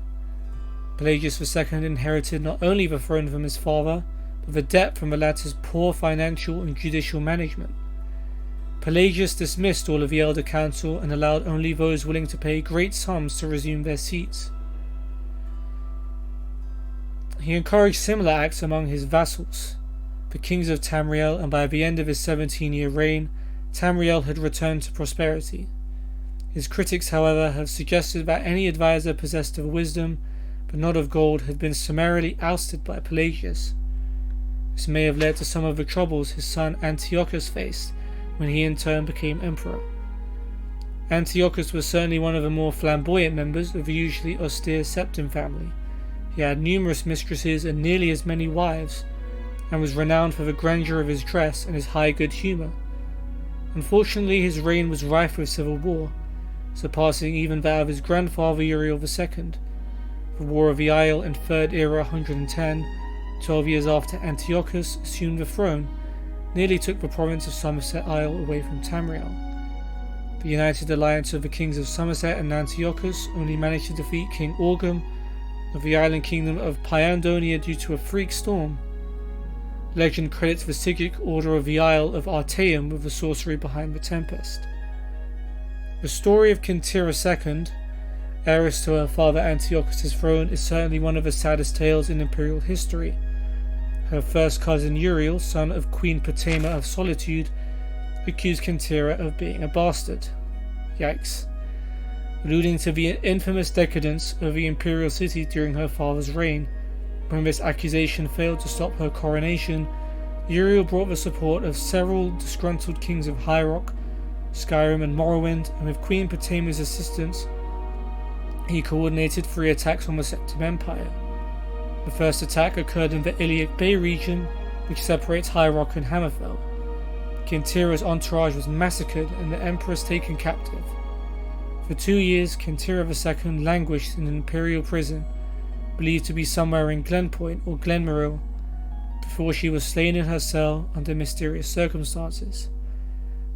Pelagius II inherited not only the throne from his father, but the debt from the latter's poor financial and judicial management. Pelagius dismissed all of the Elder Council and allowed only those willing to pay great sums to resume their seats. He encouraged similar acts among his vassals, the kings of Tamriel, and by the end of his 17-year reign, Tamriel had returned to prosperity. His critics, however, have suggested that any advisor possessed of wisdom, but not of gold, had been summarily ousted by Pelagius. This may have led to some of the troubles his son Antiochus faced when he in turn became emperor. Antiochus was certainly one of the more flamboyant members of the usually austere Septim family. He had numerous mistresses and nearly as many wives, and was renowned for the grandeur of his dress and his high good humour. Unfortunately, his reign was rife with civil war, surpassing even that of his grandfather Uriel II. The War of the Isle in 3rd Era 110, 12 years after Antiochus assumed the throne, nearly took the province of Somerset Isle away from Tamriel. The united alliance of the kings of Somerset and Antiochus only managed to defeat King Orgum of the island kingdom of Pyandonia due to a freak storm. Legend credits the Sigic Order of the Isle of Artaeum with the sorcery behind the tempest. The story of Kintera II, heiress to her father Antiochus' throne, is certainly one of the saddest tales in imperial history. Her first cousin Uriel, son of Queen Potema of Solitude, accused Kintera of being a bastard. Yikes. Alluding to the infamous decadence of the imperial city during her father's reign. When this accusation failed to stop her coronation, Uriel brought the support of several disgruntled kings of High Rock, Skyrim and Morrowind, and with Queen Potema's assistance, he coordinated 3 attacks on the Septim Empire. The first attack occurred in the Iliac Bay region, which separates High Rock and Hammerfell. Kintera's entourage was massacred and the Empress taken captive. For 2 years, Kintera II languished in an imperial prison, believed to be somewhere in Glenpoint or Glenmoril, before she was slain in her cell under mysterious circumstances.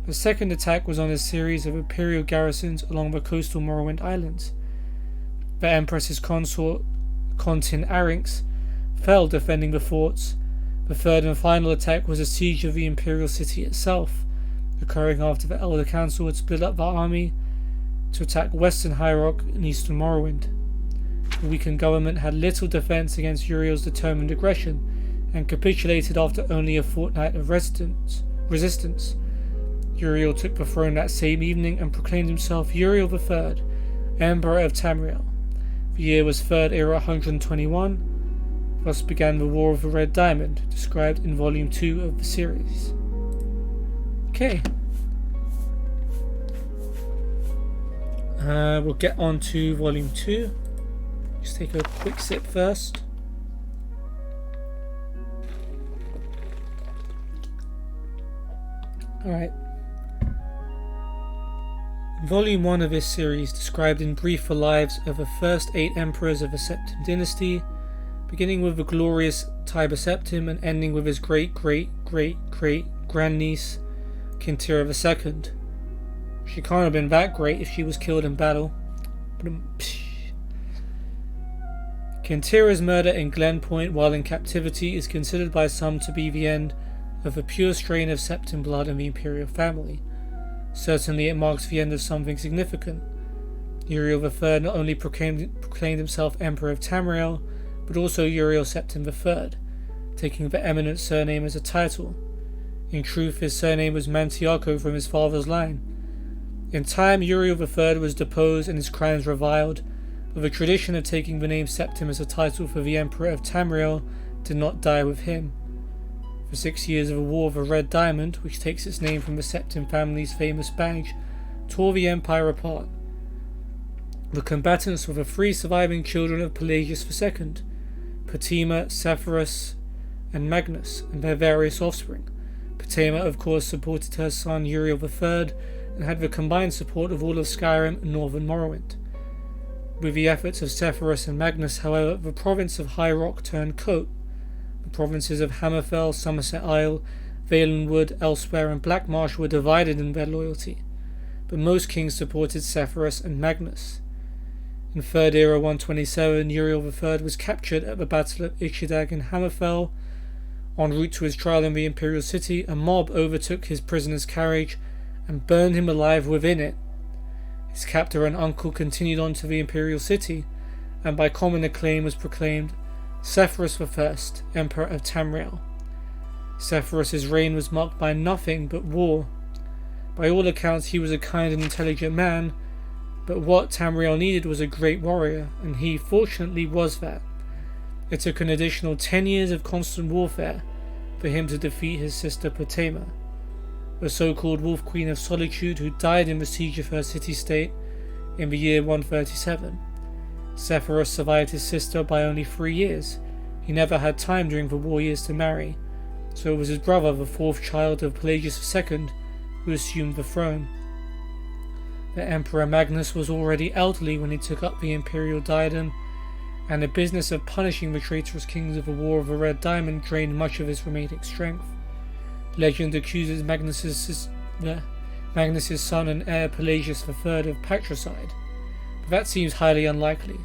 The second attack was on a series of imperial garrisons along the coastal Morrowind Islands. The Empress's consort, Contin Arynx, fell defending the forts. The third and final attack was a siege of the imperial city itself, occurring after the Elder Council had split up their army to attack western High Rock and eastern Morrowind. The weakened government had little defence against Uriel's determined aggression, and capitulated after only a fortnight of resistance. Uriel took the throne that same evening and proclaimed himself Uriel III, Emperor of Tamriel. The year was 3rd Era 121, thus began the War of the Red Diamond, described in Volume 2 of the series. Okay. We'll get on to Volume 2. Just take a quick sip first. Alright. Volume 1 of this series described in brief the lives of the first 8 emperors of the Septim dynasty, beginning with the glorious Tiber Septim and ending with his great-great-great-grandniece, Kintera II. She can't have been that great if she was killed in battle. Kintira's murder in Glen Point while in captivity is considered by some to be the end of a pure strain of Septim blood in the imperial family. Certainly it marks the end of something significant. Uriel III not only proclaimed himself Emperor of Tamriel, but also Uriel Septim III, taking the eminent surname as a title. In truth, his surname was Mantiaco from his father's line. In time, Uriel III was deposed and his crimes reviled, but the tradition of taking the name Septim as a title for the Emperor of Tamriel did not die with him. For 6 years of the War of the Red Diamond, which takes its name from the Septim family's famous badge, tore the empire apart. The combatants were the 3 surviving children of Pelagius II, Patima, Sepphoris, and Magnus, and their various offspring. Patima, of course, supported her son Uriel III, and had the combined support of all of Skyrim and northern Morrowind. With the efforts of Sepphoris and Magnus, however, the province of High Rock turned coat. The provinces of Hammerfell, Somerset Isle, Valenwood, Elsewhere, and Blackmarsh were divided in their loyalty, but most kings supported Sepphoris and Magnus. In 3rd Era 127, Uriel III was captured at the Battle of Ichidag in Hammerfell. En route to his trial in the Imperial City, a mob overtook his prisoner's carriage and burned him alive within it. His captor and uncle continued on to the Imperial City, and by common acclaim was proclaimed Sepphoris I, Emperor of Tamriel. Sepphoris' reign was marked by nothing but war. By all accounts he was a kind and intelligent man, but what Tamriel needed was a great warrior, and he fortunately was that. It took an additional 10 years of constant warfare for him to defeat his sister Patima, the so-called Wolf Queen of Solitude, who died in the siege of her city-state in the year 137. Sepphoris survived his sister by only 3 years. He never had time during the war years to marry, so it was his brother, the 4th child of Pelagius II, who assumed the throne. The Emperor Magnus was already elderly when he took up the imperial diadem, and the business of punishing the traitorous kings of the War of the Red Diamond drained much of his remaining strength. Legend accuses Magnus' son and heir Pelagius III of patricide, but that seems highly unlikely,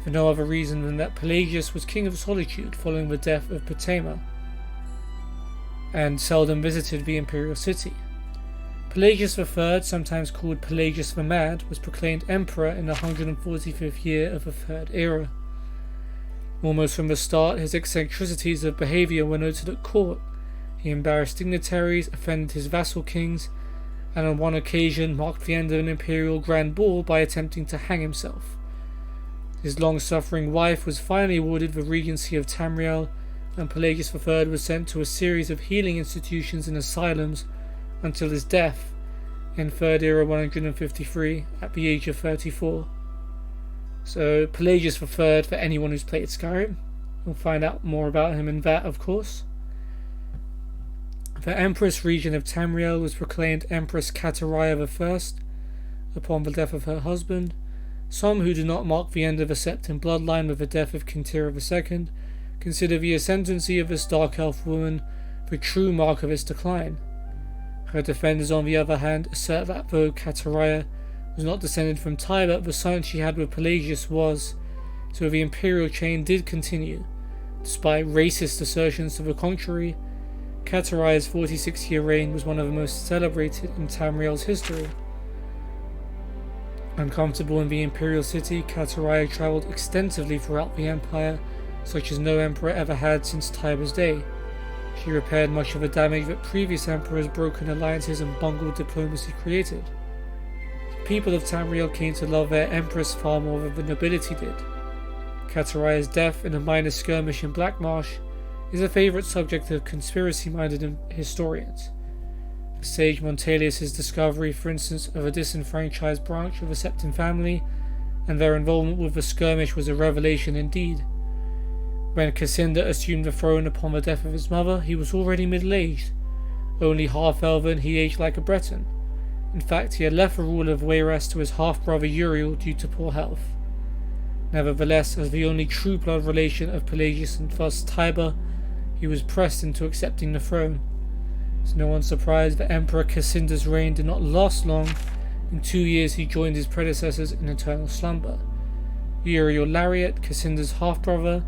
for no other reason than that Pelagius was king of Solitude following the death of Patima, and seldom visited the imperial city. Pelagius III, sometimes called Pelagius the Mad, was proclaimed emperor in the 145th year of the 3rd Era. Almost from the start, his eccentricities of behaviour were noted at court. He embarrassed dignitaries, offended his vassal kings, and on one occasion marked the end of an imperial grand ball by attempting to hang himself. His long-suffering wife was finally awarded the regency of Tamriel, and Pelagius III was sent to a series of healing institutions and asylums until his death in 3rd Era 153 at the age of 34. So Pelagius III, for anyone who's played Skyrim, we'll find out more about him in that, of course. The Empress region of Tamriel was proclaimed Empress Kataraya I upon the death of her husband. Some who do not mark the end of the Septim bloodline with the death of Kintira II consider the ascendancy of this dark elf woman the true mark of its decline. Her defenders, on the other hand, assert that though Kataraya was not descended from Tyber, the son she had with Pelagius was, so the imperial chain did continue. Despite racist assertions to the contrary, Kataraya's 46-year reign was one of the most celebrated in Tamriel's history. Uncomfortable in the imperial city, Kataraya travelled extensively throughout the empire, such as no emperor ever had since Tyber's day. She repaired much of the damage that previous emperors' broken alliances and bungled diplomacy created. The people of Tamriel came to love their empress far more than the nobility did. Kataraya's death in a minor skirmish in Blackmarsh is a favourite subject of conspiracy-minded historians. The sage Montelius' discovery, for instance, of a disenfranchised branch of the Septim family and their involvement with the skirmish was a revelation indeed. When Cassinda assumed the throne upon the death of his mother, he was already middle-aged. Only half-elven, he aged like a Breton. In fact, he had left the rule of Weyras to his half-brother Uriel due to poor health. Nevertheless, as the only true blood relation of Pelagius and thus Tiber, he was pressed into accepting the throne. It's no one surprised that Emperor Cassinda's reign did not last long. In 2 years he joined his predecessors in eternal slumber. Uriel Lariat, Cassinda's half-brother,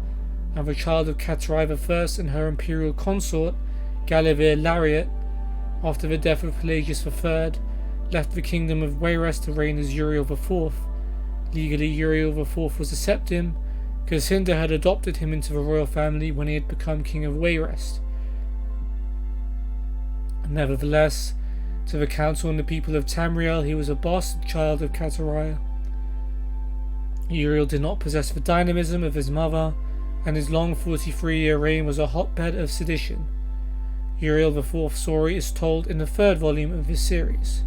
and the child of Katerai I and her imperial consort, Galivir Lariat, after the death of Pelagius III, left the kingdom of Wayrest to reign as Uriel IV. Legally, Uriel IV was a septim. Cassinda had adopted him into the royal family when he had become king of Wayrest. Nevertheless, to the council and the people of Tamriel, he was a bastard child of Katerai. Uriel did not possess the dynamism of his mother, and his long 43-year reign was a hotbed of sedition. Uriel IV's story is told in the 3rd volume of this series.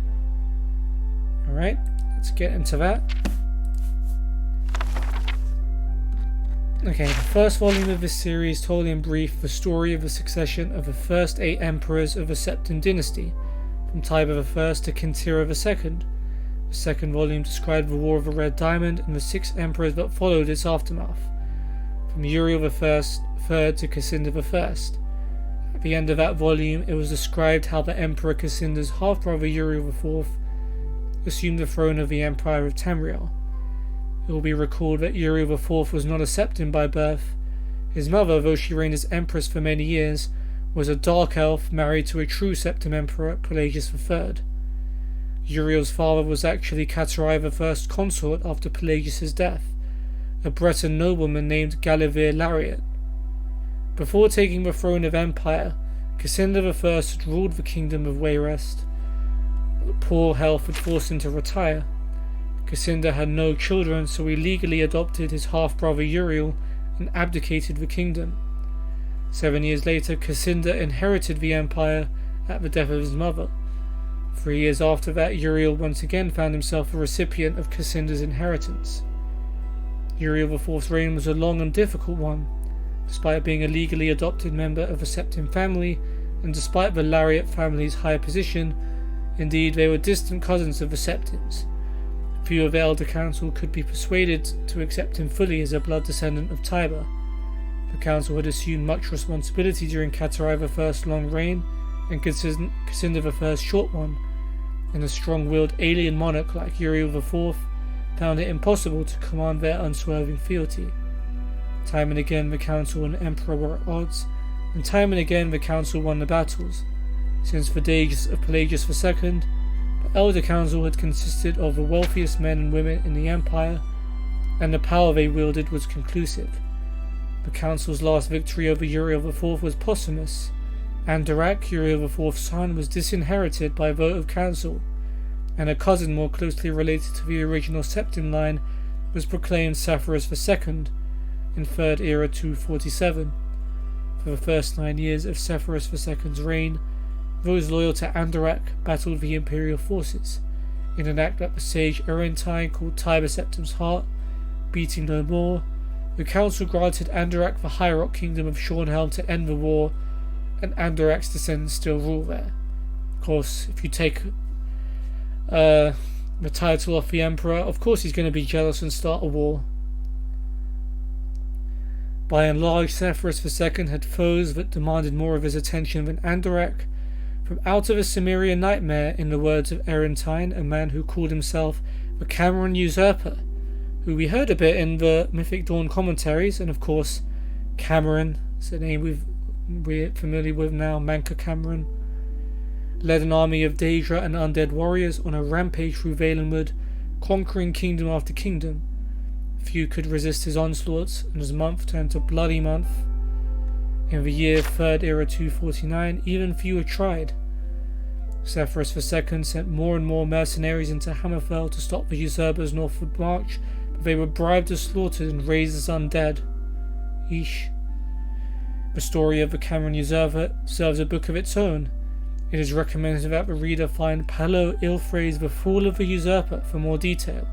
Alright, let's get into that. Okay, the 1st volume of this series told in brief the story of the succession of the first 8 emperors of the Septim dynasty, from Tiber I to Kintira II. The 2nd volume described the War of the Red Diamond and the 6 emperors that followed its aftermath, from Uriel III to Cassinda I. At the end of that volume, it was described how the Emperor Cassinda's half-brother Uriel IV assumed the throne of the Empire of Tamriel. It will be recalled that Uriel IV was not a septim by birth. His mother, though she reigned as empress for many years, was a dark elf married to a true septim emperor, Pelagius III. Uriel's father was actually Katerai I's consort after Pelagius' death, a Breton nobleman named Galivir Lariat. Before taking the throne of Empire, Cassinda I had ruled the kingdom of Wayrest, but poor health had forced him to retire. Cassinda had no children, so he legally adopted his half-brother Uriel and abdicated the kingdom. 7 years later, Cassinda inherited the empire at the death of his mother. 3 years after that, Uriel once again found himself a recipient of Cassinda's inheritance. Uriel IV's reign was a long and difficult one. Despite being a legally adopted member of a septim family, and despite the Lariat family's high position, indeed they were distant cousins of the septims. Few of the Elder Council could be persuaded to accept him fully as a blood descendant of Tiber. The Council had assumed much responsibility during Katerai I's long reign and Cassinda I's short one, and a strong-willed alien monarch like Uriel IV found it impossible to command their unswerving fealty. Time and again the Council and Emperor were at odds, and time and again the Council won the battles. Since the days of Pelagius II, the Elder Council had consisted of the wealthiest men and women in the Empire, and the power they wielded was conclusive. The Council's last victory over Uriel IV was posthumous. Andorak, Uriel IV's son, was disinherited by vote of Council, and a cousin more closely related to the original septim line was proclaimed Sepphoris II in 3rd Era 247. For the first 9 years of Sepphoris II's reign, those loyal to Andorak battled the imperial forces, in an act that the sage Erentine called Tiber Septim's Heart. Beating no more, the council granted Andorak the High-Rock Kingdom of Shornhelm to end the war, and Andorak's descendants still rule there. Of course, if you take the title off the Emperor, of course he's going to be jealous and start a war. By and large, Sepphoris II had foes that demanded more of his attention than Andorak. From out of a Cimmerian nightmare, in the words of Erentine, a man who called himself the Cameron Usurper, who we heard a bit in the Mythic Dawn commentaries, and of course Cameron is a name we're familiar with now, Manca Cameron, led an army of Daedra and undead warriors on a rampage through Valenwood, conquering kingdom after kingdom. Few could resist his onslaughts, and his month turned to bloody month. In the year 3rd Era 249, even fewer tried. Sepphoris II sent more and more mercenaries into Hammerfell to stop the usurper's northward march, but they were bribed or slaughtered and raised as undead. Eesh. The story of the Cameron Usurper serves a book of its own. It is recommended that the reader find Palo Ilfray's The Fall of the Usurper for more detail.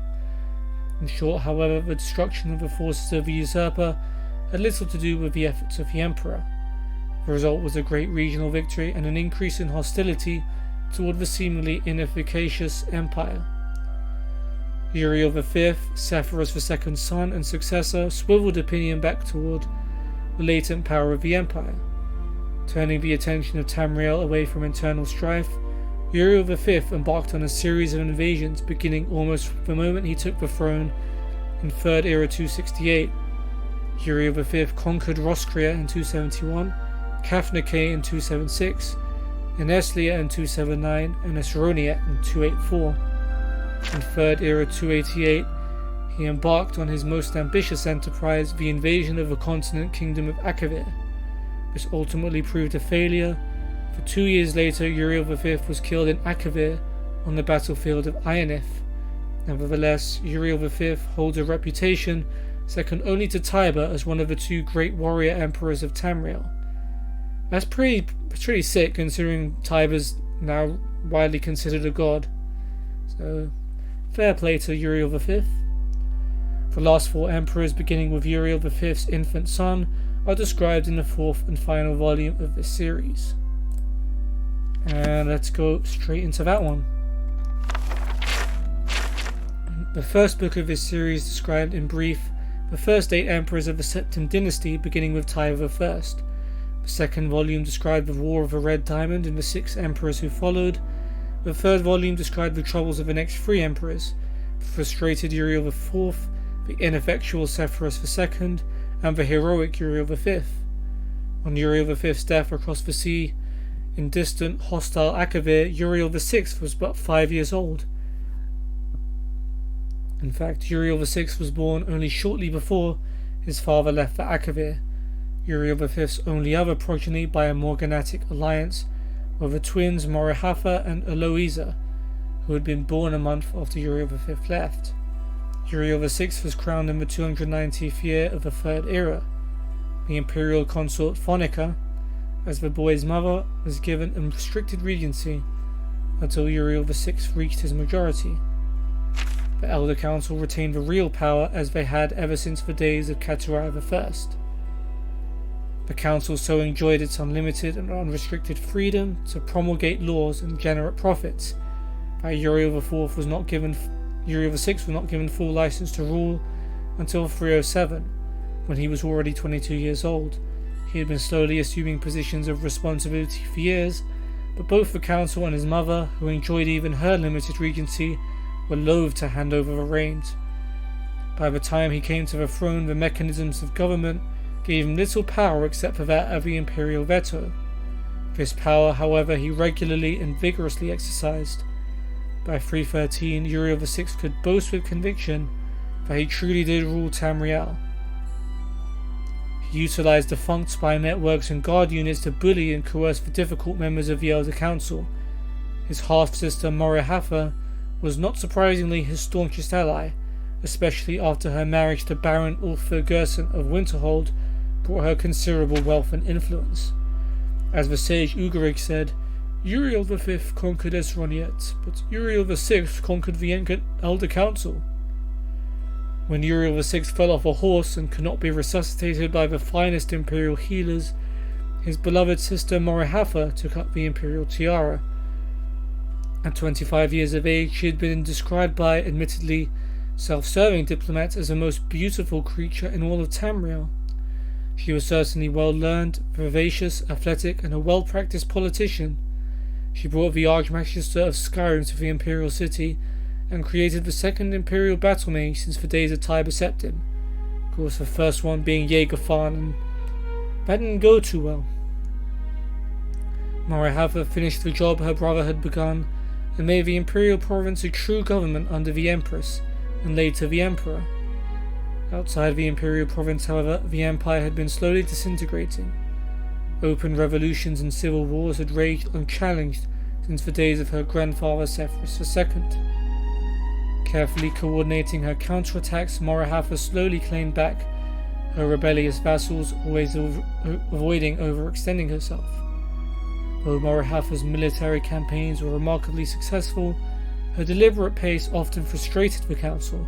In short, however, the destruction of the forces of the usurper had little to do with the efforts of the Emperor. The result was a great regional victory and an increase in hostility toward the seemingly inefficacious empire. Uriel V, Sepphoris II's son and successor, swiveled opinion back toward the latent power of the empire. Turning the attention of Tamriel away from internal strife, Uriel V embarked on a series of invasions beginning almost from the moment he took the throne In 3rd Era 268, Uriel V conquered Roscria in 271, Kaphnike in 276, Eneslia in 279, and Esronia in 284. In 3rd Era 288, he embarked on his most ambitious enterprise, the invasion of the continent kingdom of Akavir. This ultimately proved a failure, for 2 years later Uriel V was killed in Akavir on the battlefield of Ionith. Nevertheless, Uriel V holds a reputation second only to Tiber as one of the 2 great warrior emperors of Tamriel. That's pretty sick, considering Tiber's now widely considered a god. So, fair play to Uriel V. The last 4 emperors, beginning with Uriel V's infant son, are described in the 4th and final volume of this series. And let's go straight into that one. The first book of this series described in brief the first 8 emperors of the Septim dynasty, beginning with Tiber I. The second volume described the War of the Red Diamond and the 6 emperors who followed. The third volume described the troubles of the next 3 emperors, the frustrated Uriel IV, the ineffectual Sepphoris II, and the heroic Uriel V. On Uriel V's death across the sea, in distant, hostile Akavir, Uriel VI was but 5 years old. In fact, Uriel VI was born only shortly before his father left for Akavir. Uriel V's only other progeny by a morganatic alliance were the twins Morihafa and Eloisa, who had been born a month after Uriel V left. Uriel VI was crowned in the 290th year of the 3rd Era. The imperial consort Phonica, as the boy's mother, was given unrestricted regency until Uriel VI reached his majority. The Elder Council retained the real power as they had ever since the days of Katurai I. The Council so enjoyed its unlimited and unrestricted freedom to promulgate laws and generate profits that Uriel VI was not given full license to rule until 307, when he was already 22 years old. He had been slowly assuming positions of responsibility for years, but both the Council and his mother, who enjoyed even her limited regency, were loath to hand over the reins. By the time he came to the throne, the mechanisms of government gave him little power except for that of the imperial veto. This power, however, he regularly and vigorously exercised. By 313, Uriel VI could boast with conviction that he truly did rule Tamriel. He utilized defunct spy networks and guard units to bully and coerce the difficult members of the Elder Council. His half-sister Morihafa was not surprisingly his staunchest ally, especially after her marriage to Baron Ulfr Gerson of Winterhold brought her considerable wealth and influence. As the sage Ugarig said, Uriel V conquered Esroniet, but Uriel VI conquered the Elder Council. When Uriel VI fell off a horse and could not be resuscitated by the finest imperial healers, his beloved sister Morihafa took up the imperial tiara. At 25 years of age, she had been described by admittedly self-serving diplomats as the most beautiful creature in all of Tamriel. She was certainly well-learned, vivacious, athletic, and a well-practiced politician. She brought the Archmagister of Skyrim to the imperial city and created the second imperial battle mage since the days of Tiber Septim. Of course, the first one being Yeagerfan, and that didn't go too well. Morihafa finished the job her brother had begun and made the imperial province a true government under the Empress, and later the Emperor. Outside the imperial province, however, the empire had been slowly disintegrating. Open revolutions and civil wars had raged unchallenged since the days of her grandfather Sepphoris II. Carefully coordinating her counterattacks, Morihafa slowly claimed back her rebellious vassals, always avoiding overextending herself. Though Morihafa's military campaigns were remarkably successful, her deliberate pace often frustrated the council.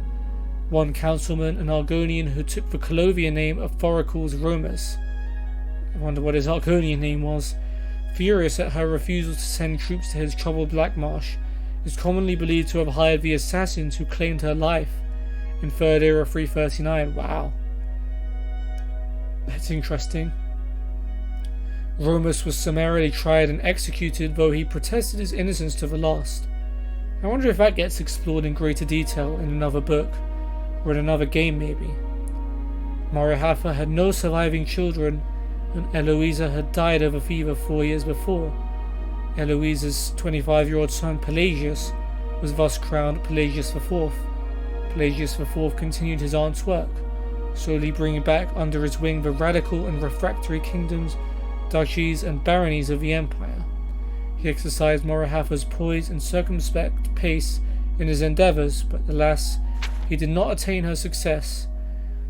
One councilman, an Argonian who took the Colovian name of Thoracles Romus, I wonder what his Argonian name was, furious at her refusal to send troops to his troubled Black Marsh, is commonly believed to have hired the assassins who claimed her life in 3rd Era 339. Wow. That's interesting. Romus was summarily tried and executed, though he protested his innocence to the last. I wonder if that gets explored in greater detail in another book, or in another game maybe. Morihafa had no surviving children, and Eloisa had died of a fever 4 years before. Eloisa's 25-year-old son Pelagius was thus crowned Pelagius IV. Pelagius IV continued his aunt's work, slowly bringing back under his wing the radical and refractory kingdoms, duchies, and baronies of the empire. He exercised Morihafa's poise and circumspect pace in his endeavours, but alas, he did not attain her success.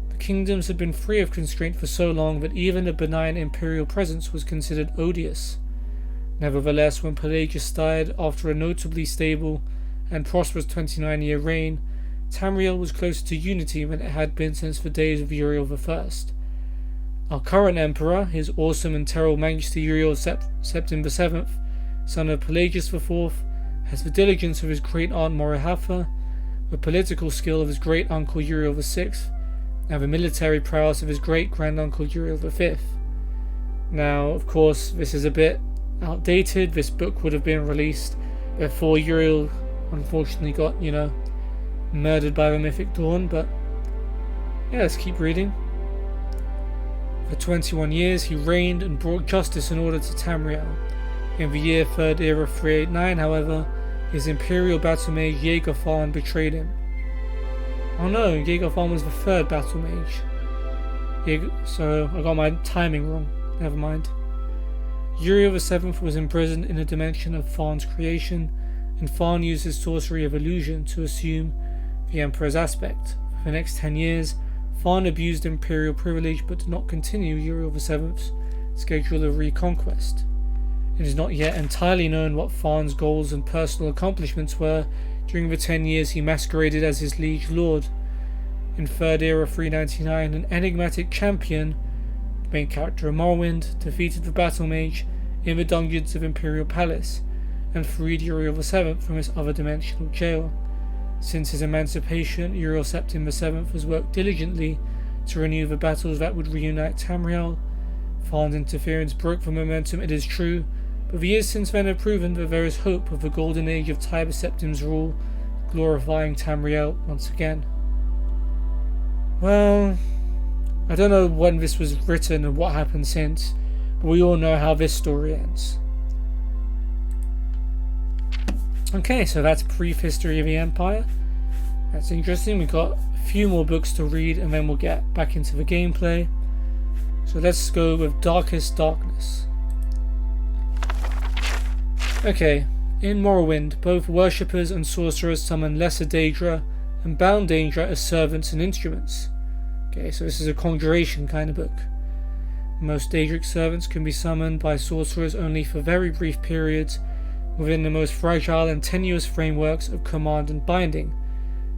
The kingdoms had been free of constraint for so long that even a benign imperial presence was considered odious. Nevertheless, when Pelagius died after a notably stable and prosperous 29-year reign, Tamriel was closer to unity than it had been since the days of Uriel I. Our current emperor, His Awesome and Terrible Majesty Uriel Septim VII, son of Pelagius IV, has the diligence of his great-aunt Morihafa, the political skill of his great-uncle Uriel VI, and the military prowess of his great-granduncle Uriel V. Now, of course, this is a bit outdated. This book would have been released before Uriel unfortunately got, murdered by the Mythic Dawn, but yeah, let's keep reading. For 21 years he reigned and brought justice and order to Tamriel. In the year 3rd Era 389, however, his imperial battle mage Jaeger Tharn betrayed him. Oh no, Jaeger Tharn was the 3rd battle mage. So I got my timing wrong. Never mind. Uriel VII was imprisoned in a dimension of Tharn's creation, and Tharn used his sorcery of illusion to assume the Emperor's aspect. For the next 10 years, Tharn abused imperial privilege but did not continue Uriel VII's schedule of reconquest. It is not yet entirely known what Tharn's goals and personal accomplishments were during the 10 years he masqueraded as his liege lord. In 3rd Era 399, an enigmatic champion, the main character of Morrowind, defeated the battle mage in the dungeons of Imperial Palace and freed Uriel VII from his other dimensional jail. Since his emancipation, Uriel Septim VII has worked diligently to renew the battles that would reunite Tamriel. Tharn's interference broke the momentum, it is true, but the years since then have proven that there is hope of the golden age of Tiber Septim's rule, glorifying Tamriel once again. Well, I don't know when this was written and what happened since, but we all know how this story ends. Okay, so that's a brief history of the Empire. That's interesting. We've got a few more books to read and then we'll get back into the gameplay. So let's go with Darkest Darkness. Okay, in Morrowind, both worshippers and sorcerers summon lesser Daedra and bound Daedra as servants and instruments. Okay, so this is a conjuration kind of book. Most Daedric servants can be summoned by sorcerers only for very brief periods within the most fragile and tenuous frameworks of command and binding.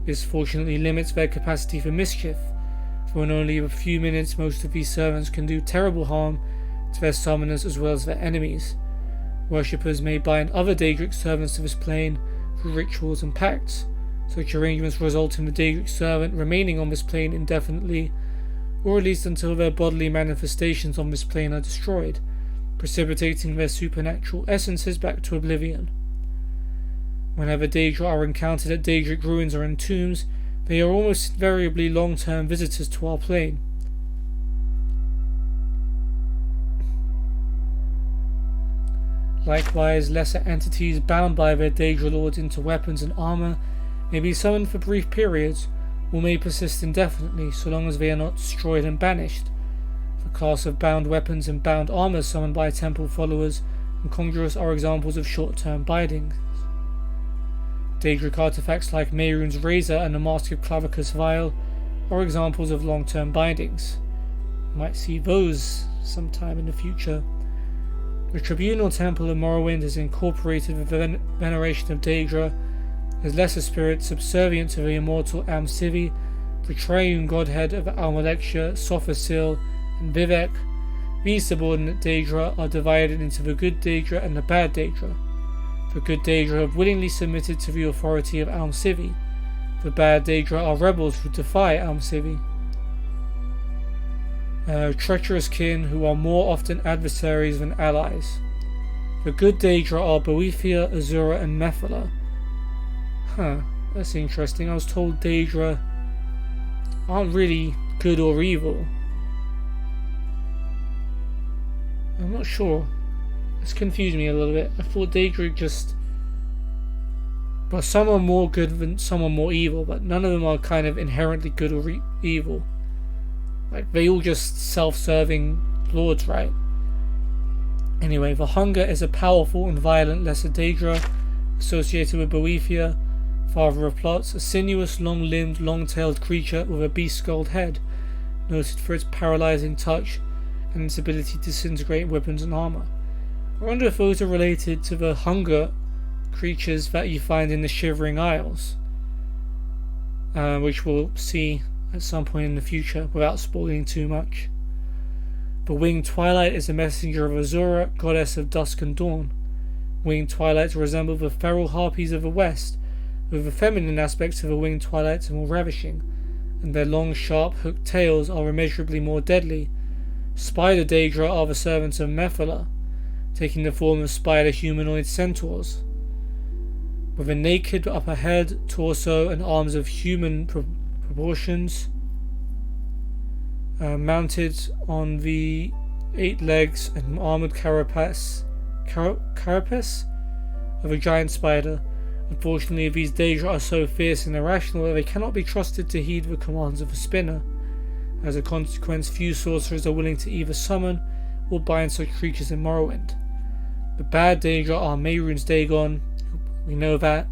This fortunately limits their capacity for mischief, for in only a few minutes most of these servants can do terrible harm to their summoners as well as their enemies. Worshippers may bind other Daedric servants to this plane through rituals and pacts. Such arrangements result in the Daedric servant remaining on this plane indefinitely, or at least until their bodily manifestations on this plane are destroyed, precipitating their supernatural essences back to oblivion. Whenever Daedra are encountered at Daedric ruins or in tombs, they are almost invariably long-term visitors to our plane. Likewise, lesser entities bound by their Daedra lords into weapons and armor may be summoned for brief periods, or may persist indefinitely so long as they are not destroyed and banished. The class of bound weapons and bound armor summoned by temple followers and conjurers are examples of short-term bindings. Daedric artifacts like Mehrunes' razor and the Mask of Clavicus Vile are examples of long-term bindings. You might see those sometime in the future. The Tribunal Temple of Morrowind has incorporated the veneration of Daedra as lesser spirits subservient to the immortal Amsivi, the triune godhead of Almalexia, Sophosil, and Vivek. These subordinate Daedra are divided into the good Daedra and the bad Daedra. The good Daedra have willingly submitted to the authority of Almsivi. The bad Daedra are rebels who defy Almsivi. Treacherous kin who are more often adversaries than allies. The good Daedra are Boethia, Azura, and Mephala. That's interesting. I was told Daedra aren't really good or evil. I'm not sure. It's confused me a little bit. I thought Daedra just... Well, some are more good than some are more evil, but none of them are kind of inherently good or evil. Like, they all just self-serving lords, right? Anyway, the Hunger is a powerful and violent lesser Daedra associated with Boethia, father of plots, a sinuous, long-limbed, long-tailed creature with a beast-skulled head, noted for its paralyzing touch and its ability to disintegrate weapons and armor. I wonder if those are related to the Hunger creatures that you find in the Shivering Isles, which we'll see at some point in the future without spoiling too much. The Winged Twilight is a messenger of Azura, goddess of dusk and dawn. Winged Twilights resemble the feral harpies of the west, with the feminine aspects of the Winged Twilights more ravishing, and their long, sharp, hooked tails are immeasurably more deadly. Spider Daedra are the servants of Mephala, taking the form of spider humanoid centaurs. With a naked upper head, torso, and arms of human proportions, mounted on the 8 legs and armored carapace of a giant spider. Unfortunately, these Daedra are so fierce and irrational that they cannot be trusted to heed the commands of a spinner. As a consequence, few sorcerers are willing to either summon or bind such creatures in Morrowind. The bad Daedra are Mehrunes Dagon, we know that,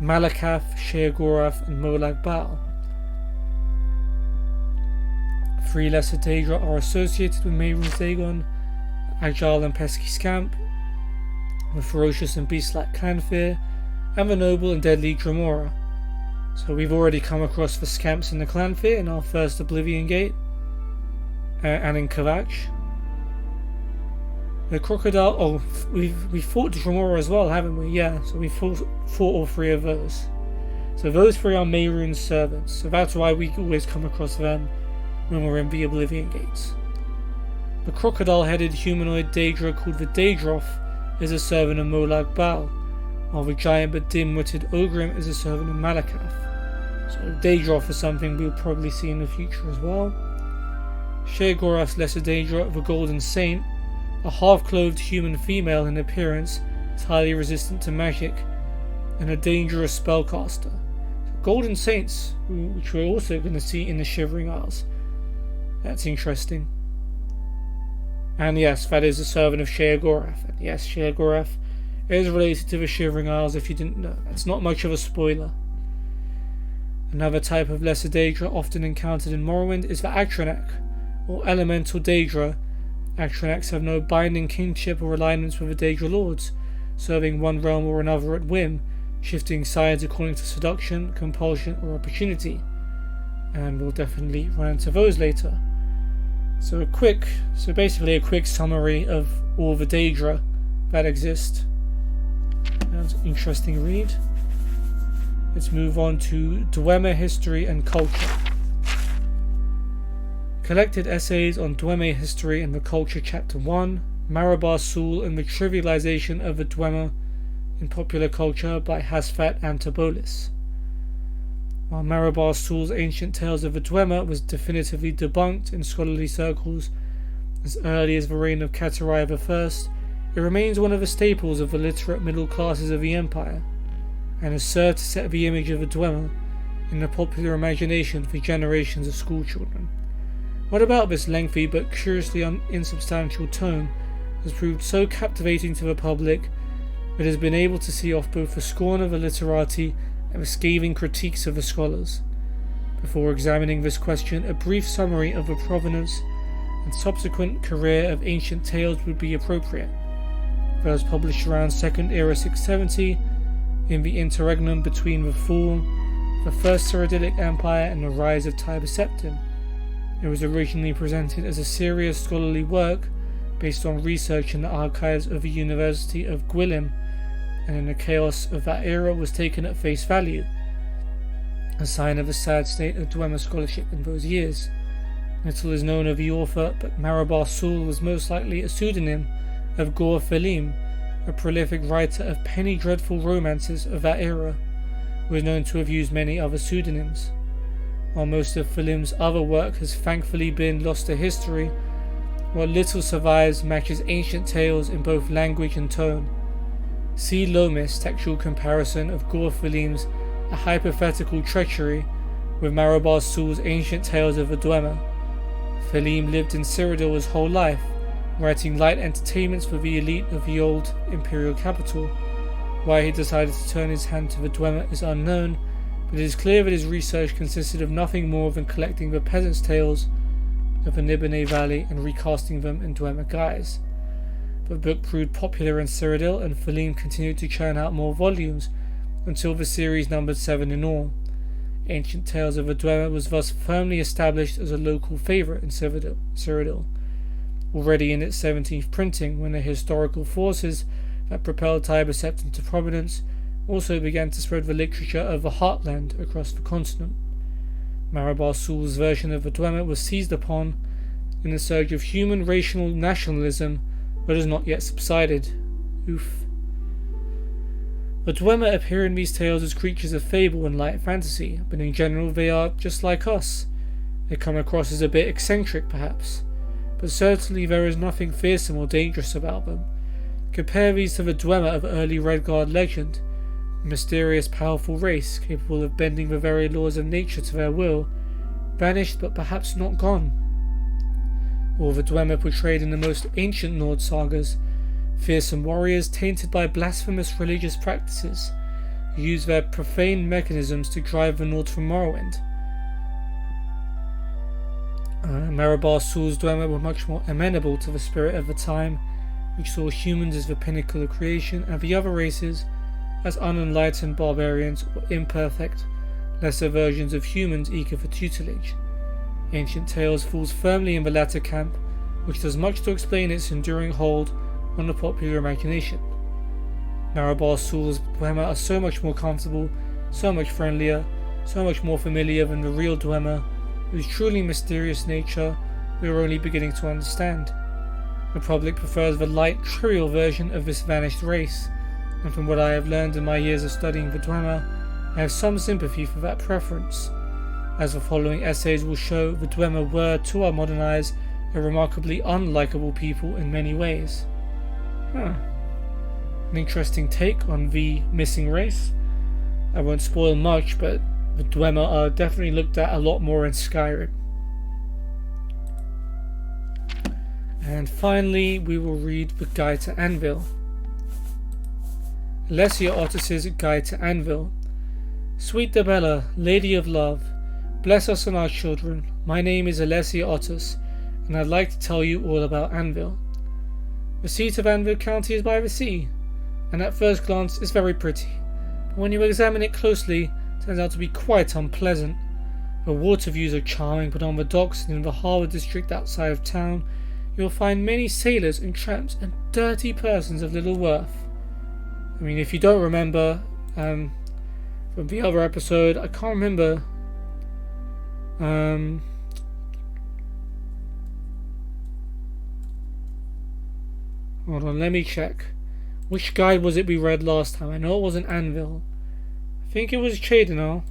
Malakath, Sheogorath, and Molag Bal. 3 lesser Daedra are associated with Mehrunes Dagon: agile and pesky Scamp, the ferocious and beast-like Clanfear, and the noble and deadly Dremora. So we've already come across the Scamps and the Clanfear in our first Oblivion Gate, and in Kavach. The Crocodile... Oh, we fought Dremora as well, haven't we? Yeah, so we fought all 3 of those. So those 3 are Mehrunes' servants, so that's why we always come across them when we're in the Oblivion Gates. The crocodile-headed humanoid Daedra called the Daedroth is a servant of Molag Bal, while the giant but dim-witted Ogrim is a servant of Malakath. So Daedroth is something we'll probably see in the future as well. Sheogorath's lesser Daedra, the Golden Saint, a half-clothed human female in appearance, is highly resistant to magic, and a dangerous spellcaster. Golden Saints, which we're also going to see in the Shivering Isles. That's interesting. And yes, that is a servant of Sheogorath. And yes, Sheogorath is related to the Shivering Isles if you didn't know. That's not much of a spoiler. Another type of lesser Daedra often encountered in Morrowind is the Atranak, or Elemental Daedra. Atranaks have no binding kingship or alignments with the Daedra Lords, serving one realm or another at whim, shifting sides according to seduction, compulsion, or opportunity. And we'll definitely run into those later. So basically a quick summary of all the Daedra that exist. That's an interesting read. Let's move on to Dwemer history and culture. Collected essays on Dwemer history and the culture, Chapter 1, Marabar Sul and the trivialization of the Dwemer in popular culture by Hasfat Antobolis. While Marabar Sul's ancient tales of the Dwemer was definitively debunked in scholarly circles as early as the reign of Kataraya I, it remains one of the staples of the literate middle classes of the Empire, and has served to set the image of the Dwemer in the popular imagination for generations of schoolchildren. What about this lengthy but curiously insubstantial tome has proved so captivating to the public that it has been able to see off both the scorn of the literati and the scathing critiques of the scholars? Before examining this question, a brief summary of the provenance and subsequent career of ancient tales would be appropriate. First published around 2nd Era 670, in the interregnum between the fall of the First Cyrodiilic Empire and the rise of Tiber Septim. It was originally presented as a serious scholarly work based on research in the archives of the University of Gwilym, and in the chaos of that era was taken at face value, a sign of the sad state of Dwemer scholarship in those years. Little is known of the author, but Marabar Sul was most likely a pseudonym of Gor Felim, a prolific writer of penny dreadful romances of that era, who is known to have used many other pseudonyms. While most of Philim's other work has thankfully been lost to history, what little survives matches ancient tales in both language and tone. See Lomis' textual comparison of Gore Philim's A Hypothetical Treachery with Marabar Sul's Ancient Tales of Adwema. Philim lived in Cyrodiil his whole life, writing light entertainments for the elite of the old imperial capital. Why he decided to turn his hand to the Dwemer is unknown, but it is clear that his research consisted of nothing more than collecting the peasants' tales of the Nibene Valley and recasting them in Dwemer guise. The book proved popular in Cyrodiil, and Philim continued to churn out more volumes until the series numbered 7 in all. Ancient Tales of the Dwemer was thus firmly established as a local favourite in Cyrodiil. Already in its 17th printing, when the historical forces that propelled Tiber Sept into prominence also began to spread the literature of the Heartland across the continent. Marabar Sul's version of the Dwemer was seized upon in a surge of human racial nationalism that has not yet subsided. Oof. The Dwemer appear in these tales as creatures of fable and light fantasy, but in general they are just like us. They come across as a bit eccentric, perhaps, but certainly there is nothing fearsome or dangerous about them. Compare these to the Dwemer of early Redguard legend, a mysterious, powerful race capable of bending the very laws of nature to their will, banished but perhaps not gone. Or the Dwemer portrayed in the most ancient Nord sagas, fearsome warriors tainted by blasphemous religious practices, who use their profane mechanisms to drive the Nord from Morrowind. Marabar Sul's Dwemer were much more amenable to the spirit of the time, which saw humans as the pinnacle of creation and the other races as unenlightened barbarians or imperfect, lesser versions of humans eager for tutelage. Ancient Tales falls firmly in the latter camp, which does much to explain its enduring hold on the popular imagination. Marabar Sul's Dwemer are so much more comfortable, so much friendlier, so much more familiar than the real Dwemer, whose truly mysterious nature we are only beginning to understand. The public prefers the light, trivial version of this vanished race, and from what I have learned in my years of studying the Dwemer, I have some sympathy for that preference. As the following essays will show, the Dwemer were, to our modern eyes, a remarkably unlikable people in many ways. An interesting take on the missing race. I won't spoil much, but the Dwemer are definitely looked at a lot more in Skyrim. And finally, we will read the Guide to Anvil. Alessia Otis's Guide to Anvil. Sweet Debella, Lady of Love, bless us and our children. My name is Alessia Otis, and I'd like to tell you all about Anvil. The seat of Anvil County is by the sea, and at first glance is very pretty, but when you examine it closely, it turns out to be quite unpleasant. The water views are charming, but on the docks and in the harbour district outside of town, you'll find many sailors and tramps and dirty persons of little worth. I mean, if you don't remember from the other episode, I can't remember. Hold on, let me check. Which guide was it we read last time? I know it wasn't Anvil. I think it was Chadinal.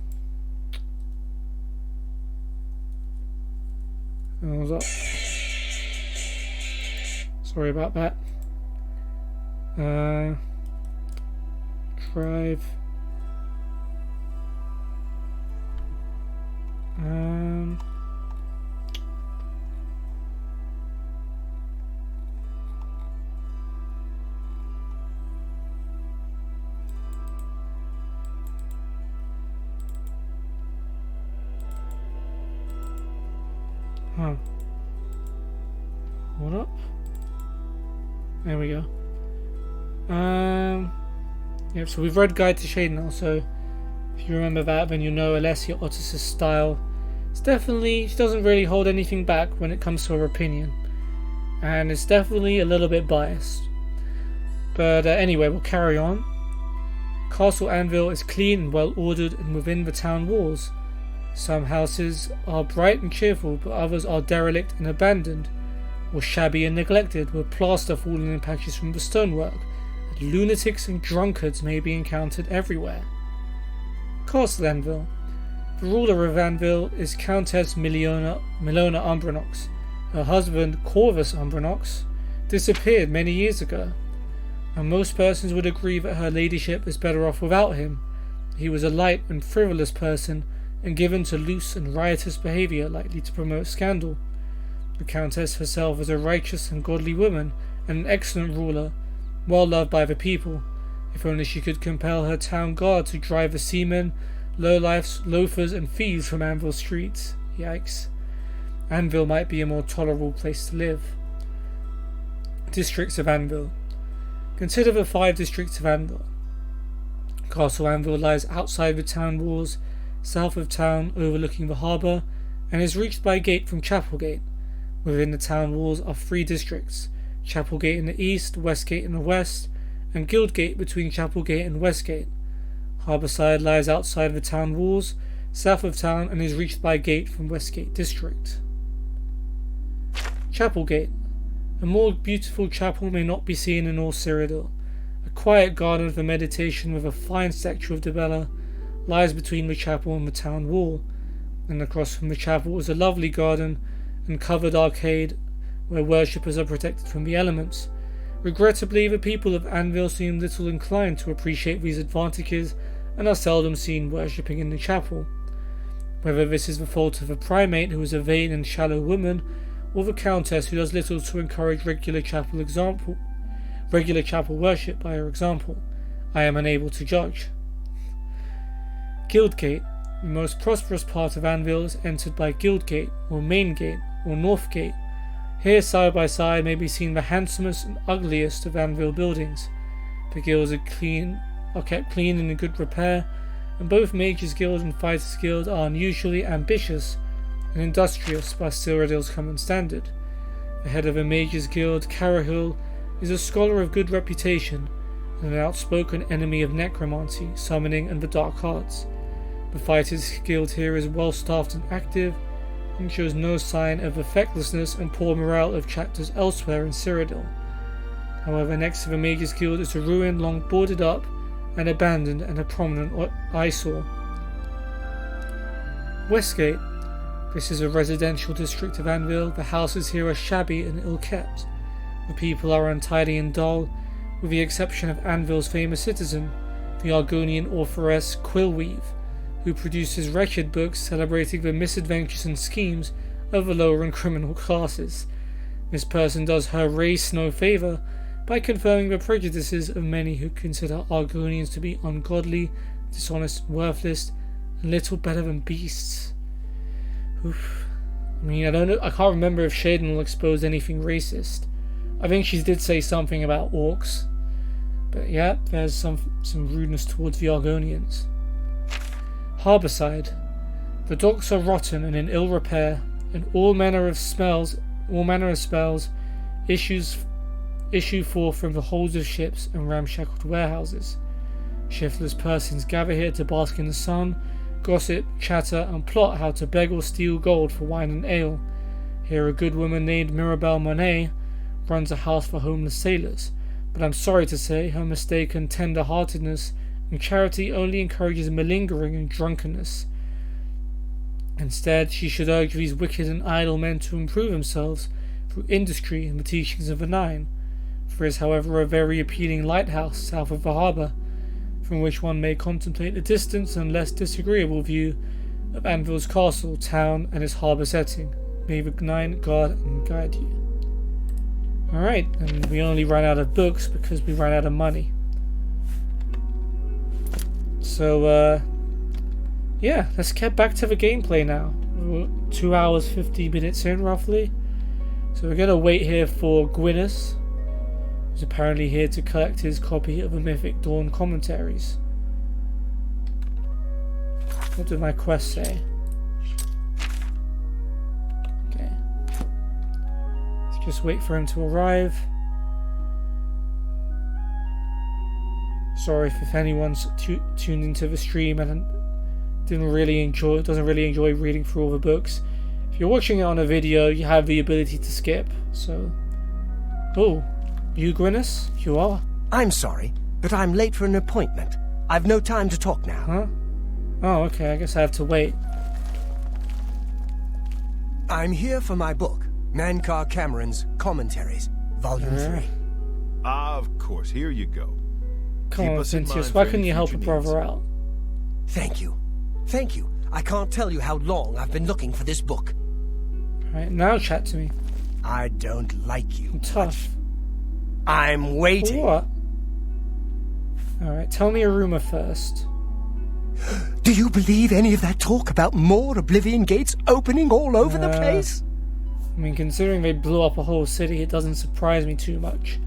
What was that? Sorry about that. Drive. Hold up. There we go. Yep, so we've read Guide to Shade now, so if you remember that, then you know Alessia Otis' style. It's definitely, she doesn't really hold anything back when it comes to her opinion. And it's definitely a little bit biased. But anyway, we'll carry on. Castle Anvil is clean and well ordered and within the town walls. Some houses are bright and cheerful, but others are derelict and abandoned, or shabby and neglected, with plaster falling in patches from the stonework, and lunatics and drunkards may be encountered everywhere. Castle Anvil. The ruler of Anvil is Countess Milona Umbranox. Her husband, Corvus Umbranox, disappeared many years ago, and most persons would agree that her ladyship is better off without him. He was a light and frivolous person, and given to loose and riotous behaviour likely to promote scandal. The Countess herself is a righteous and godly woman, and an excellent ruler, well loved by the people. If only she could compel her town guard to drive the seamen, lowlifes, loafers, and thieves from Anvil streets. Yikes. Anvil might be a more tolerable place to live. Districts of Anvil. Consider the 5 districts of Anvil. Castle Anvil lies outside the town walls, south of town, overlooking the harbour, and is reached by a gate from Chapelgate. Within the town walls are 3 districts: Chapelgate in the east, Westgate in the west, and Guildgate between Chapelgate and Westgate. Harbourside lies outside the town walls, south of town, and is reached by a gate from Westgate district. Chapelgate. A more beautiful chapel may not be seen in all Cyrodiil. A quiet garden for meditation with a fine statue of Dibella lies between the chapel and the town wall, and across from the chapel is a lovely garden and covered arcade where worshippers are protected from the elements. Regrettably, the people of Anvil seem little inclined to appreciate these advantages and are seldom seen worshipping in the chapel. Whether this is the fault of a primate who is a vain and shallow woman, or the countess who does little to encourage regular chapel worship by her example, I am unable to judge. Guildgate. The most prosperous part of Anvil is entered by Guildgate, or Main Gate, or North Gate. Here, side by side, may be seen the handsomest and ugliest of Anvil buildings. The guilds are kept clean and in good repair, and both Mages Guild and Fighters Guild are unusually ambitious and industrious by Cyrodiil's common standard. The head of the Mages Guild, Carahil, is a scholar of good reputation and an outspoken enemy of necromancy, summoning, and the dark arts. The Fighters Guild here is well staffed and active, and shows no sign of effectlessness and poor morale of chapters elsewhere in Cyrodiil. However, next to the Mages Guild is a ruin long boarded up and abandoned and a prominent eyesore. Westgate. This is a residential district of Anvil. The houses here are shabby and ill-kept. The people are untidy and dull, with the exception of Anvil's famous citizen, the Argonian authoress Quillweave, who produces wretched books celebrating the misadventures and schemes of the lower and criminal classes. This person does her race no favour by confirming the prejudices of many who consider Argonians to be ungodly, dishonest, worthless, and little better than beasts. Oof. I mean, I can't remember if Shaden will expose anything racist. I think she did say something about orcs. But yeah, there's some rudeness towards the Argonians. Harbourside. The docks are rotten and in ill repair, and all manner of spells issue forth from the holds of ships and ramshackled warehouses. Shiftless persons gather here to bask in the sun, gossip, chatter, and plot how to beg or steal gold for wine and ale. Here a good woman named Mirabelle Monet runs a house for homeless sailors, but I'm sorry to say her mistaken tender-heartedness and charity only encourages malingering and drunkenness. Instead, she should urge these wicked and idle men to improve themselves through industry and the teachings of the Nine. There is, however, a very appealing lighthouse south of the harbour, from which one may contemplate a distant and less disagreeable view of Anvil's castle, town, and its harbour setting. May the Nine guard and guide you. Alright, and we only ran out of books because we ran out of money. So, yeah, let's get back to the gameplay now. We're 2 hours 50 minutes in, roughly. So we're going to wait here for Gwyneth, who's apparently here to collect his copy of the Mythic Dawn commentaries. What did my quest say? Okay. Let's just wait for him to arrive. Sorry if anyone's tuned into the stream and doesn't really enjoy reading through all the books. If you're watching it on a video, you have the ability to skip. So, oh, you, Gwyneth? You are? I'm sorry, but I'm late for an appointment. I've no time to talk now. Huh? Oh, okay. I guess I have to wait. I'm here for my book, Mankar Cameron's Commentaries, Volume 3. Of course, here you go. Come Keep on, us in mind Vincius, for why any couldn't you help a future brother needs. out? Thank you. Thank you. I can't tell you how long I've been looking for this book. Right, now chat to me. I don't like you. I'm tough. I'm For waiting. what? Alright, tell me a rumor first. Do you believe any of that talk about more Oblivion gates opening all over the place? I mean, considering they blew up a whole city, it doesn't surprise me too much.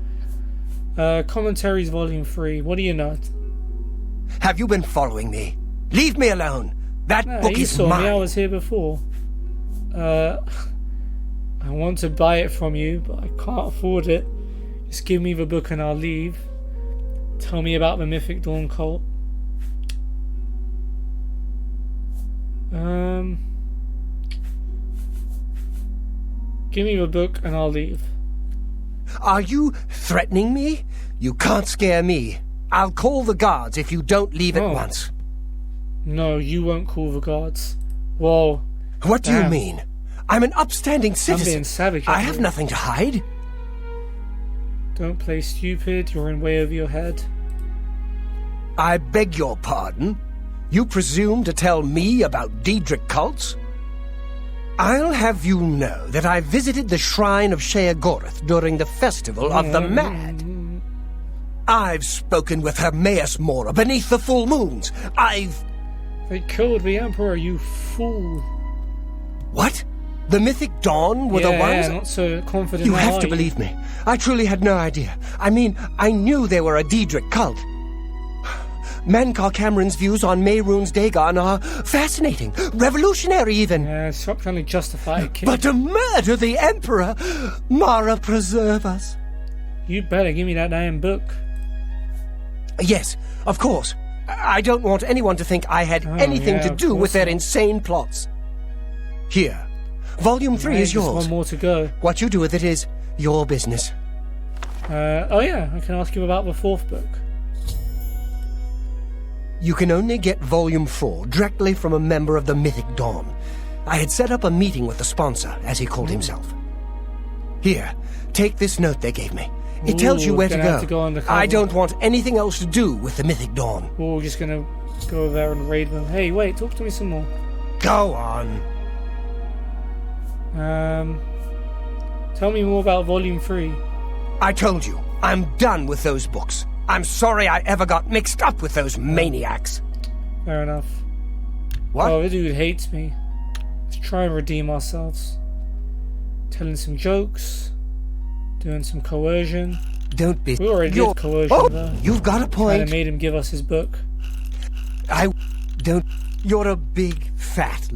Commentaries Volume 3, what do you know? Have you been following me? Leave me alone. That No, book you is saw mine. me, I was here before. I want to buy it from you, but I can't afford it. Just give me the book and I'll leave. Tell me about the Mythic Dawn cult. Give me the book and I'll leave. Are you threatening me? You can't scare me. I'll call the guards if you don't leave at once. No, you won't call the guards. Whoa. What do you Damn. mean? I'm an upstanding I'm citizen. being savage. I have nothing to hide. Don't play stupid, you're in way over your head. I beg your pardon? You presume to tell me about Daedric cults? I'll have you know that I visited the shrine of Sheogorath during the Festival of the Mad. I've spoken with Hermaeus Mora beneath the full moons. They killed the Emperor, you fool. What? The Mythic Dawn were the ones? Yeah, not so confident You now, have are to you? believe me. I truly had no idea. I mean, I knew they were a Daedric cult. Mankar Cameron's views on Mehrunes Dagon are fascinating, revolutionary even. Yeah, stop trying to justify it, kid. But to murder the Emperor, Mara preserve us. You better give me that damn book. Yes, of course. I don't want anyone to think I had anything to of do with course their not. insane plots. Here, Volume 3 Right, is just yours. one more to go. What you do with it is your business. Oh yeah, I can ask you about the fourth book. You can only get Volume 4 directly from a member of the Mythic Dawn. I had set up a meeting with the sponsor, as he called himself. Here, take this note they gave me. It tells you Ooh, where to gonna have go. to go undercover. I don't want anything else to do with the Mythic Dawn. We're just gonna go over there and raid them. Hey, wait, talk to me some more. Go on. Tell me more about Volume 3. I told you, I'm done with those books. I'm sorry I ever got mixed up with those maniacs. Fair enough. What? Oh, the dude hates me. Let's try and redeem ourselves. Telling some jokes. Doing some coercion. Don't be... We already You're- did coercion, Oh, though. you've got a Kinda point. made him give us his book. I don't... You're a big fat...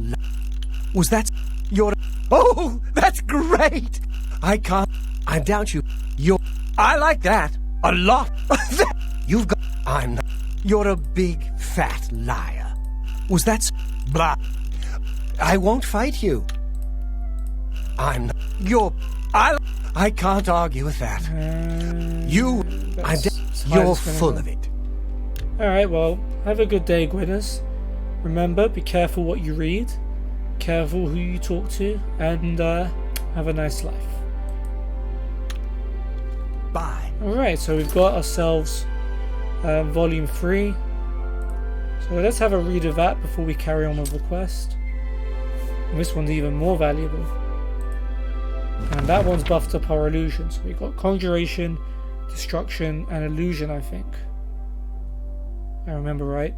Was that... You're... Oh, that's great! I can't... I doubt you. You're... I like that. A lot. You've got... I'm not... You're a big fat liar. Was that... Blah. I won't fight you. I'm not... You're... I can't argue with that. You... You're full of it. Alright, well, have a good day, Gwyneth. Remember, be careful what you read, careful who you talk to, and have a nice life. Bye. Alright, so we've got ourselves Volume 3. So let's have a read of that before we carry on with the quest. And this one's even more valuable. And that one's buffed up our illusion. So we've got Conjuration, Destruction, and Illusion, I think. I remember right.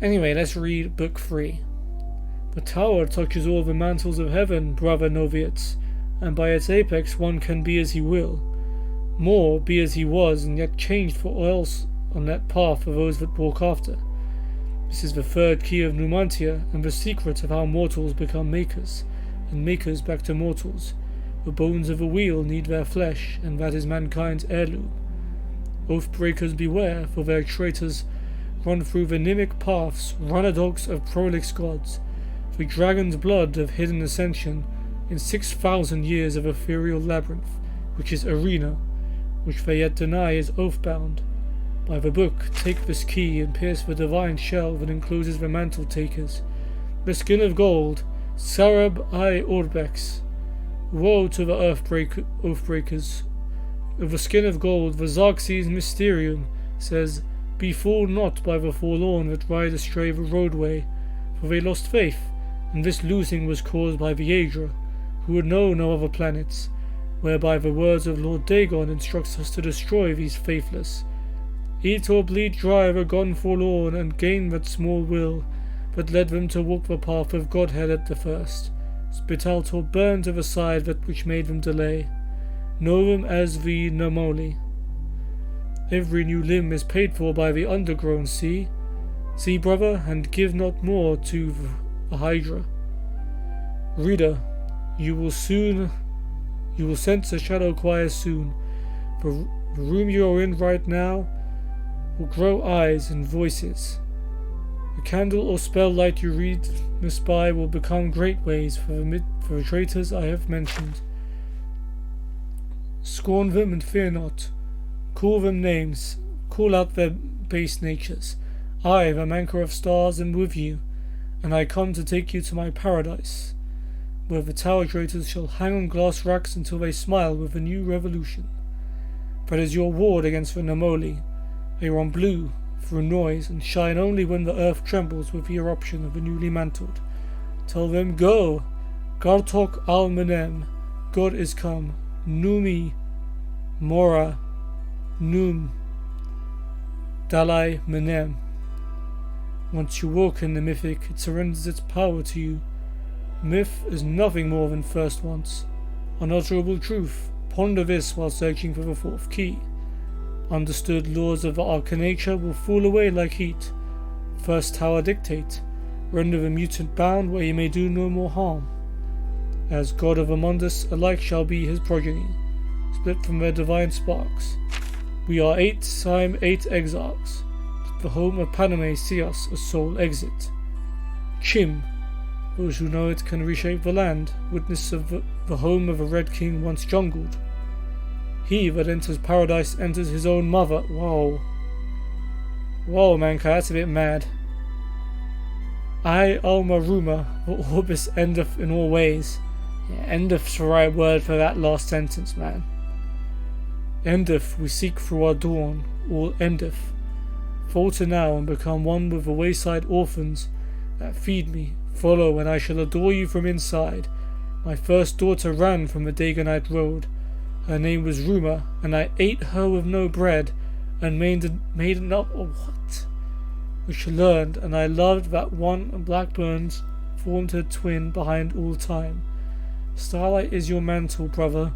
Anyway, let's read Book 3. The tower touches all the mantles of heaven, brother Noviets, and by its apex one can be as he will. More, be as he was, and yet changed for else on that path for those that walk after. This is the third key of Numantia, and the secret of how mortals become makers, and makers back to mortals. The bones of a wheel need their flesh, and that is mankind's heirloom. Oath-breakers beware, for their traitors run through the mimic paths, runner-dogs of prolix gods. The dragon's blood of hidden ascension in 6,000 years of ethereal labyrinth, which is arena, which they yet deny is oath-bound. By the book, take this key and pierce the divine shell that encloses the mantle takers. The skin of gold, Sarab I Orbex. Woe to the Oathbreakers. Of the skin of gold, the Xerxes Mysterium says, Be fooled not by the forlorn that ride astray the roadway, for they lost faith, and this losing was caused by the Aedra, who would know no other planets, whereby the words of Lord Dagon instructs us to destroy these faithless. Eat or bleed dry the gone forlorn, and gain that small will, that led them to walk the path of Godhead at the first. Spit out or burn to the side that which made them delay. Know them as the Namoli. Every new limb is paid for by the undergrown sea. See, brother, and give not more to the Hydra. Reader, you will sense a shadow choir soon. The room you are in right now will grow eyes and voices. The candle or spell light you read must by will become great ways for the traitors I have mentioned. Scorn them and fear not. Call them names. Call out their base natures. I, the anchor of stars, am with you, and I come to take you to my paradise, where the tower traitors shall hang on glass racks until they smile with a new revolution. But as your ward against the Namoli, they run blue through noise and shine only when the earth trembles with the eruption of the newly mantled. Tell them, Go! Gartok al-Menem, God is come. Numi, Mora, Num, Dalai Menem. Once you walk in the mythic, it surrenders its power to you. Myth is nothing more than first once. Unutterable truth. Ponder this while searching for the fourth key. Understood laws of the arcanature will fall away like heat. First tower dictate. Render the mutant bound where he may do no more harm. As god of Amundus, alike shall be his progeny, split from their divine sparks. We are 8 exarchs. The home of Paname see us a sole exit. Chim, those who know it can reshape the land, witness of the home of a red king once jungled. He that enters paradise enters his own mother. Whoa. Whoa, mankind, that's a bit mad. I, Alma Ruma, the orbis endeth in all ways. Yeah, endeth's the right word for that last sentence, man. Endeth we seek through our dawn, all endeth. Falter now and become one with the wayside orphans that feed me. Follow and I shall adore you from inside. My first daughter ran from the Dagonite road. Her name was Ruma, and I ate her with no bread, and made it up of what? Which learned, and I loved that one, and blackbirds formed her twin behind all time. Starlight is your mantle, brother.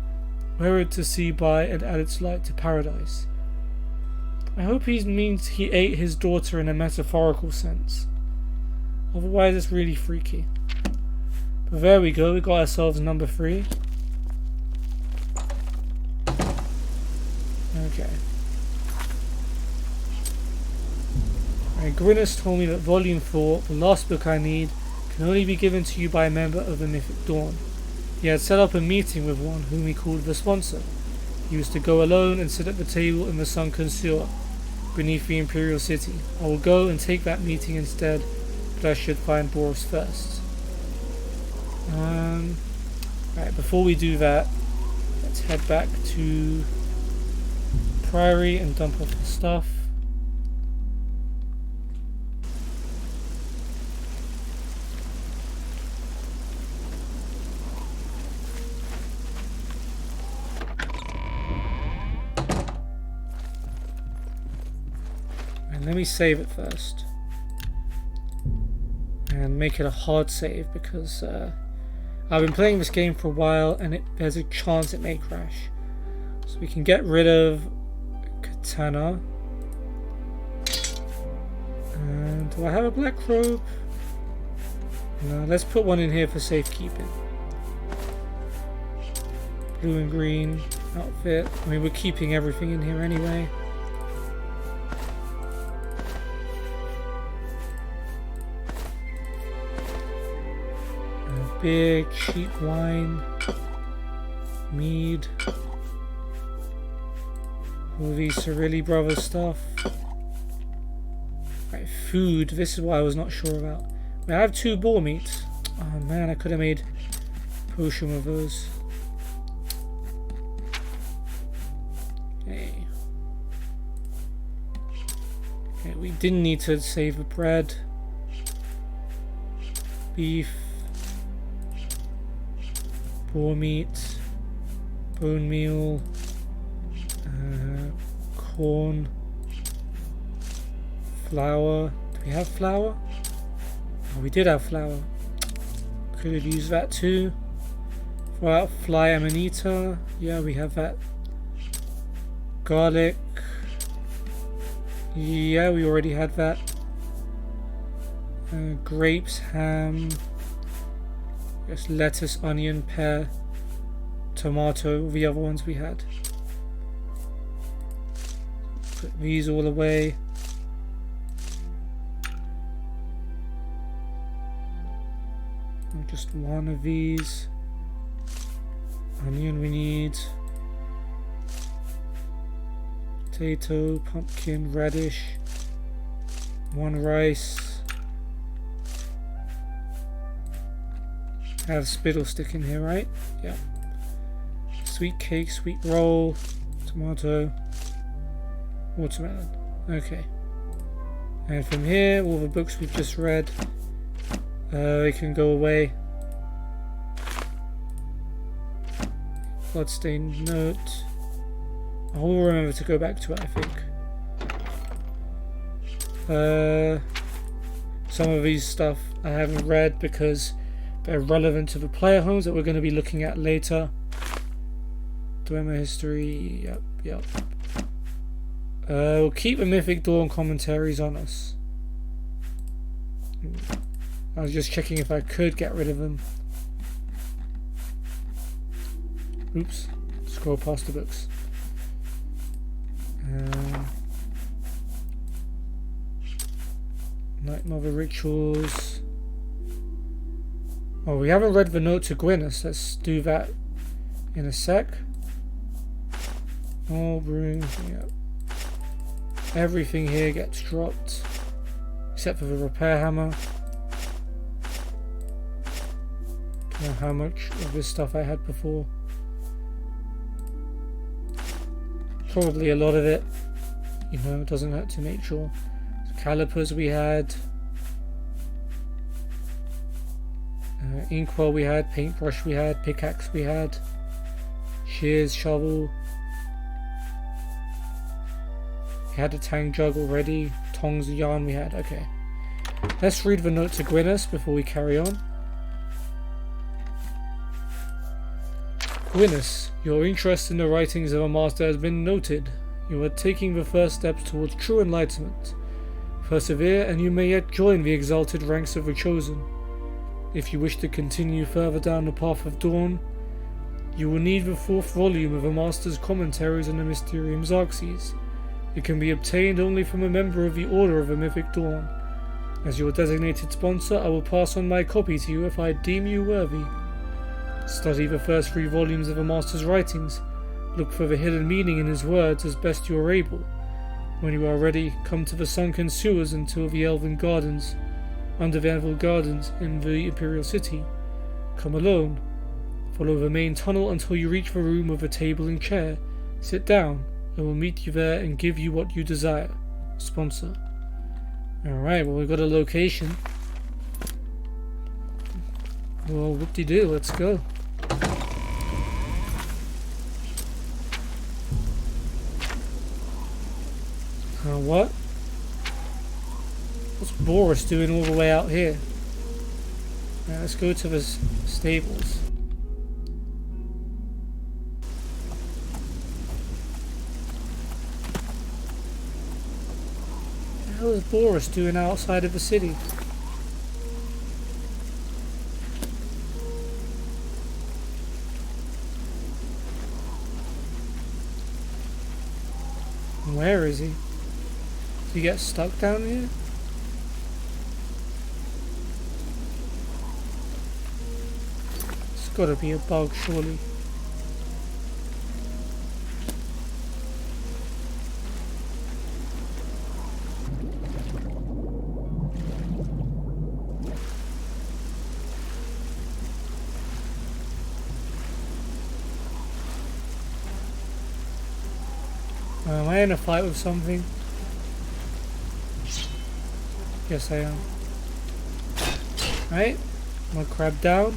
Wear it to see by and add its light to paradise. I hope he means he ate his daughter in a metaphorical sense. Otherwise it's really freaky. But there we go, we got ourselves number 3. Okay. Grinnis told me that Volume 4, the last book I need, can only be given to you by a member of the Mythic Dawn. He had set up a meeting with one whom he called the sponsor. He was to go alone and sit at the table in the sunken sewer beneath the Imperial City. I will go and take that meeting instead, but I should find Baurus first. Right, before we do that, let's head back to Priory and dump off the stuff. And let me save it first. And make it a hard save because I've been playing this game for a while and there's a chance it may crash. So we can get rid of Katana. And do I have a black robe? No, let's put one in here for safekeeping. Blue and green outfit. I mean, we're keeping everything in here anyway. A big cheap wine. Mead. All these Cirilli Brothers stuff. Right, food. This is what I was not sure about. I have 2 boar meats. Oh man, I could have made potion with those. Okay. Okay, we didn't need to save the bread. Beef. Boar meat. Bone meal. Corn. Flour. Do we have flour? Oh, we did have flour. Could have used that too. Well, fly amanita. Yeah, we have that. Garlic. Yeah, we already had that. Grapes, ham. Yes, lettuce, onion, pear, tomato. The other ones we had. Put these all away. Just one of these. Onion we need. Potato, pumpkin, radish. One rice. I have spittle stick in here, right? Yeah. Sweet cake, sweet roll, tomato, watermelon. Okay. And from here, all the books we've just read, they can go away. Bloodstained note. I will remember to go back to it, I think. Some of these stuff I haven't read because they're relevant to the player homes that we're going to be looking at later. Dwemer history, yep. We'll keep the Mythic Dawn commentaries on us. I was just checking if I could get rid of them. Oops, scroll past the books. Night Mother rituals. Oh, we haven't read the note to Gwyneth. Let's do that in a sec. All rooms, yeah. Everything here gets dropped except for the repair hammer. Don't know how much of this stuff I had before. Probably a lot of it. You know, it doesn't hurt to make sure. So calipers we had. Inkwell we had. Paintbrush we had. Pickaxe we had. Shears, shovel. We had a tang jug already. Tongs and yarn we had. Okay. Let's read the note to Gwyneth before we carry on. Gwyneth, your interest in the writings of a master has been noted. You are taking the first steps towards true enlightenment. Persevere, and you may yet join the exalted ranks of the chosen. If you wish to continue further down the path of dawn, you will need the 4th volume of a master's commentaries on the Mysterium Xarxes. It can be obtained only from a member of the Order of the Mythic Dawn. As your designated sponsor, I will pass on my copy to you if I deem you worthy. Study the first 3 volumes of a master's writings. Look for the hidden meaning in his words as best you are able. When you are ready, come to the sunken sewers until the Elven Gardens, under the Elven Gardens in the Imperial City. Come alone. Follow the main tunnel until you reach the room with a table and chair. Sit down. I will meet you there and give you what you desire. Sponsor. Alright, well, we've got a location. Well, whoop-de-doo, let's go. What? What's Baurus doing all the way out here? Right, let's go to the stables. What the hell is Baurus doing outside of the city? Where is he? Did he get stuck down here? It's gotta be a bug, surely. in a fight with something? Yes, I am. Right, I'm gonna crab down.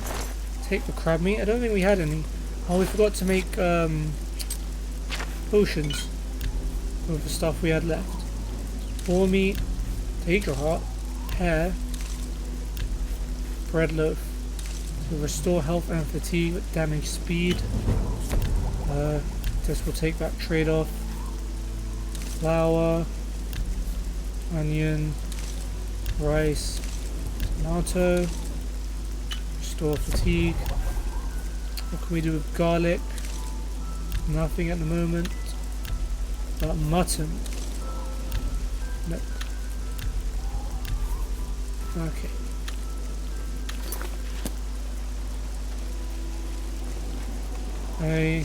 Take the crab meat. I don't think we had any. Oh, we forgot to make potions with the stuff we had left. Boar meat, take your heart, pear, bread loaf. To restore health and fatigue with damage speed. This will take that trade off. Flour, onion, rice, tomato, restore fatigue. What can we do with garlic? Nothing at the moment. But mutton. Nope. Okay. I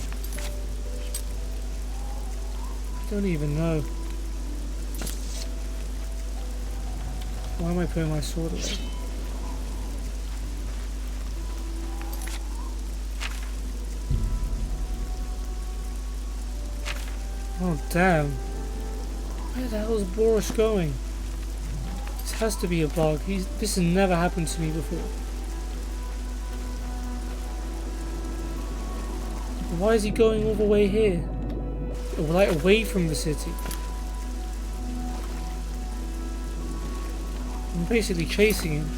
don't even know. Why am I putting my sword away? Oh damn. Where the hell is Baurus going? This has to be a bug. This has never happened to me before. Why is he going all the way here? Like away from the city. I'm basically chasing him.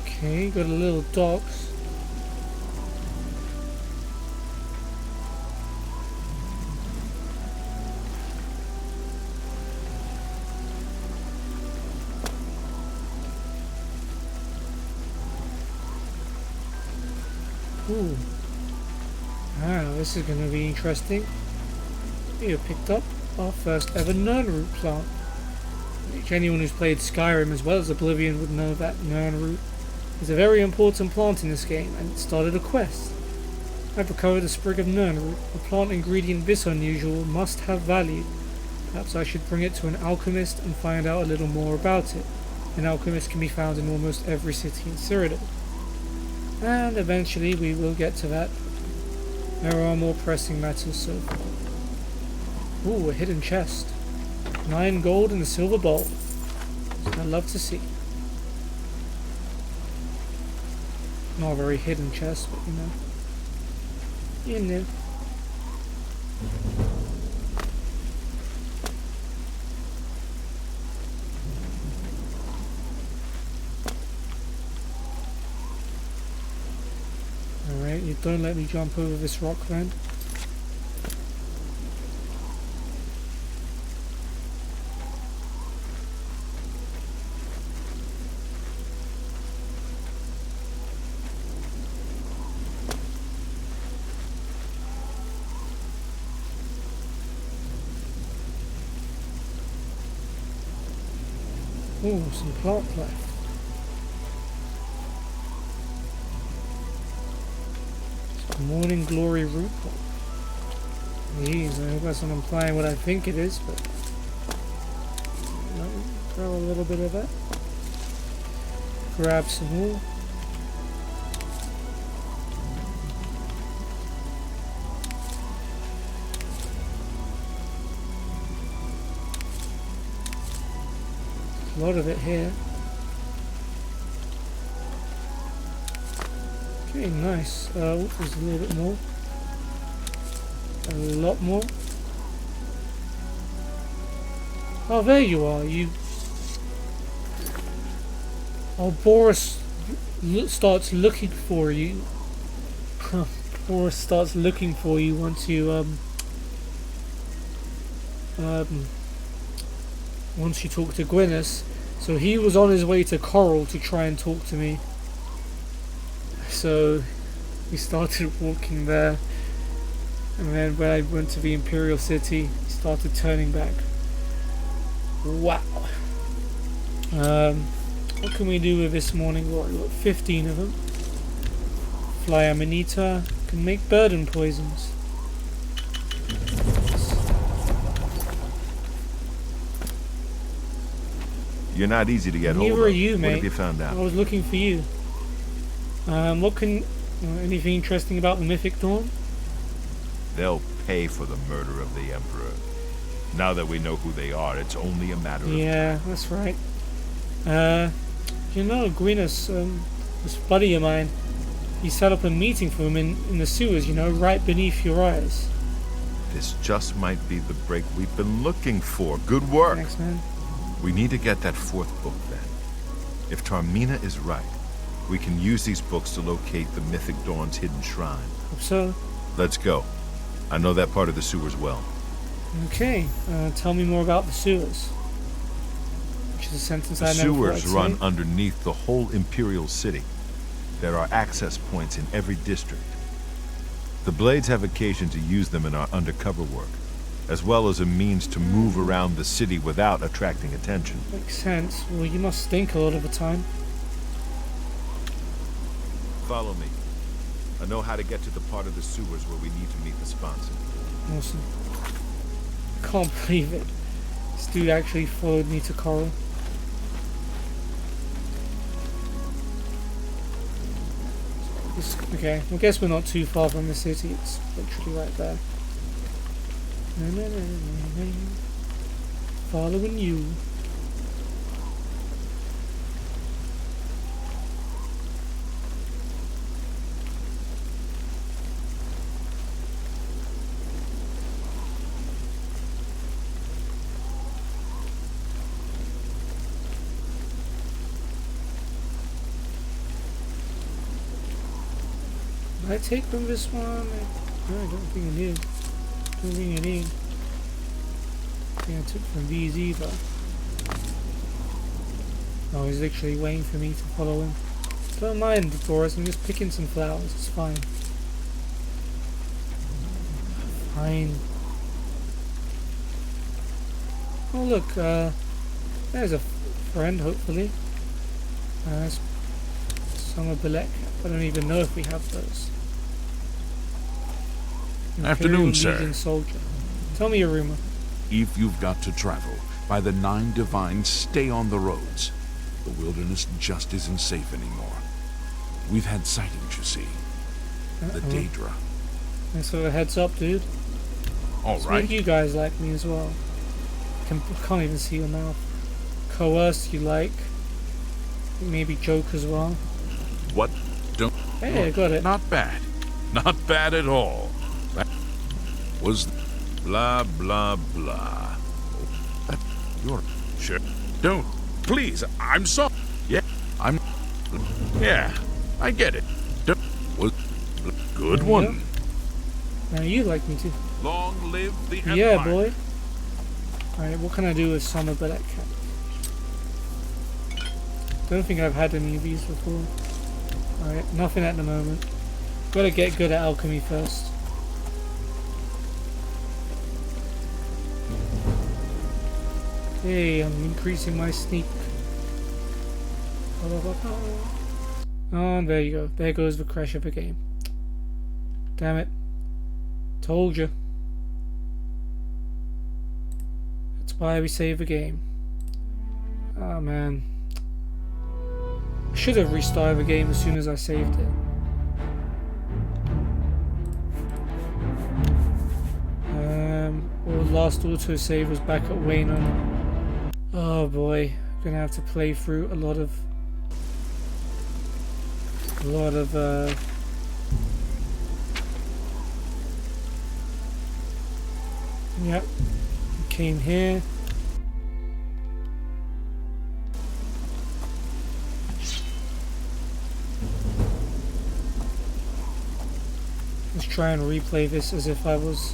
Okay, got a little docks. Ooh. Ah, this is going to be interesting. We have picked up our first ever nernroot plant. Anyone who's played Skyrim as well as Oblivion would know that nernroot is a very important plant in this game, and it started a quest. I've recovered a sprig of nernroot, a plant ingredient this unusual must have value. Perhaps I should bring it to an alchemist and find out a little more about it. An alchemist can be found in almost every city in Cyrodiil. And eventually we will get to that. There are more pressing matters so far. Ooh, a hidden chest. 9 gold and a silver bowl. I'd love to see. Not a very hidden chest, but you know. Alright, you don't let me jump over this rock then. Ooh, some plant life. Morning Glory root pot. Jeez, I hope that's not implying what I think it is, but throw a little bit of that. Grab some more. A lot of it here. Okay, nice. There's a little bit more. A lot more. Oh, there you are. Oh, Baurus starts looking for you. Baurus starts looking for you once you once you talk to Gwyneth. So he was on his way to Coral to try and talk to me. So we started walking there, and then when I went to the Imperial City, he started turning back. Wow. What can we do with this morning glory? We've got 15 of them. Fly Amanita can make burden poisons. You're not easy to get hold of. Neither are you, mate. What have you found out? I was looking for you. Anything interesting about the Mythic Dawn? They'll pay for the murder of the Emperor. Now that we know who they are, it's only a matter of time. Yeah, that's right. You know, Gwynus, this buddy of mine, he set up a meeting for him in the sewers, you know, right beneath your eyes. This just might be the break we've been looking for. Good work. Thanks, man. We need to get that fourth book then. If Tarmina is right, we can use these books to locate the Mythic Dawn's hidden shrine. Hope so. Let's go. I know that part of the sewers well. Okay, tell me more about the sewers. Which is a sentence I The never thought I'd sewers run say. underneath the whole Imperial City. There are access points in every district. The Blades have occasion to use them in our undercover work, as well as a means to move around the city without attracting attention. Makes sense. Well, you must stink a lot of the time. Follow me. I know how to get to the part of the sewers where we need to meet the sponsor. Awesome. Can't believe it. This dude actually followed me to Coral. Okay, I guess we're not too far from the city. It's literally right there. Following you. Did I take from this one? No, I don't think I did. Don't think I did. I think I took from these either. Oh, he's literally waiting for me to follow him. Don't mind, Boris, I'm just picking some flowers, it's fine. Fine. Oh look, there's a friend, hopefully. That's Summer Belek. I don't even know if we have those. Afternoon, sir. Legion soldier. Tell me a rumor. If you've got to travel, by the 9 Divines, stay on the roads. The wilderness just isn't safe anymore. We've had sightings, you see. The Daedra. Thanks for the heads up, dude. All right. Make you guys like me as well. Can't even see your mouth. Coerce you like. Maybe joke as well. What? Don't... Hey, I got it. Not bad. Not bad at all. That was blah, blah, blah. Oh, you're... Sure. Don't. Please, I'm sorry. Yeah, I'm... Yeah, I get it. Don't... Was... Good one. Now you like me too. Long live the Empire. Yeah, boy. Alright, what can I do with Summer Belek Cat? Don't think I've had any of these before. Alright, nothing at the moment. Gotta get good at alchemy first. Hey, I'm increasing my sneak. Oh, and there you go. There goes the crash of the game. Damn it. Told you. That's why we save the game. Oh man. I should have restarted the game as soon as I saved it. Or last autosave was back at Waynon. Oh boy, gonna have to play through a lot of yep. Came here. Let's try and replay this as if I was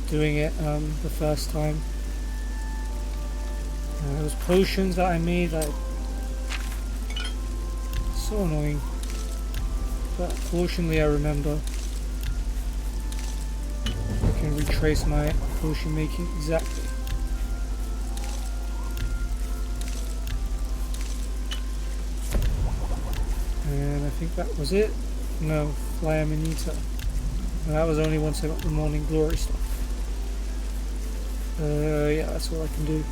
doing it the first time. Those potions that I made, so annoying. But fortunately I remember. I can retrace my potion making exactly. And I think that was it. No, Fly Amanita. And that was only once I got the Morning Glory stuff. Yeah, that's all I can do.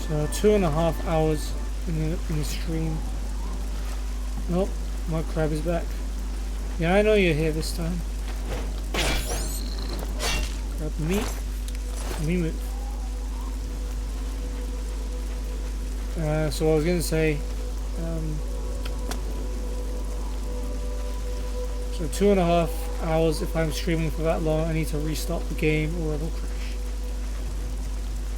So 2.5 hours in the stream. Nope, my crab is back. Yeah, I know you're here this time. Grab meat. Move. So I was gonna say, so 2.5 hours. If I'm streaming for that long, I need to restart the game or it'll crash.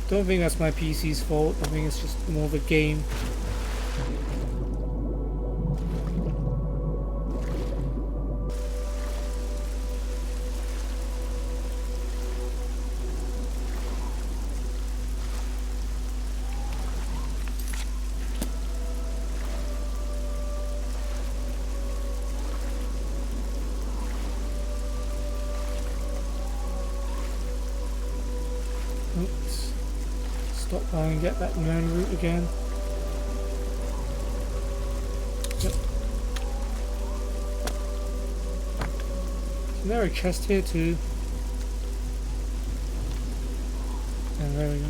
Don't think that's my PC's fault. I think it's just more of a game. Oops. Stop by and get that known route again. Yep. Isn't there a chest here too? And there we go.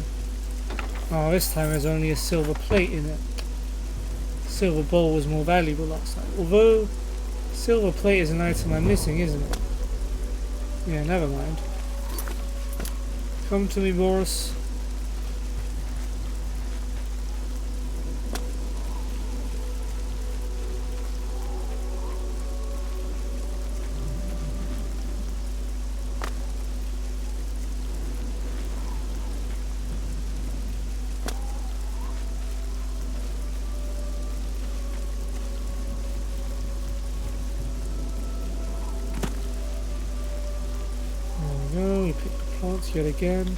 Oh, this time there's only a silver plate in it. Silver bowl was more valuable last time. Although, silver plate is an item I'm missing, isn't it? Yeah, never mind. Come to me, Baurus. Yet again.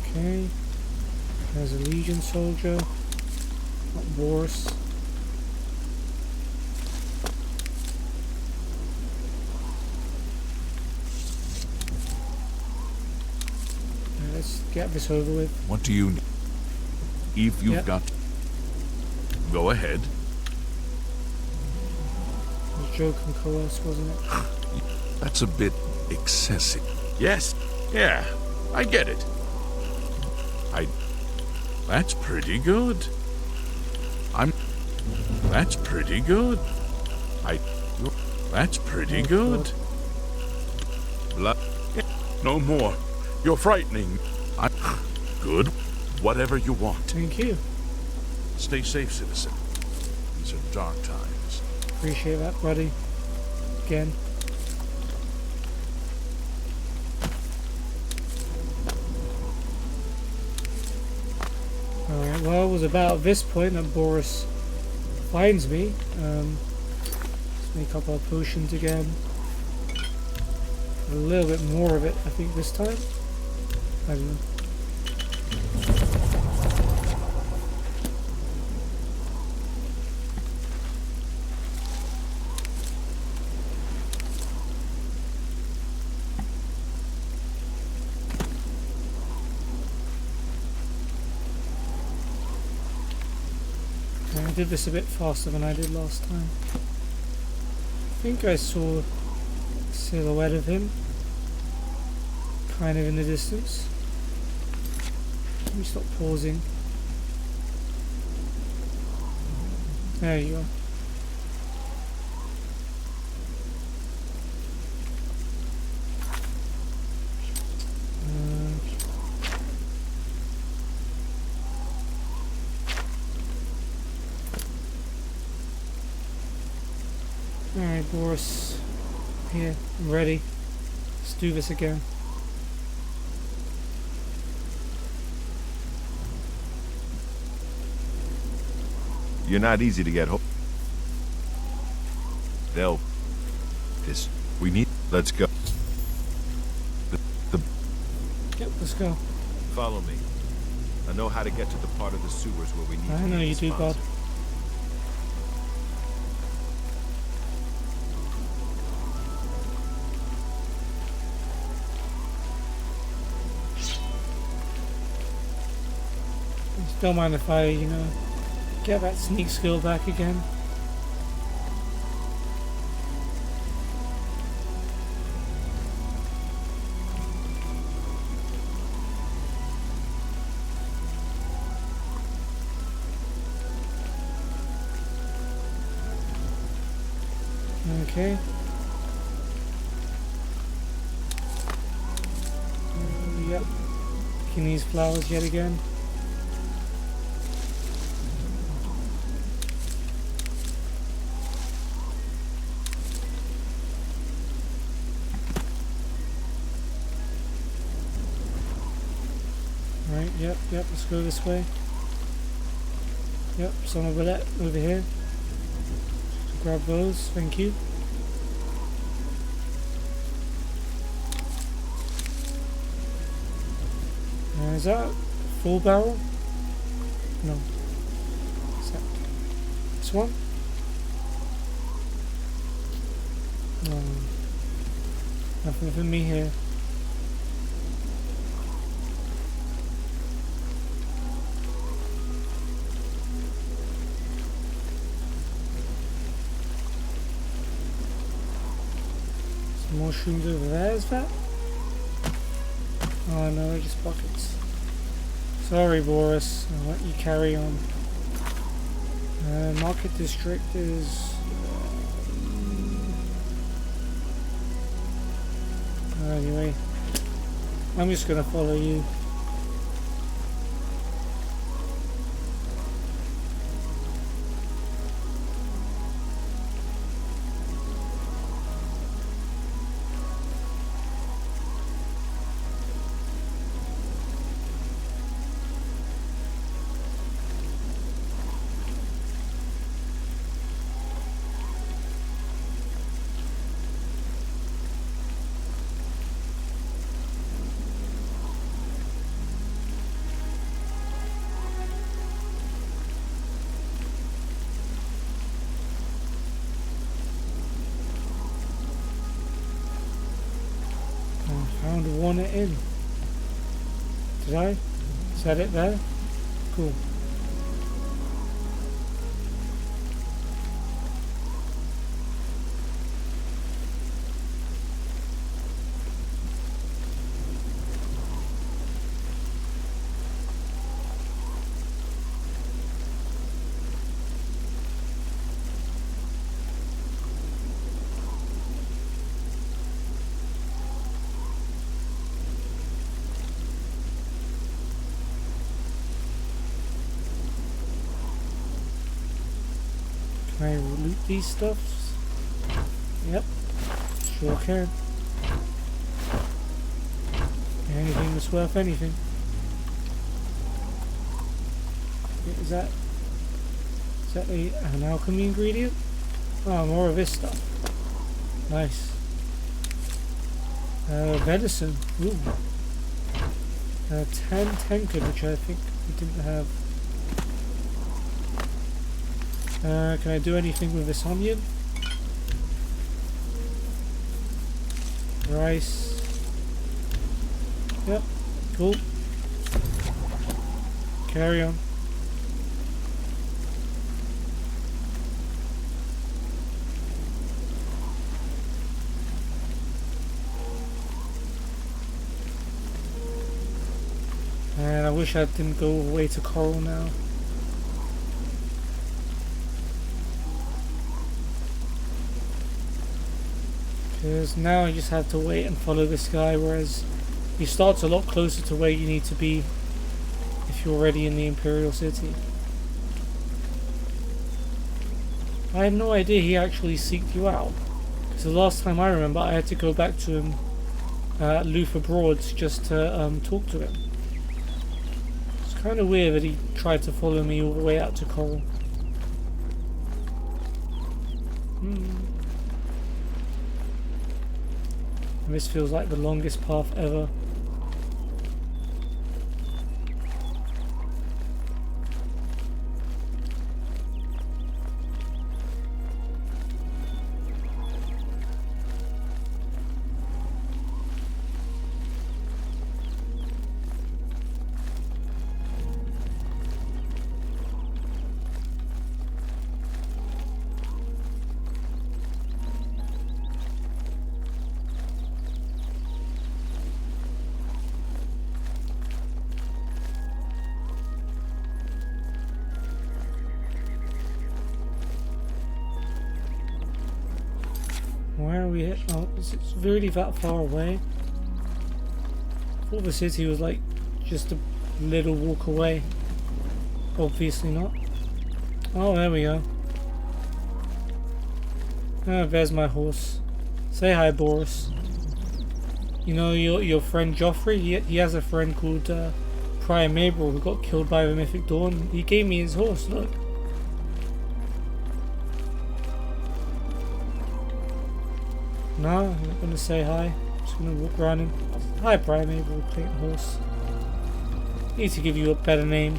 Okay. There's a Legion soldier. Not Baurus. Let's get this over with. What do you need? If you've got... Go ahead. It was joke and coerce, wasn't it? That's a bit excessive. Yes. Yeah. I get it. That's pretty good. That's pretty good. That's pretty good. No more. You're frightening. Good. Whatever you want. Thank you. Stay safe, citizen. These are dark times. Appreciate that, buddy. Again. Alright, well, it was about this point that Baurus finds me. Let's make up our potions again. A little bit more of it, I think, this time. I don't know. I did this a bit faster than I did last time. I think I saw a silhouette of him kind of in the distance. Let me stop pausing. There you go. Alright, Baurus. Here, I'm ready. Let's do this again. You're not easy to get hold. We need. Let's go. Yep, let's go. Follow me. I know how to get to the part of the sewers where we need to. I know you do, bud. Don't mind if I, get that sneak skill back again. Okay. Yep. Picking these flowers yet again. Right, yep, let's go this way. Yep, some of it over here. Grab those, thank you. Is that full barrel? No. Is that this one? No. Nothing for me here. Some mushrooms over there, is that? Oh no, they're just buckets. Sorry, Baurus. I'll let you carry on. Market district is... anyway, I'm just gonna follow you. Found one in. Did I? Is that it there? Cool. Can I loot these stuffs? Yep, sure can. Anything that's worth anything. Is that an alchemy ingredient? Oh, more of this stuff. Nice. Medicine. Ooh. 10 tankard, which I think we didn't have. Can I do anything with this onion? Rice. Yep, cool. Carry on. And I wish I didn't go away to Coral now. Because now I just have to wait and follow this guy, whereas he starts a lot closer to where you need to be if you're already in the Imperial City. I had no idea he actually seeked you out. Because the last time I remember, I had to go back to him at Luther Broads just to talk to him. It's kind of weird that he tried to follow me all the way out to Coral. This feels like the longest path ever. it. Oh, it's really that far away. I thought the city was like just a little walk away. Obviously not. Oh, there we go. Ah, there's my horse. Say hi, Baurus. You know your friend Joffrey? He has a friend called Prior Mabrel who got killed by the Mythic Dawn. He gave me his horse, look. No, I'm not gonna say hi. I'm just gonna walk around him. Hi, Prior Mabrel, playing horse. Need to give you a better name.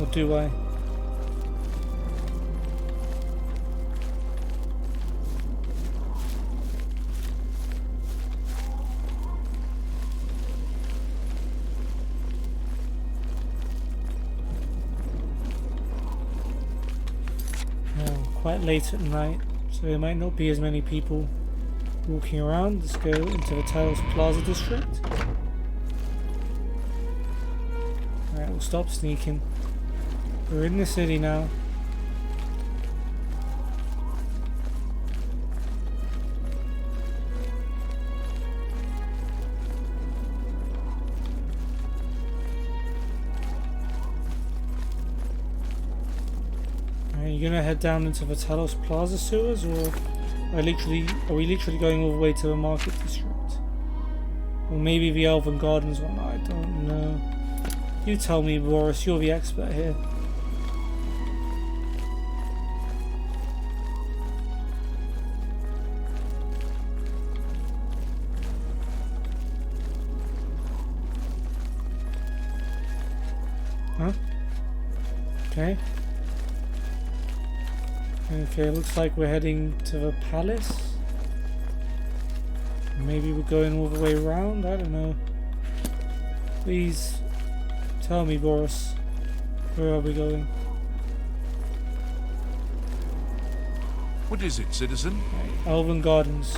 Or do I? Quite late at night, so there might not be as many people walking around. Let's go into the Talos Plaza district. Alright, we'll stop sneaking. We're in the city now. Are you gonna head down into the Talos Plaza sewers, or are we literally going all the way to the market district? Or maybe the Elven Gardens one? I don't know. You tell me, Baurus, you're the expert here. Huh? Okay. Okay, looks like we're heading to the palace. Maybe we're going all the way around? I don't know. Please tell me, Baurus. Where are we going? What is it, citizen? Right, Elven Gardens.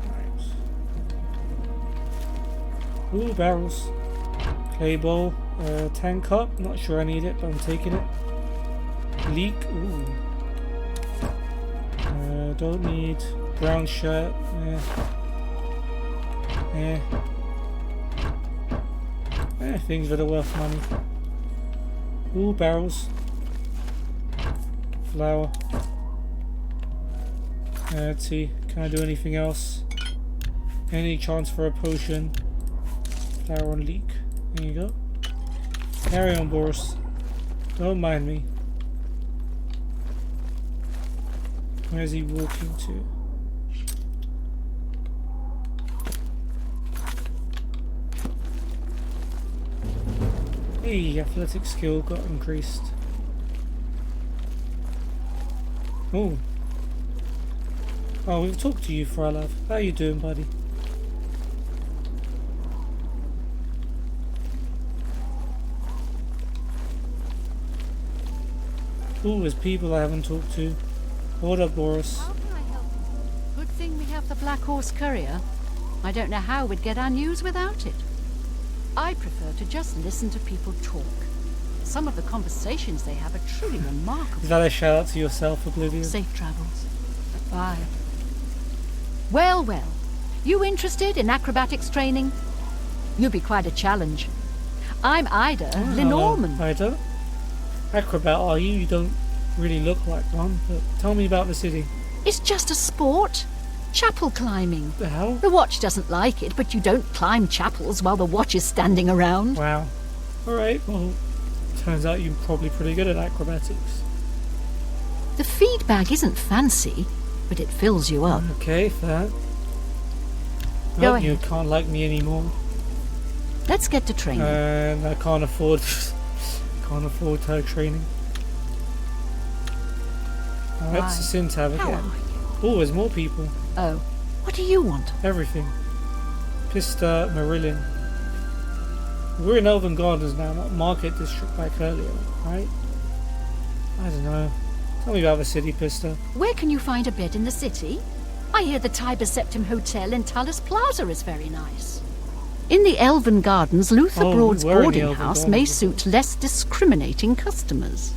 Right. Ooh, barrels. Clay bowl. Tank cup, not sure I need it, but I'm taking it. Leek, ooh. Don't need brown shirt. Things that are worth money. Ooh, barrels. Flour. Let's see, can I do anything else? Any chance for a potion? Flour and leek. There you go. Carry on, Baurus. Don't mind me. Where's he walking to? Hey, athletic skill got increased. Oh. Oh, we've talked to you, Frylov. How you doing, buddy? Ooh, there's people I haven't talked to. Hold up, Baurus. How can I help? Good thing we have the Black Horse Courier. I don't know how we'd get our news without it. I prefer to just listen to people talk. Some of the conversations they have are truly remarkable. Is that a shout out to yourself, Oblivion? Safe travels. Bye. Well, well. You interested in acrobatics training? You'd be quite a challenge. I'm Ida Lenormand. Ida? Acrobat, are you? You don't really look like one, but tell me about the city. It's just a sport. Chapel climbing. The hell? The watch doesn't like it, but you don't climb chapels while the watch is standing around. Wow. Alright, well, turns out you're probably pretty good at acrobatics. The feed bag isn't fancy, but it fills you up. Okay, fair. Go Well, you ahead. can't like me anymore. Let's get to training. And I can't afford her training. Alright, Why? Syntav How again. are you? Oh, there's more people. Oh, what do you want? Everything. Pista, Marillion. We're in Elven Gardens now, not Market District like earlier, right? I don't know. Tell me about the city, Pista. Where can you find a bed in the city? I hear the Tiber Septim Hotel in Talos Plaza is very nice. In the Elven Gardens, Luther Broad's we were in the boarding Elven house Gardens may before. suit less discriminating customers.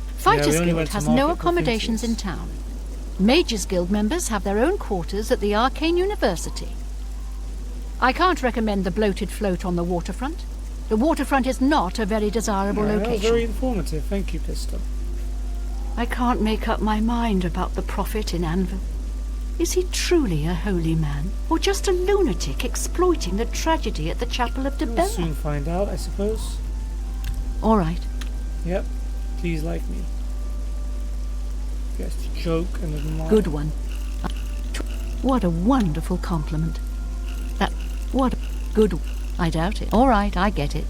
we Fighters only Guild went to has market no for accommodations in princess. town. Mages Guild members have their own quarters at the Arcane University. I can't recommend the bloated float on the waterfront. The waterfront is not a very desirable That was location. very informative. Thank you, Pistol. I can't make up my mind about the prophet in Anvil. Is he truly a holy man, or just a lunatic exploiting the tragedy at the Chapel of We'll Debella? soon find out, I suppose. All right. Yep. Please like me. Yes, joke and admire. Good one. What a wonderful compliment. What a good... I doubt it. All right, I get it.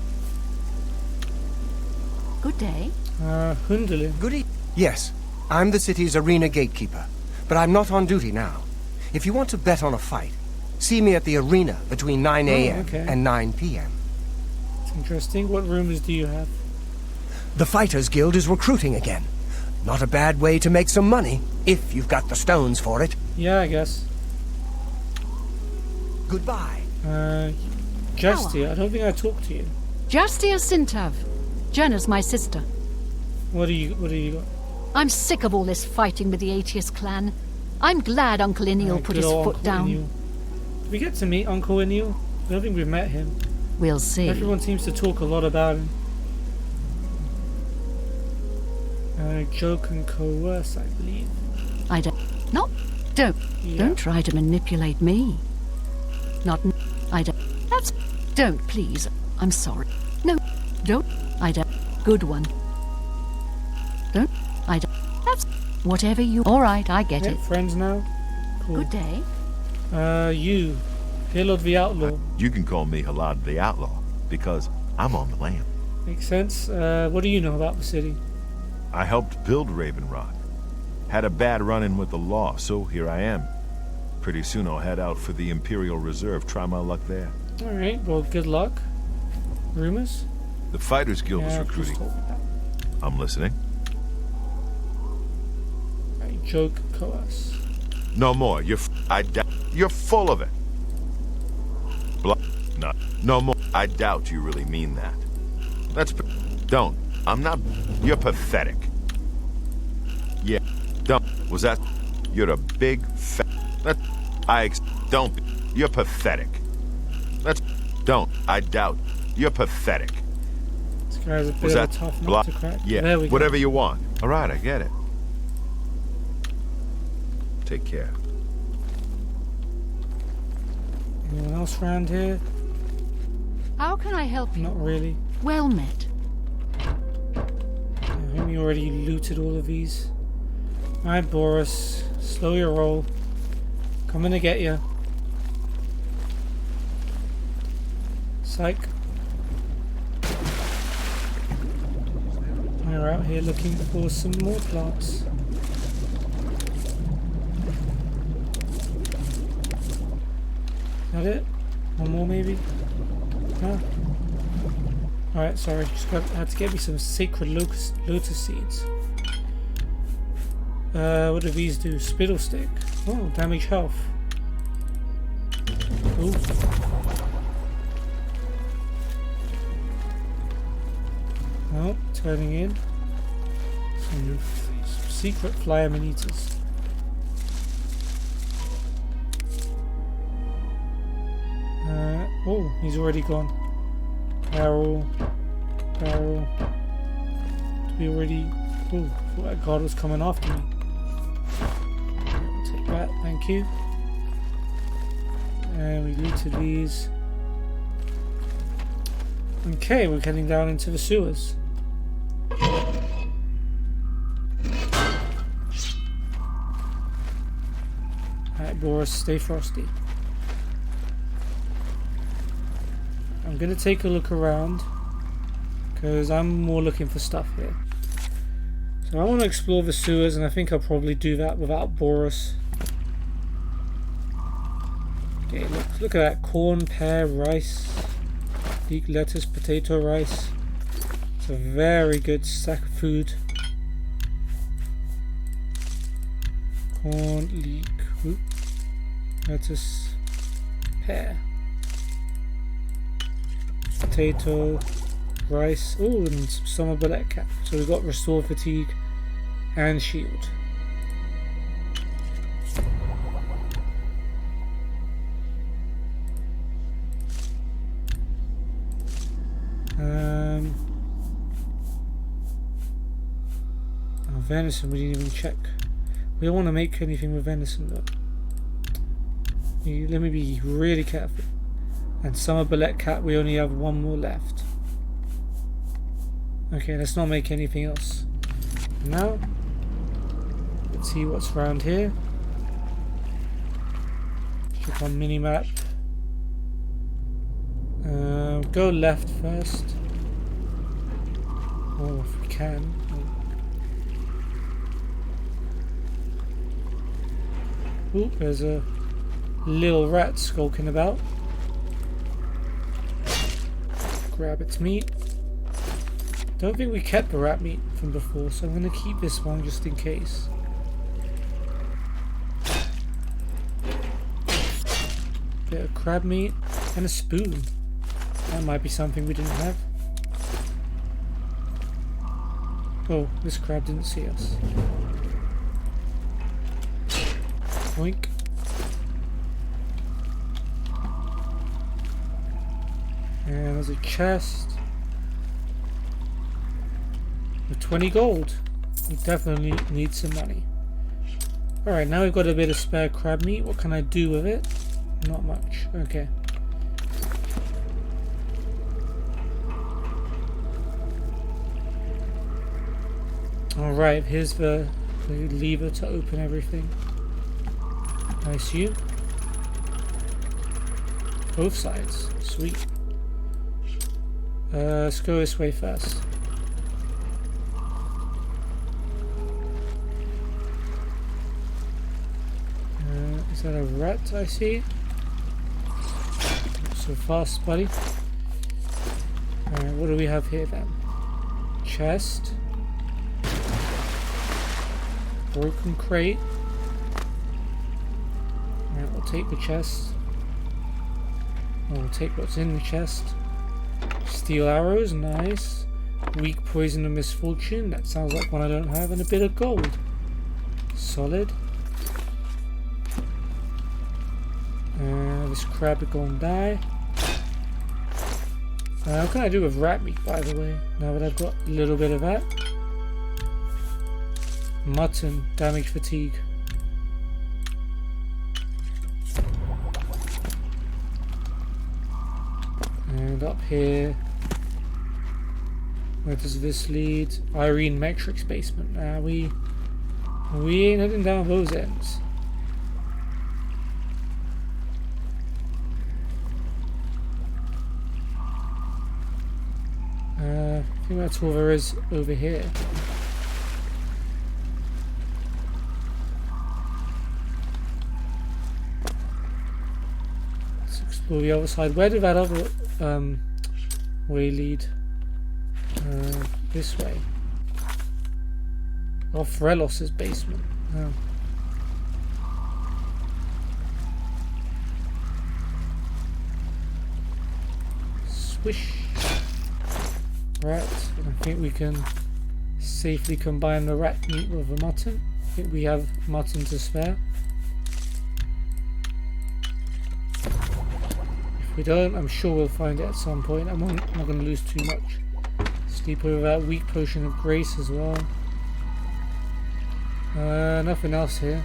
Good day. Hunderlin. Goody. Yes, I'm the city's arena gatekeeper, but I'm not on duty now. If you want to bet on a fight, see me at the arena between 9 a.m. okay. and 9 p.m. It's interesting. What rumors do you have? The Fighters Guild is recruiting again. Not a bad way to make some money, if you've got the stones for it. Yeah, I guess. Goodbye. Justy, I don't think I talked to you. Justia Sintav. Jenna's my sister. What do you got? I'm sick of all this fighting with the Aetius clan. I'm glad Uncle Ineal put Good his old foot Uncle down. Ineal. Did we get to meet Uncle Ineal? I don't think we've met him. We'll see. Everyone seems to talk a lot about him. Joke and coerce, I believe. I don't... Not... Don't... Yeah. Don't try to manipulate me. Not... I don't... That's... Don't, please. I'm sorry. No. Don't... I don't... Good one. Don't... I don't... That's... Whatever you... All right, I get Yeah, it. friends now? Cool. Good day. You. Halod the Outlaw. You can call me Halad the Outlaw, because I'm on the lam. Makes sense. What do you know about the city? I helped build Ravenrock. Had a bad run-in with the law, so here I am. Pretty soon I'll head out for the Imperial Reserve, try my luck there. Alright, well, good luck. Rumors? The Fighters Guild is Yeah, recruiting. just talk about I'm listening. that. Right, joke, coerce. No more. You're full of it. No more. I doubt you really mean that. Don't. I'm not. You're pathetic. Yeah. Don't. Was that? You're a big fat. Don't. You're pathetic. Don't. I doubt. You're pathetic. This guy's a bit Was of that a tough nut to crack. Yeah. There we go. Whatever you want. All right. I get it. Take care. Anyone else around here? How can I help you? Not really. Well met. I think we already looted all of these. Alright, Boris. Slow your roll. Coming to get you. Psych. We're out here looking for some more plants. Is that it? One more maybe? Huh? Alright, sorry. Had to get me some sacred lotus seeds. What do these do? Spittle stick. Oh, damage health. Cool. Oh, turning in. Some secret flyer manitas. Oh, he's already gone. Barrel. Did we already... Oh, I thought that guard was coming after me. I'll take that, thank you. And we looted these. Okay, we're heading down into the sewers. Alright, Boris, stay frosty. I'm gonna take a look around because I'm more looking for stuff here. So I want to explore the sewers, and I think I'll probably do that without Boris. Okay, look at that. Corn, pear, rice, leek lettuce, potato, rice. It's a very good stack of food. Corn, leek, lettuce, pear. potato, rice. Oh, and some summer bullet cap. So we've got restore fatigue and shield. Venison, we didn't even check. We don't want to make anything with venison though. Let me be really careful. And summer bullet cat, we only have one more left. Okay, let's not make anything else. Now, let's see what's around here. Check on minimap. Go left first. Oh, if we can. Ooh, there's a little rat skulking about. Grab its meat. Don't think we kept the rat meat from before, so I'm going to keep this one just in case. Bit of crab meat and a spoon. That might be something we didn't have. Oh, this crab didn't see us. Boink. And there's a chest with 20 gold. We definitely need some money. Alright, now we've got a bit of spare crab meat. What can I do with it? Not much. Okay. Alright, here's the lever to open everything. Nice you. Both sides. Sweet. Let's go this way first. Is that a rat I see? Not so fast, buddy. Alright, what do we have here then? Chest. Broken crate. Alright, we'll take the chest. We'll take what's in the chest. Steel arrows, nice. Weak poison and misfortune, that sounds like one I don't have. And a bit of gold. Solid. This crab is going to die. What can I do with rat meat, by the way? Now that I've got a little bit of that. Mutton, damage fatigue. And up here, where does this lead? Irene Metric's basement. We ain't heading down those ends. I think that's all there is over here. Let's explore the other side. Where did that other way lead? This way. Off Relos's basement. Oh. Swish. Right, I think we can safely combine the rat meat with the mutton. I think we have mutton to spare. If we don't, I'm sure we'll find it at some point. I'm not going to lose too much. Sleep over that weak potion of grace as well. Nothing else here.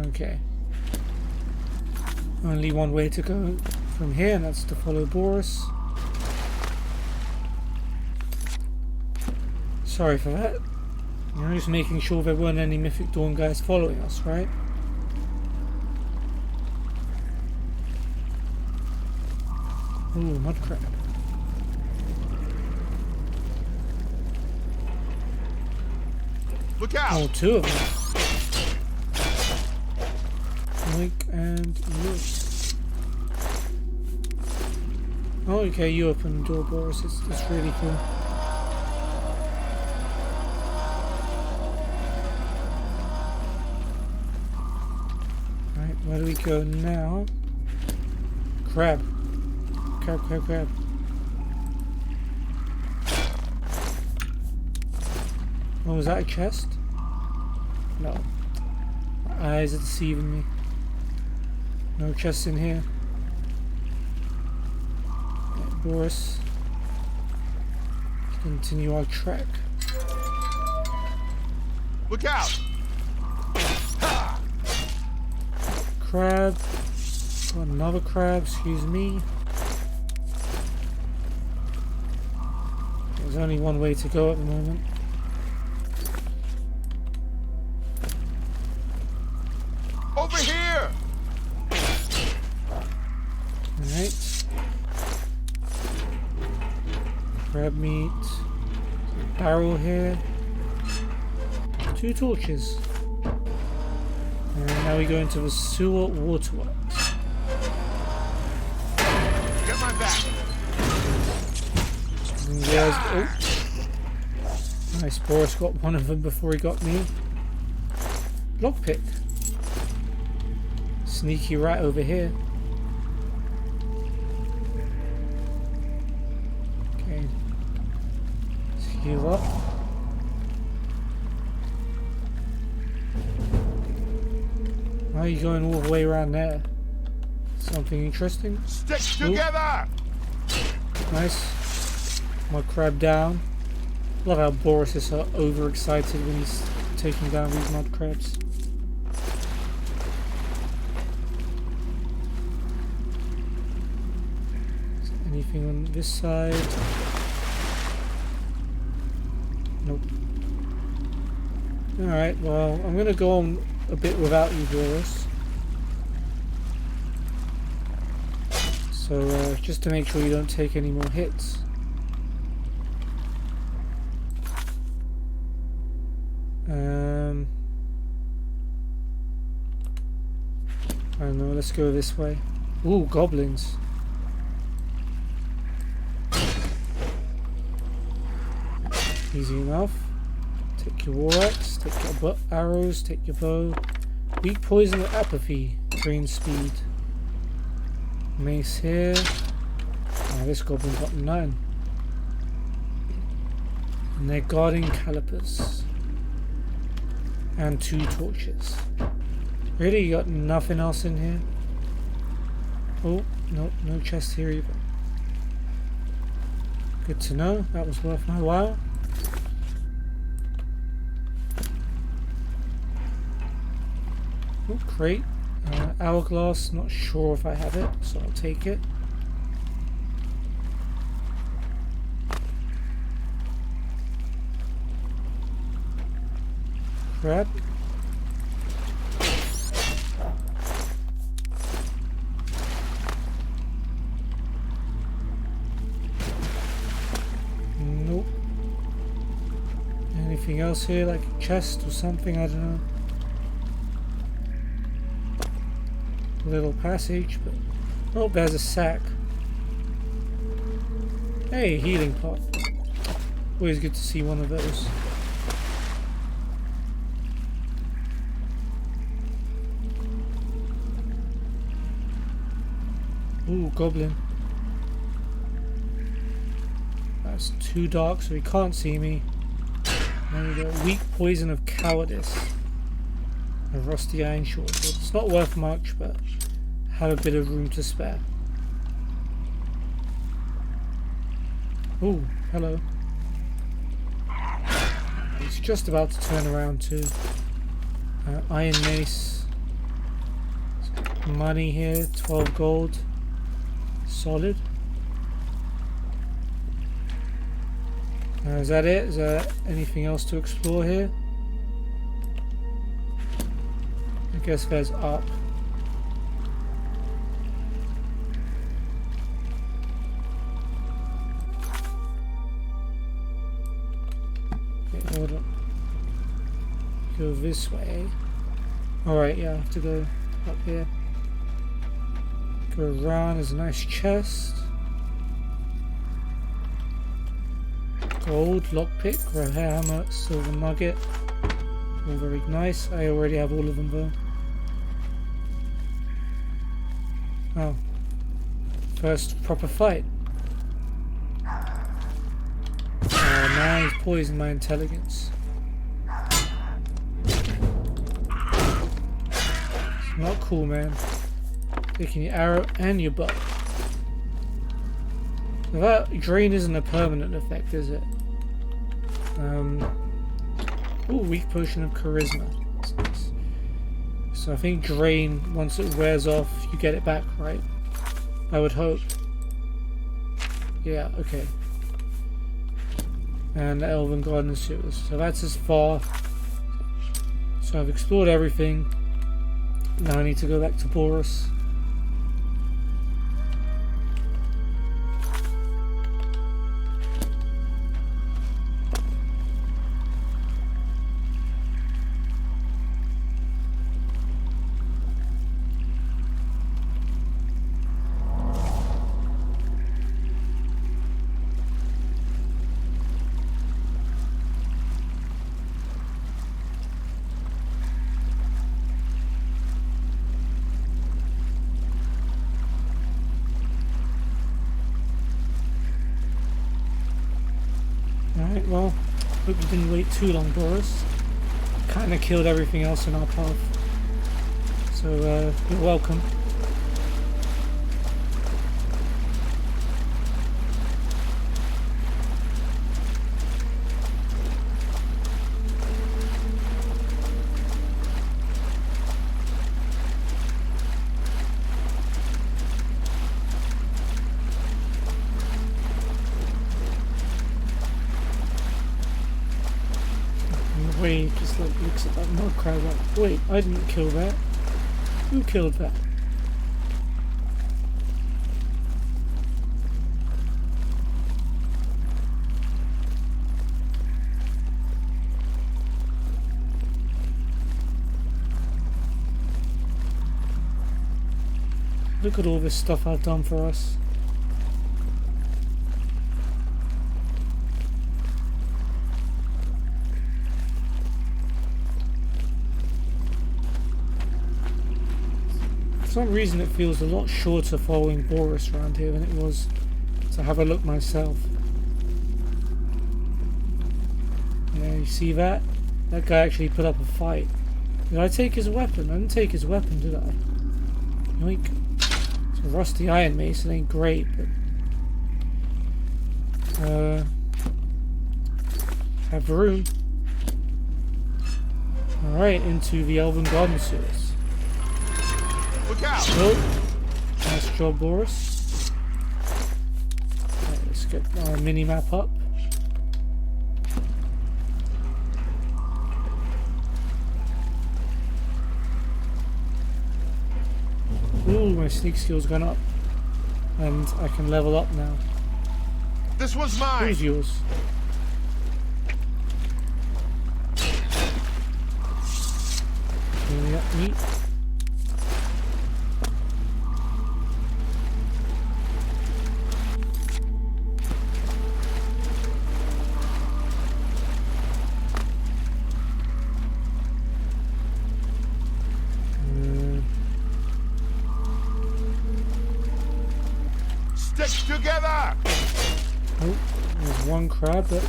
Okay. Only one way to go from here, and that's to follow Baurus. Sorry for that. Just making sure there weren't any Mythic Dawn guys following us, right? Ooh, mud crab. Look out! Oh, two of them. Link and loose. Oh, okay, you open the door, Baurus. It's really cool. go now. Crab. Crab. Oh, was that a chest? No. My eyes are deceiving me. No chest in here. Baurus. Continue our trek. Look out! Crab. Got another crab, excuse me. There's only one way to go at the moment. Over here! Alright. Crab meat. Barrel here. 2 torches. And now we go into the sewer waterworks. Get my back! And there's, oh. Nice, Baurus got one of them before he got me. Lockpick. Sneaky rat over here. Okay. Let's heal up. Why are you going all the way around there? Something interesting? Stick together! Nice. My crab down. Love how Baurus is so overexcited when he's taking down these mud crabs. Is there anything on this side? Nope. Alright, well, I'm gonna go on a bit without you, Baurus. So, just to make sure you don't take any more hits. I don't know, let's go this way. Ooh, goblins. Easy enough. Take your war axe, take your arrows, take your bow. Weak poison or apathy, train speed. Mace here. Oh, this goblin got 9. And they're guarding calipers. And 2 torches. Really? You got nothing else in here? Oh, no, no chest here either. Good to know. That was worth my while. Oh, crate. Hourglass. Not sure if I have it, so I'll take it. Crab. Nope. Anything else here, like a chest or something? I don't know. Little passage, but oh, there's a sack. Hey, healing pot. Always good to see one of those. Ooh, goblin. That's too dark, so he can't see me. There we go. Weak poison of cowardice. A rusty iron sword. It's not worth much, but have a bit of room to spare. Ooh, hello. It's just about to turn around too. Iron mace. Money here, 12 gold. Solid. Is that it? Is there anything else to explore here? I guess there's up. Okay, hold on. Go this way. Alright, yeah, I have to go up here. Go around, there's a nice chest. Gold, lockpick, red hammer, silver nugget. All very nice. I already have all of them though. Oh. First proper fight. Oh man, he's poisoned my intelligence. It's not cool, man. Taking your arrow and your bow. So that drain isn't a permanent effect, is it? Ooh, weak potion of charisma. That's nice. So I think drain, once it wears off, you get it back, right? I would hope. Yeah, okay. And the Elven Garden Sewers. So that's as far. So I've explored everything. Now I need to go back to Baurus. Alright, well, hope you didn't wait too long, Baurus. Kinda killed everything else in our path. So, you're welcome. He just like looks at that mud crab like, wait, I didn't kill that. Who killed that? Look at all this stuff I've done for us. For some reason it feels a lot shorter following Baurus around here than it was to have a look myself. Yeah, you see that? That guy actually put up a fight. Did I take his weapon? I didn't take his weapon, did I? Yoink. It's a rusty iron mace, it ain't great, but... have room. Alright, into the Elven Garden Sewers. Look out! Well, nice job, Baurus. Right, let's get our mini-map up. Ooh, my sneak skill's gone up. And I can level up now. This one's mine! Who's yours? Cleaning up meat. Stick together! Oh, there's one crab, but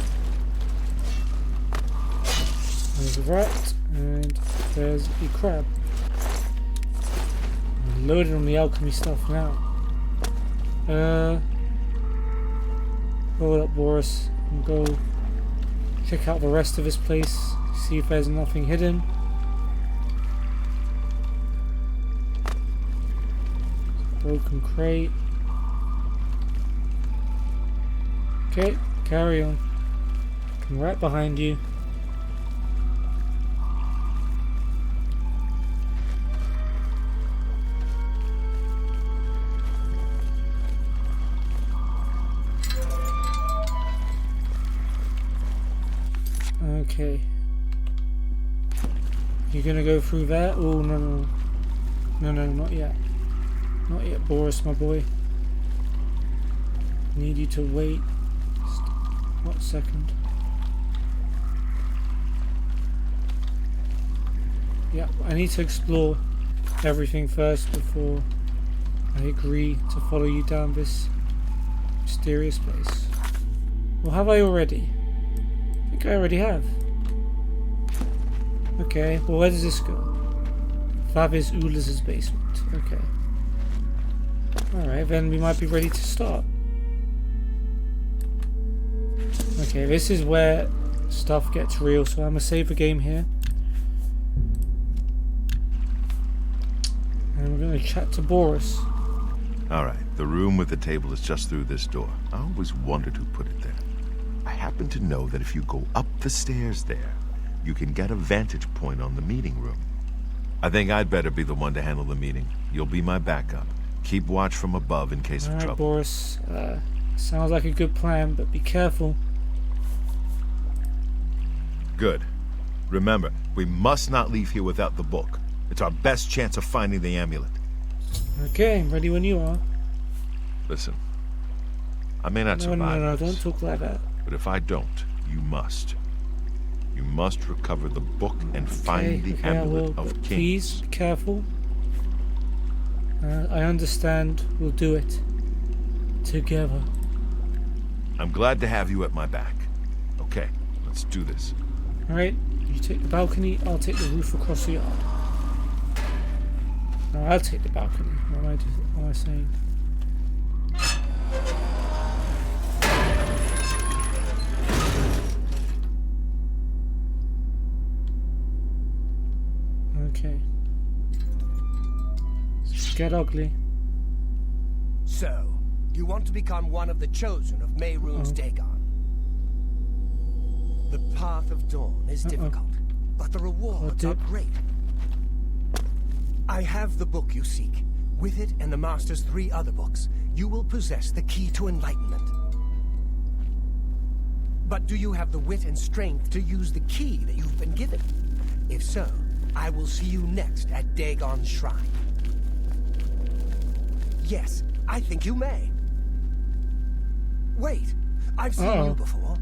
there's a rat, and there's a crab. I'm loaded on the alchemy stuff now. Hold up, Baurus, and go check out the rest of this place, see if there's nothing hidden. Broken crate. Okay, carry on. I'm right behind you. Okay. You're gonna go through that? Oh, no, no. No, no, not yet. Not yet, Baurus, my boy. Need you to wait. What second? Yeah, I need to explore everything first before I agree to follow you down this mysterious place. Or have I already? I think I already have. Okay, well where does this go? Favis Ulis's basement. Okay. Alright, then we might be ready to start. Okay, this is where stuff gets real, so I'm gonna save the game here. And we're gonna chat to Baurus. Alright, the room with the table is just through this door. I always wondered who put it there. I happen to know that if you go up the stairs there, you can get a vantage point on the meeting room. I think I'd better be the one to handle the meeting. You'll be my backup. Keep watch from above in case of trouble. Baurus, sounds like a good plan, but be careful. Good. Remember, we must not leave here without the book. It's our best chance of finding the amulet. Okay, I'm ready when you are. Listen, I may not survive No, this, don't talk like that. but if I don't, you must. You must recover the book and find the Amulet of Kings. Please, be careful. I understand. We'll do it. Together. I'm glad to have you at my back. Okay, let's do this. Alright, you take the balcony, I'll take the roof across the yard. No, I'll take the balcony. What am I saying? Okay. Get ugly. So, you want to become one of the chosen of Mehrunes Dagon. The path of dawn is difficult, but the rewards are great. I have the book you seek. With it and the Master's 3 other books, you will possess the key to enlightenment. But do you have the wit and strength to use the key that you've been given? If so, I will see you next at Dagon's shrine. Yes, I think you may. Wait, I've seen you before.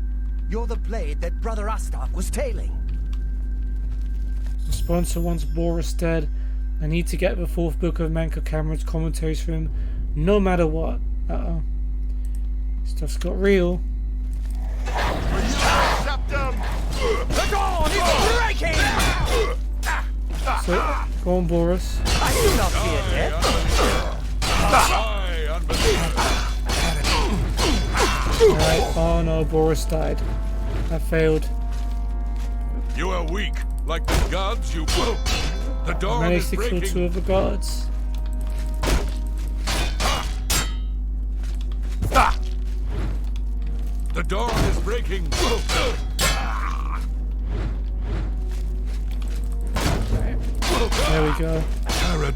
You're the blade that Brother Astok was tailing. The sponsor wants Baurus dead. I need to get the 4th book of Manco Cameron's commentaries for him, no matter what. Stuff's got real. The dawn is breaking! So, go on, Baurus. I do not fear death. Alright, oh no, Baurus died. I failed. You are weak, like the gods you... The I dawn managed is to kill breaking. 2 of the guards. The dawn is breaking. There we go.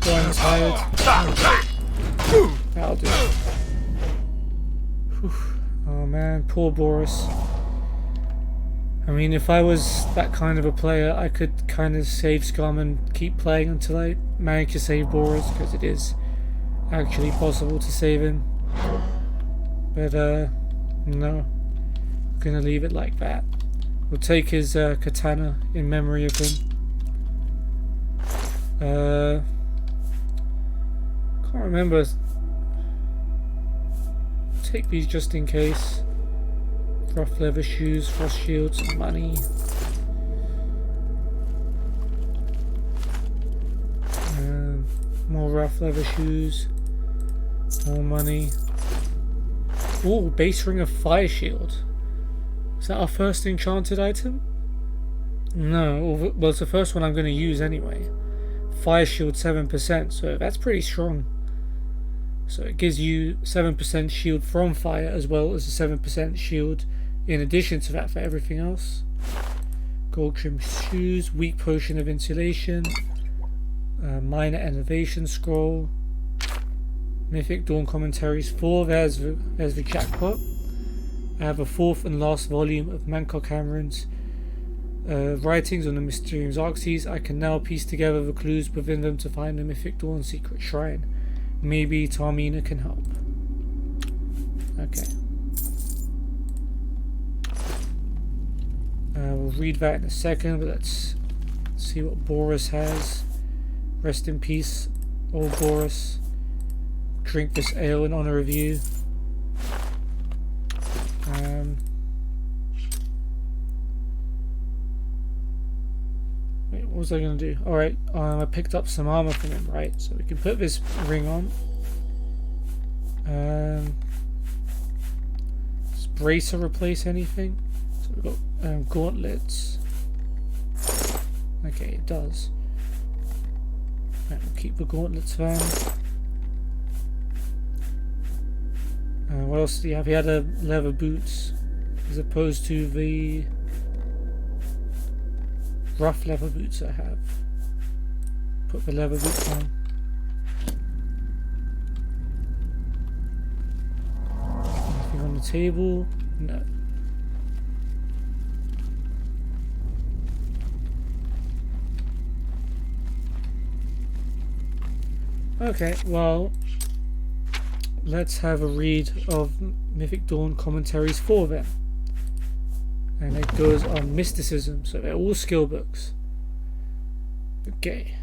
Going tired. That'll do. Whew. Oh man, poor Baurus. I mean, if I was that kind of a player, I could kind of save Scum and keep playing until I manage to save Baurus, because it is actually possible to save him. But, no. I'm gonna leave it like that. We'll take his katana in memory of him. Can't remember. Take these just in case. Rough leather shoes, frost shields, money. More rough leather shoes. More money. Ooh, base ring of fire shield. Is that our first enchanted item? No, well it's the first one I'm going to use anyway. Fire shield 7%, so that's pretty strong. So it gives you 7% shield from fire as well as a 7% shield in addition to that for everything else. Gold trim shoes, weak potion of insulation, minor innovation scroll, Mythic Dawn commentaries 4, there's the jackpot. I have a 4th and last volume of Manco Cameron's writings on the Mysterium Xerxes. I can now piece together the clues within them to find the Mythic Dawn secret shrine. Maybe Tarmina can help. Okay. We'll read that in a second, but let's see what Baurus has. Rest in peace, old Baurus. drink this ale in honor of you. Wait, what was I going to do? Alright, I picked up some armor from him, right? So we can put this ring on. Does bracer replace anything? So we've got gauntlets. Okay, it does. Right, we'll keep the gauntlets then. What else do you have? He had leather boots as opposed to the rough leather boots I have. Put the leather boots on. Anything on the table? No. Okay, well, let's have a read of Mythic Dawn commentaries for them. And it goes on mysticism, so they're all skill books. Okay.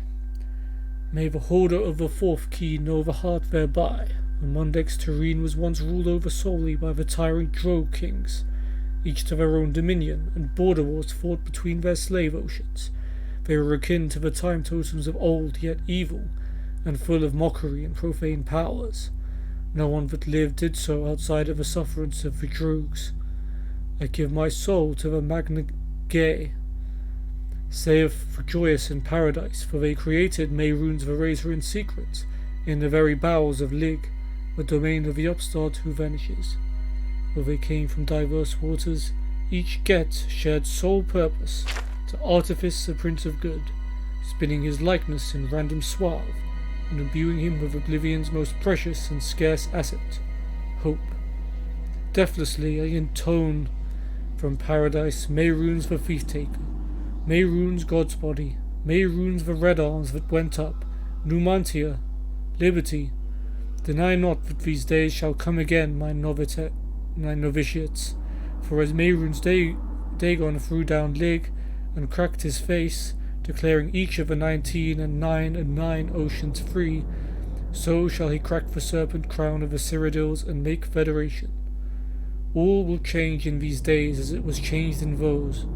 May the holder of the fourth key know the heart thereby. The Mundex terrene was once ruled over solely by the tyrant Drow kings, each to their own dominion, and border wars fought between their slave oceans. They were akin to the time totems of old, yet evil, and full of mockery and profane powers. No one that lived did so outside of the sufferance of the Drogs. I give my soul to the Magna Gay, saith Joyous in paradise, for they created Mehrunes the Razor in secret, in the very bowels of Lig, the domain of the upstart who vanishes. Though they came from diverse waters, each Get shared sole purpose, to artifice the Prince of Good, spinning his likeness in random swath, and imbuing him with Oblivion's most precious and scarce asset, hope. Deathlessly I intone from paradise Mehrunes the Thief-taker, Mehrunes God's body, Mehrunes the red arms that went up, Numantia, liberty. Deny not that these days shall come again, my novitiates, for as Mehrunes Dagon threw down Lig and cracked his face, declaring each of the 19 and 9 and 9 oceans free, so shall he crack the serpent crown of the Cyrodiils and make federation. All will change in these days as it was changed in those,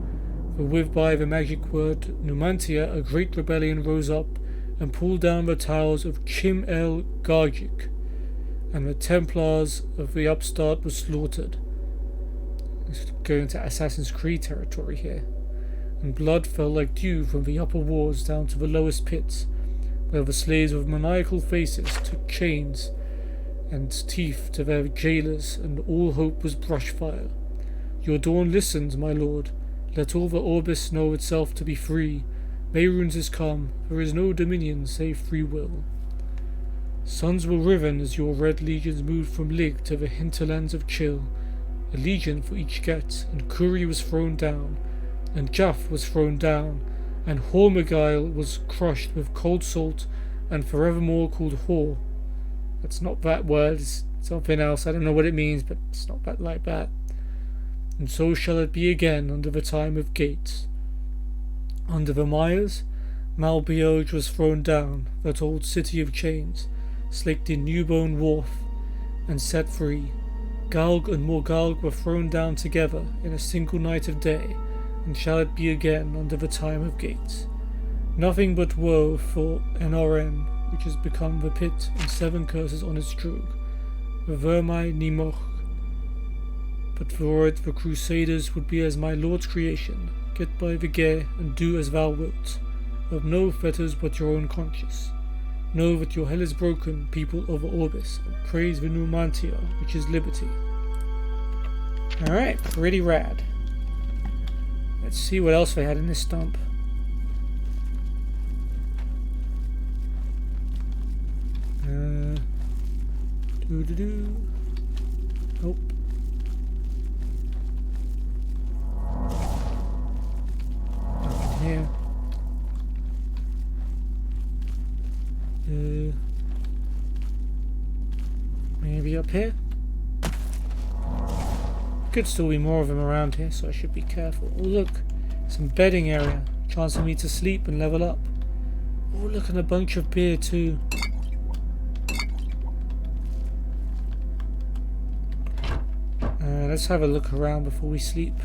for with by the magic word Numantia a great rebellion rose up and pulled down the towers of Chim el Gargic, and the Templars of the upstart were slaughtered. It's going to Assassin's Creed territory here. And blood fell like dew from the upper wards down to the lowest pits, where the slaves with maniacal faces took chains and teeth to their jailers, and all hope was brushfire. Your dawn listens, my lord. Let all the Orbis know itself to be free. Mehrunes is come. There is no dominion save free will. Suns were riven as your red legions moved from Lig to the hinterlands of Chill. A legion for each Get, and Kuri was thrown down, and Jaff was thrown down, and Hormigile was crushed with cold salt, and forevermore called Hor. That's not that word, it's something else. I don't know what it means, but it's not that like that. And so shall it be again under the time of Gates. Under the mires, Malbeoge was thrown down, that old city of chains, slaked in Newbone Wharf, and set free. Galg and Morgalg were thrown down together in a single night of day, and shall it be again under the time of Gates. Nothing but woe for NRN, which has become the pit and 7 curses on its drug, the Vermai Nimoch. But for it the Crusaders would be as my Lord's creation, get by the gay and do as thou wilt, of no fetters but your own conscience. Know that your hell is broken, people of Orbis, and praise the Numantia, which is liberty. Alright, pretty rad. Let's see what else they had in this stump. Nope. Nothing here. Maybe up here? Could still be more of them around here, so I should be careful. Oh look, some bedding area. Chance for me to sleep and level up. Oh look, and a bunch of beer too. Let's have a look around before we sleep.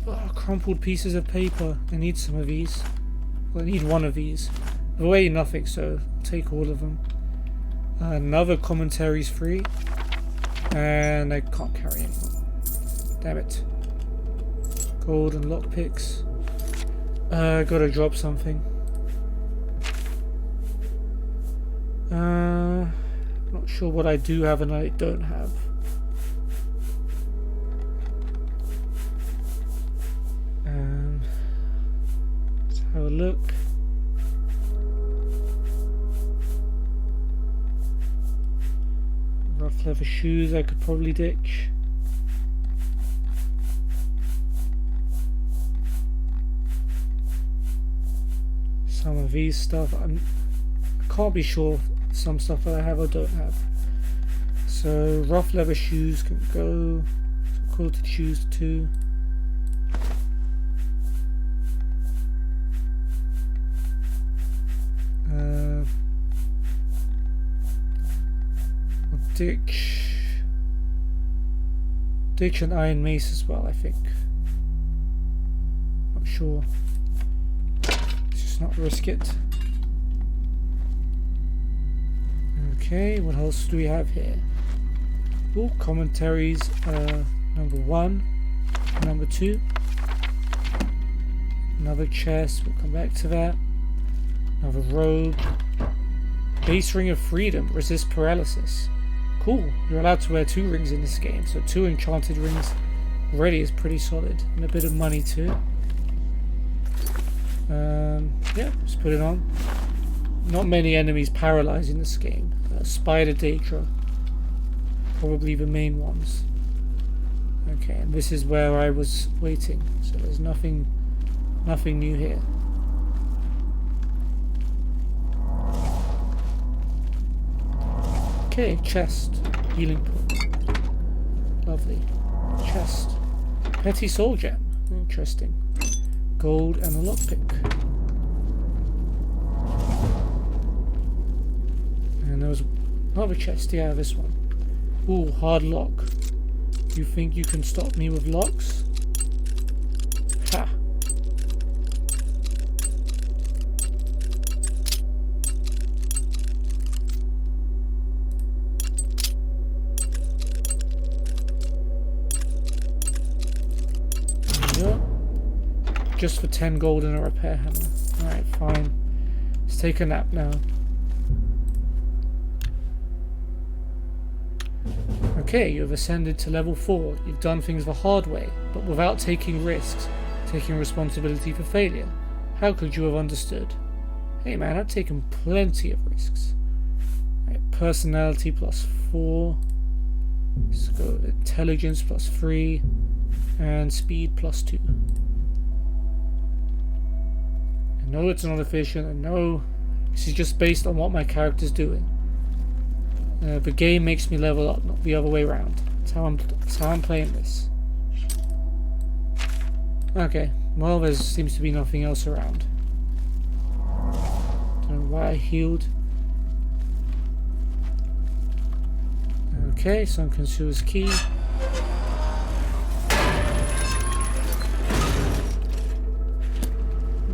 Oh, crumpled pieces of paper. I need some of these. Well, I need one of these. They weigh nothing, so I'll take all of them. Another commentary's free. And I can't carry anymore. Damn it. Gold and lockpicks. Gotta drop something. Not sure what I do have and I don't have. Let's have a look. Rough leather shoes I could probably ditch. Some of these stuff I can't be sure. Some stuff that I have or don't have. So rough leather shoes can go. Quilted shoes too. Ditch an iron mace as well, I think. Not sure. Let's just not risk it. Okay, what else do we have here? Oh, commentaries, number 1, number 2. Another chest, we'll come back to that. Another robe. Base ring of freedom, resist paralysis. Cool, you're allowed to wear 2 rings in this game, so 2 enchanted rings already is pretty solid. And a bit of money too. Yeah, just put it on. Not many enemies paralyzed in this game. Spider Daedra, probably the main ones. Okay, and this is where I was waiting, so there's nothing new here. Okay, chest, healing pool, lovely. Chest, petty soul gem, interesting. Gold and a lockpick. And there was another chest, yeah, this one. Ooh, hard lock. You think you can stop me with locks? Ha! There we go. Just for 10 gold and a repair hammer. Alright, fine. Let's take a nap now. Okay, you have ascended to level 4. You've done things the hard way, but without taking risks, taking responsibility for failure. How could you have understood? Hey man, I've taken plenty of risks. Right, personality +4. Let's go intelligence +3. And speed +2. I know it's not efficient, I know this is just based on what my character's doing. The game makes me level up, not the other way around. That's how I'm playing this. Okay, well there seems to be nothing else around. Don't know why I healed. Okay, Sun Consumer's key.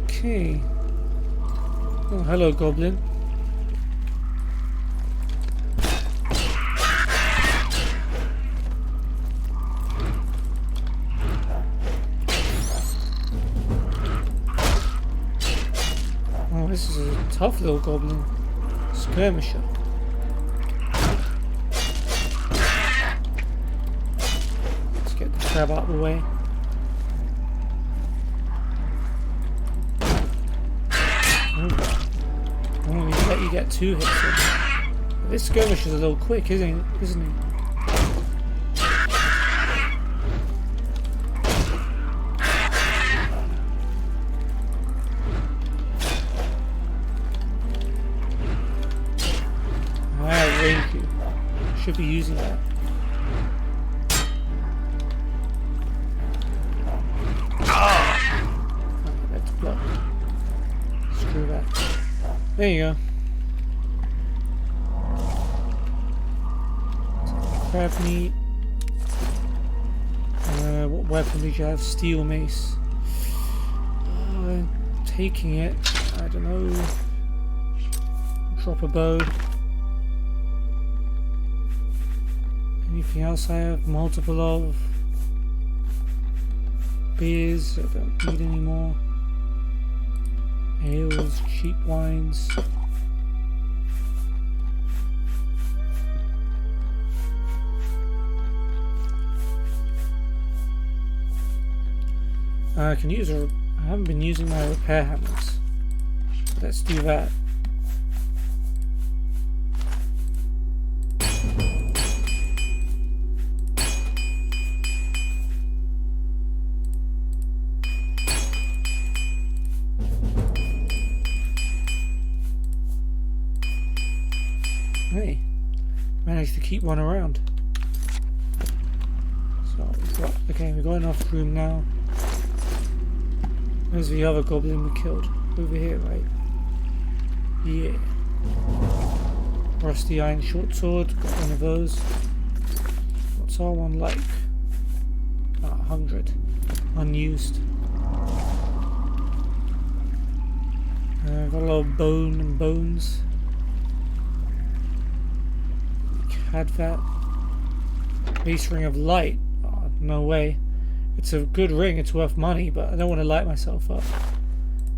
Okay. Oh, hello, Goblin. Oh, this is a tough little goblin. Skirmisher. Let's get the crab out of the way. I won't even let you get 2 hits in. This skirmisher's a little quick, isn't he? Range you. Should be using that. That's block. Screw that. There you go. Crab meat. What weapon did you have? Steel mace. Taking it. I don't know. Drop a bow. Anything else I have? Multiple of. Beers. I don't need any more. Ales. Cheap wines. I can use a... I haven't been using my repair hammers. Let's do that. Hey, managed to keep one around. So we've got enough room now. Where's the other goblin we killed? Over here, right? Yeah. Rusty iron short sword, got one of those. What's our one like? 100. Unused. Got a lot of bone and bones. Had that. Base ring of light. Oh, no way. It's a good ring, it's worth money, but I don't want to light myself up.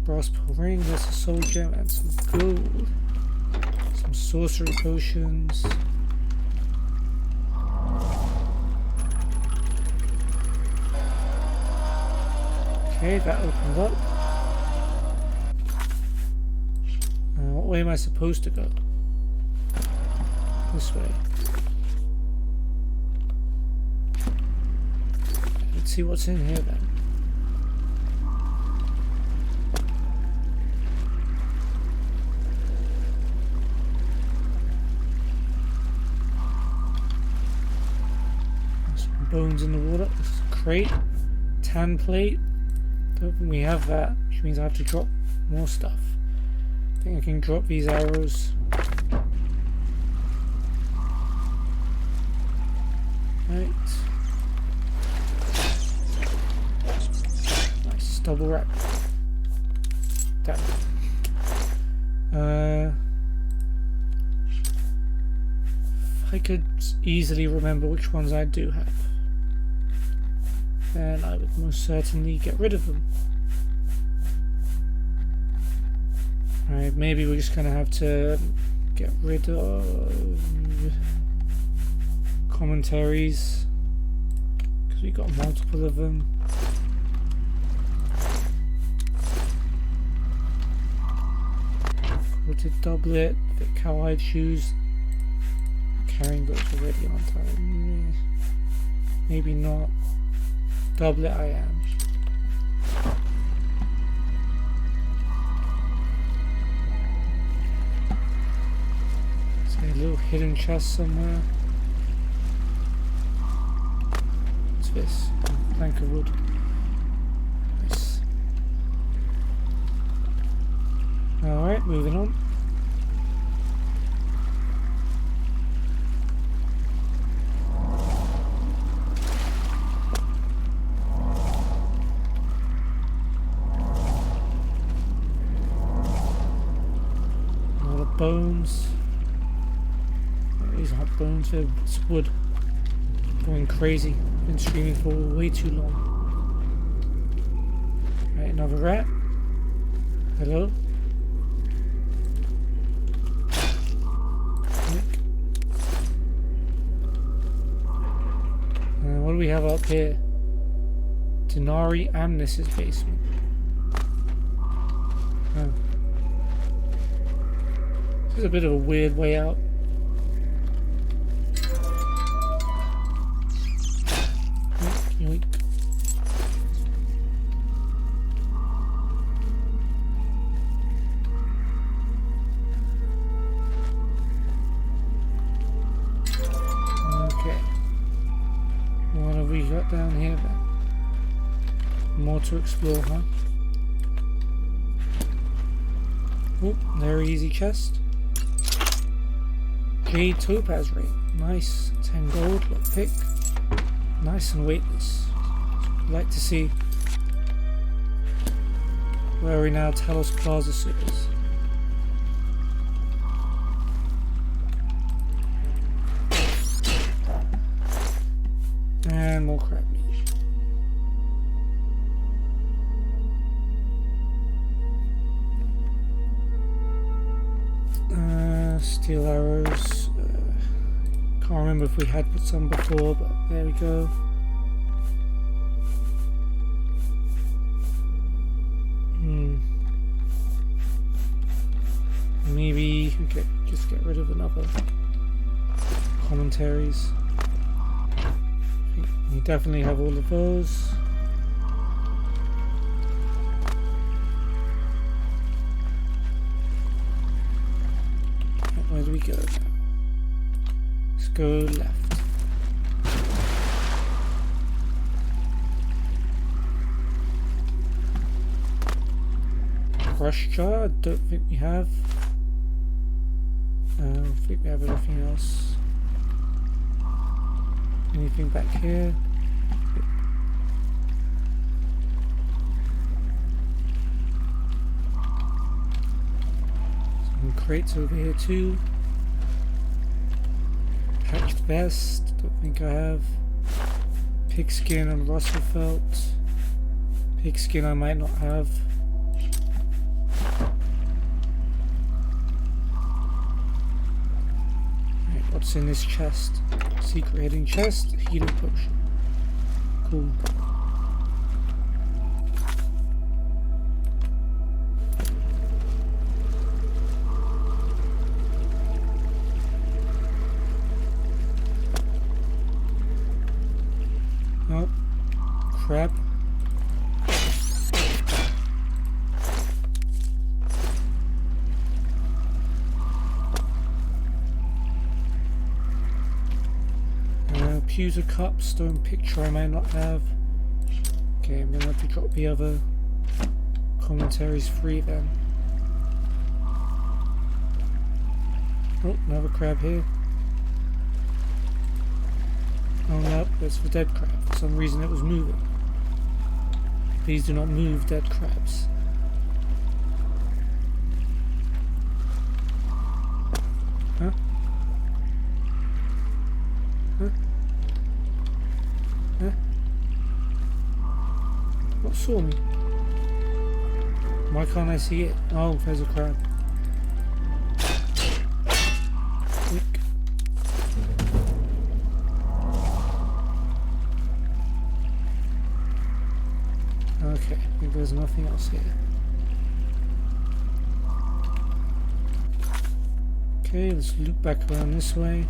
Brass pearl ring, there's a soul gem and some gold. Some sorcery potions. Okay, that opened up. What way am I supposed to go? This way. Let's see what's in here then. Some bones in the water. This is a crate. Tan plate. Don't think we have that, which means I have to drop more stuff. I think I can drop these arrows. Right. Nice double wrap. Damn. If I could easily remember which ones I do have, then I would most certainly get rid of them. Alright, maybe we're just gonna have to get rid of commentaries because we got multiple of them. Coated doublet, thick cowhide shoes. Carrying books already on time. Maybe not. Doublet I am. Is there a little hidden chest somewhere? What's this? Plank of wood. Nice. Alright, moving on. Bones. These aren't bones, it's wood. Going crazy. Been streaming for way too long. Right, another rat. Hello. What do we have up here? Denari Amnes's basement. Oh. This is a bit of a weird way out. Yoink, yoink. Okay. What have we got down here then? More to explore, huh? Oh, very easy chest. Jade topaz ring. Nice. 10 gold. Look thick. Nice and weightless. like to see. Where are we now? Talos Plaza sewers. And more crab meat. Steel arrows. Can't remember if we had some before, but there we go. Maybe we could just get rid of another commentaries. I think we definitely have all of those. Where do we go now? Let's go left. Crush jar, I don't think we have. I don't think we have anything else. Anything back here? Some crates over here too. Patched vest, don't think I have. Pigskin and rustle felt. Pigskin I might not have. What's in this chest? Secret hidden chest, healing potion. Cool. Oh, crap. Pewter cup, stone picture I may not have. Okay, I'm gonna have to drop the other commentaries free then. Oh, another crab here. Oh no, that's the dead crab. For some reason it was moving. Please do not move dead crabs. Huh? Huh? Huh? What saw me? Why can't I see it? Oh, there's a crab. Quick. Okay, I think there's nothing else here. Okay, let's loop back around this way.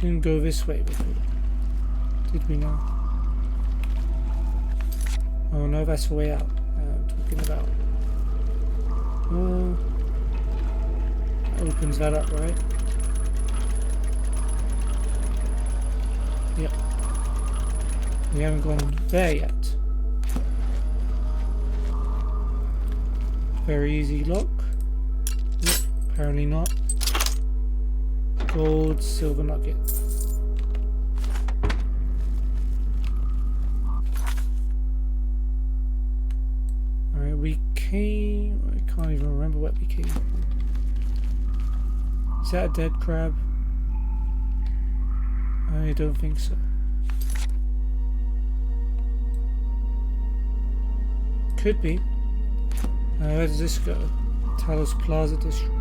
We didn't go this way before, did we now? Oh no, that's the way out. I'm talking about. That opens that up, right? Yep. We haven't gone there yet. Very easy lock. Yep, apparently not. Gold, silver nugget. Alright, we came... I can't even remember what we came from. Is that a dead crab? I don't think so. Could be. Where does this go? Talos Plaza District.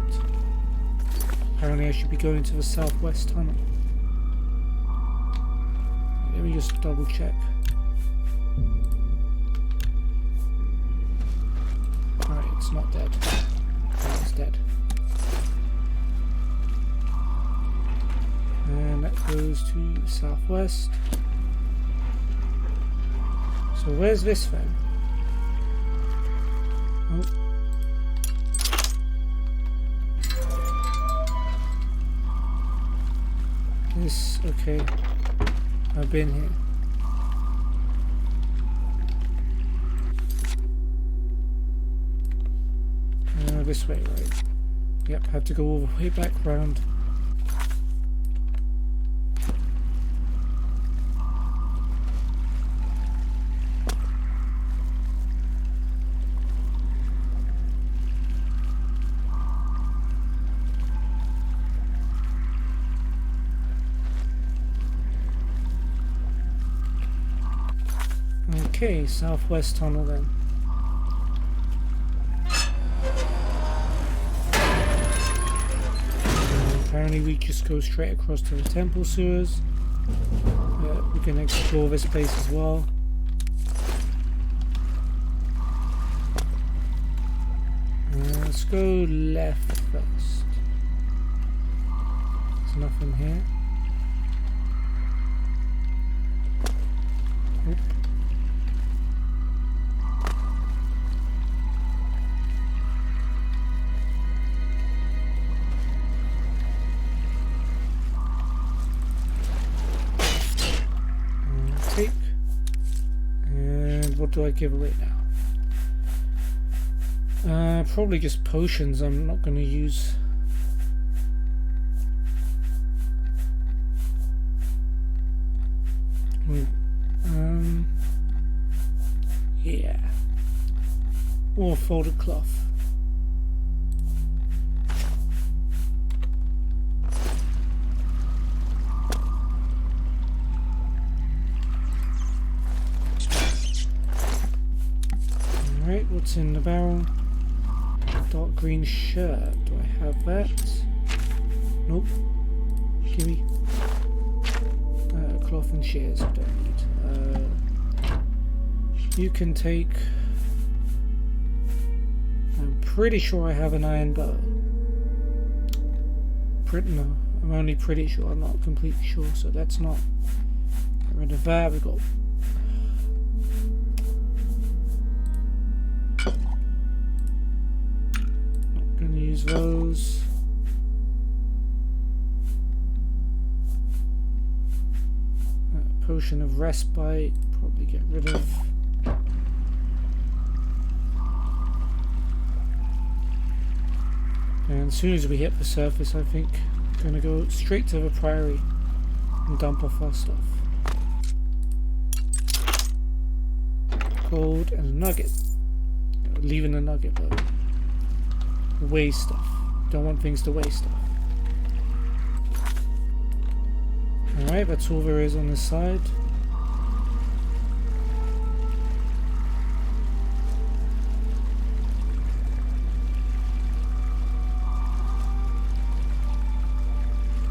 Apparently I should be going to the southwest tunnel. Let me just double check. Alright, it's not dead. Oh, it's dead. And that goes to the southwest. So where's this then? Oh. This, okay. I've been here. This way, right? Yep, have to go all the way back round. Okay, southwest tunnel then. Apparently we just go straight across to the temple sewers. We can explore this place as well. Let's go left first. There's nothing here. Oop. And what do I give away now? Probably just potions. I'm not going to use. Yeah. Or folded cloth. Alright, what's in the barrel? Dark green shirt. Do I have that? Nope. Gimme. Cloth and shears. Don't need. You can take. I'm pretty sure I have an iron bow. No, I'm only pretty sure. I'm not completely sure, so that's not. Get rid of that. We got. Gonna use those. Potion of respite, probably get rid of. And as soon as we hit the surface, I think I'm gonna go straight to the priory and dump off our stuff. Gold and a nugget. Leaving the nugget though. Waste stuff. Don't want things to waste stuff. Alright, that's all there is on this side.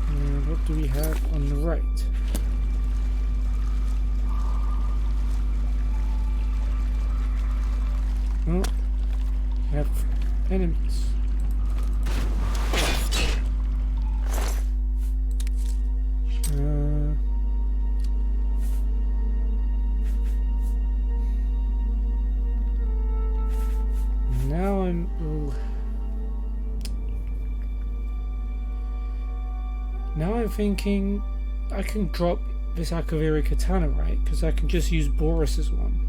And what do we have on the right? Oh, we have enemies. Now I'm thinking I can drop this Akaviri katana, right? Because I can just use Baurus's one.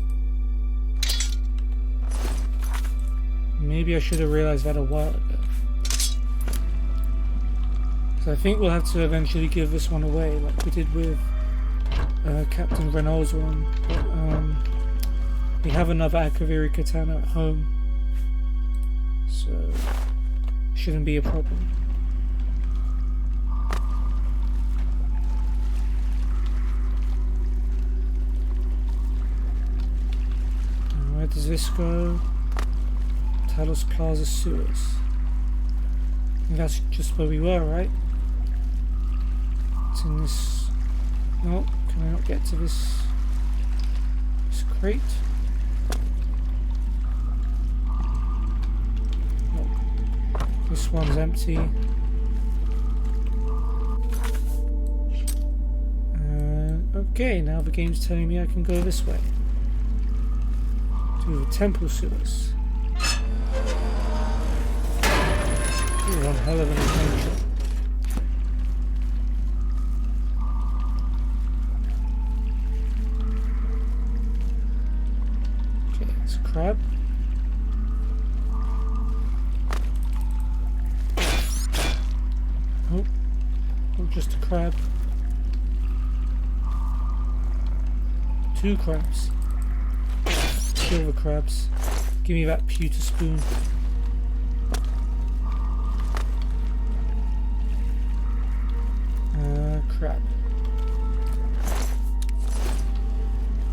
Maybe I should have realized that a while ago. So I think we'll have to eventually give this one away, like we did with Captain Renault's one. But we have another Akaviri katana at home, so shouldn't be a problem. Where does this go? Talos Plaza Sewers. I think that's just where we were, right? It's in this. No, can I not get to this crate? No. This one's empty. Okay, now the game's telling me I can go this way. To the temple sewers. Ooh, one hell of an adventure. Okay, it's a crab. just a crab. 2 crabs. Silver crabs. Give me that pewter spoon. Crab.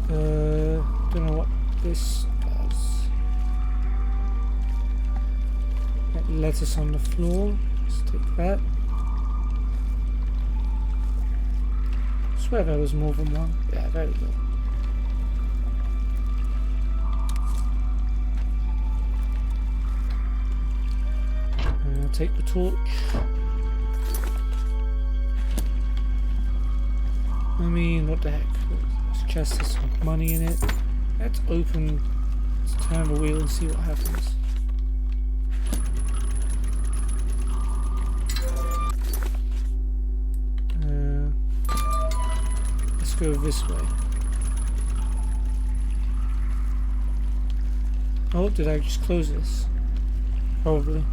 Don't know what this does. That lettuce on the floor. Let's take that. I swear there was more than one. Yeah, there we go. Take the torch. I mean, what the heck? This chest has some money in it. Let's open. Let's turn the wheel and see what happens. Let's go this way. Oh, did I just close this? Probably.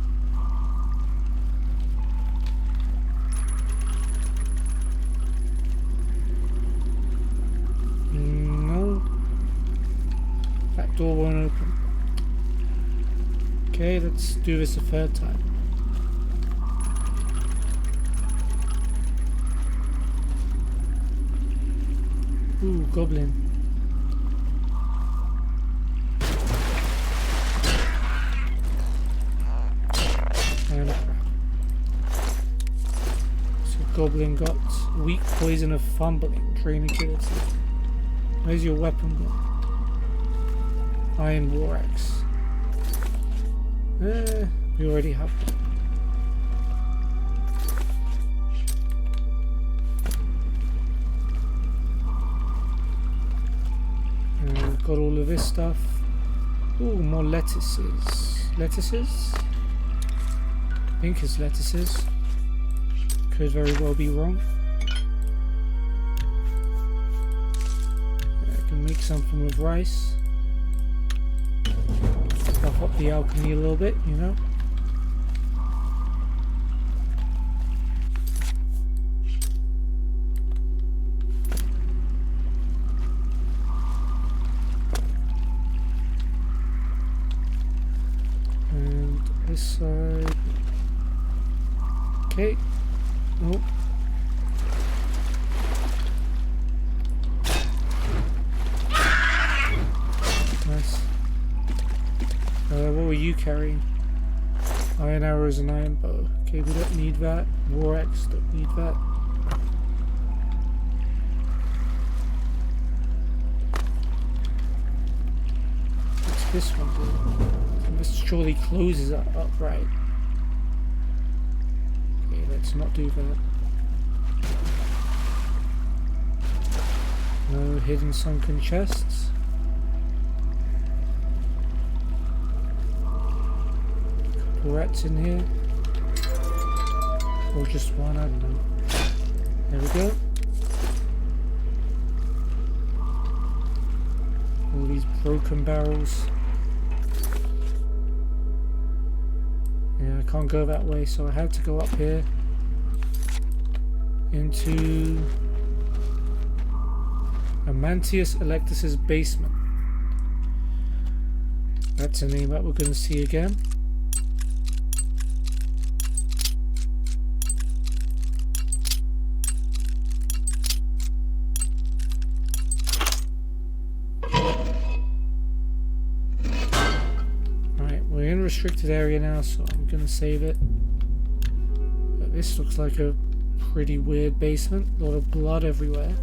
Door won't open. Okay, let's do this a third time. Ooh, goblin. And so goblin got weak poison of fumbling, drain agility. Where's your weapon gone? Iron war axe. We already have one. Got all of this stuff. Ooh, more lettuces. Lettuces? I think it's lettuces. Could very well be wrong. I can make something with rice. Buff up the alchemy a little bit, you know. And this side. Okay. Oh. Nice. What were you carrying? Iron arrows and iron bow. Okay, we don't need that. War axe, don't need that. What's this one do? This surely closes up right. Okay, let's not do that. No hidden sunken chests. Rats in here, or just one, I don't know. There we go. All these broken barrels. Yeah, I can't go that way, so I had to go up here into Amantius Electus's basement. That's a name that we're going to see again. Restricted area now, so I'm gonna save it. But this looks like a pretty weird basement. A lot of blood everywhere.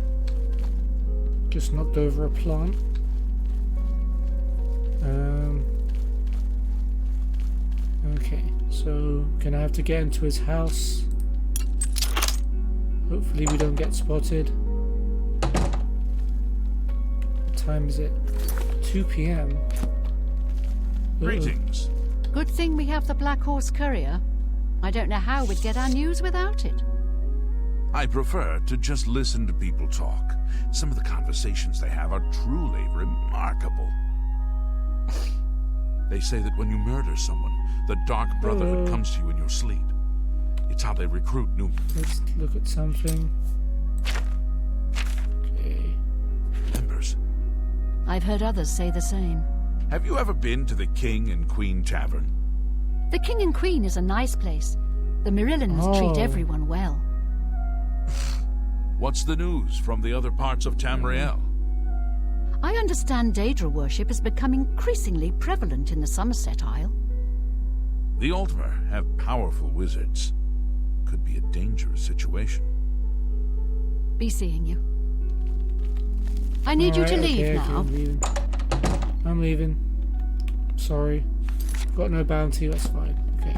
Just knocked over a plant. Okay, so gonna have to get into his house. Hopefully we don't get spotted. What time is it? 2 p.m. Greetings. Good thing we have the Black Horse Courier. I don't know how we'd get our news without it. I prefer to just listen to people talk. Some of the conversations they have are truly remarkable. They say that when you murder someone, the Dark Brotherhood comes to you in your sleep. It's how they recruit new... Let's look at something. Okay. members. I've heard others say the same. Have you ever been to the King and Queen Tavern? The King and Queen is a nice place. The Mirillans treat everyone well. What's the news from the other parts of Tamriel? I understand Daedra worship has become increasingly prevalent in the Somerset Isle. The Altmer have powerful wizards. Could be a dangerous situation. Be seeing you. I need you to leave now. I'm leaving. Sorry. Got no bounty, that's fine. Okay.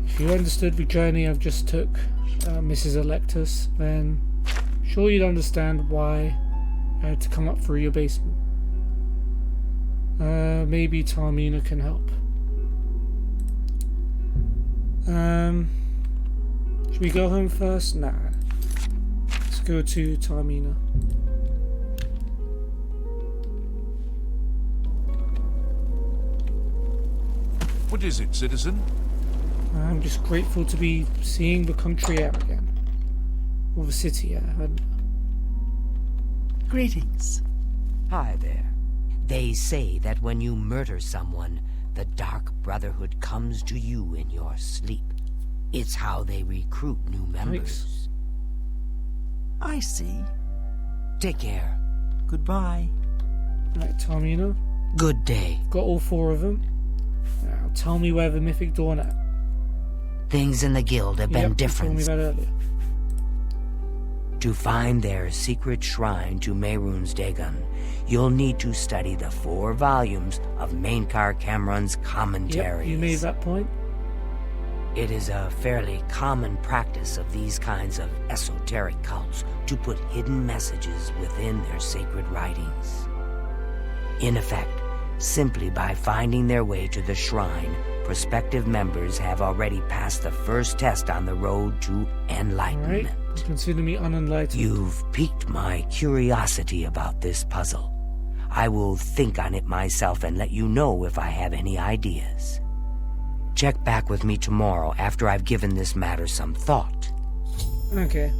If you understood the journey I've just took, Mrs. Electus, then sure you'd understand why I had to come up through your basement. Maybe Tarmina can help. Should we go home first? Nah. Let's go to Tarmina. What is it, citizen? I'm just grateful to be seeing the country out again. Or the city out. Greetings. Hi there. They say that when you murder someone, the Dark Brotherhood comes to you in your sleep. It's how they recruit new members. I see. Take care. Goodbye. Right, Tarmina. Good day. Got all 4 of them. Now tell me where the Mythic Dawn at. Things in the guild have been different. You told me that earlier. To find their secret shrine to Mehrunes Dagon, you'll need to study the 4 volumes of Mainkar Cameron's commentaries. Yep, you made that point. It is a fairly common practice of these kinds of esoteric cults to put hidden messages within their sacred writings. In effect, simply by finding their way to the shrine, prospective members have already passed the first test on the road to enlightenment. All right. Consider me unenlightened. You've piqued my curiosity about this puzzle. I will think on it myself and let you know if I have any ideas. Check back with me tomorrow after I've given this matter some thought. Okay.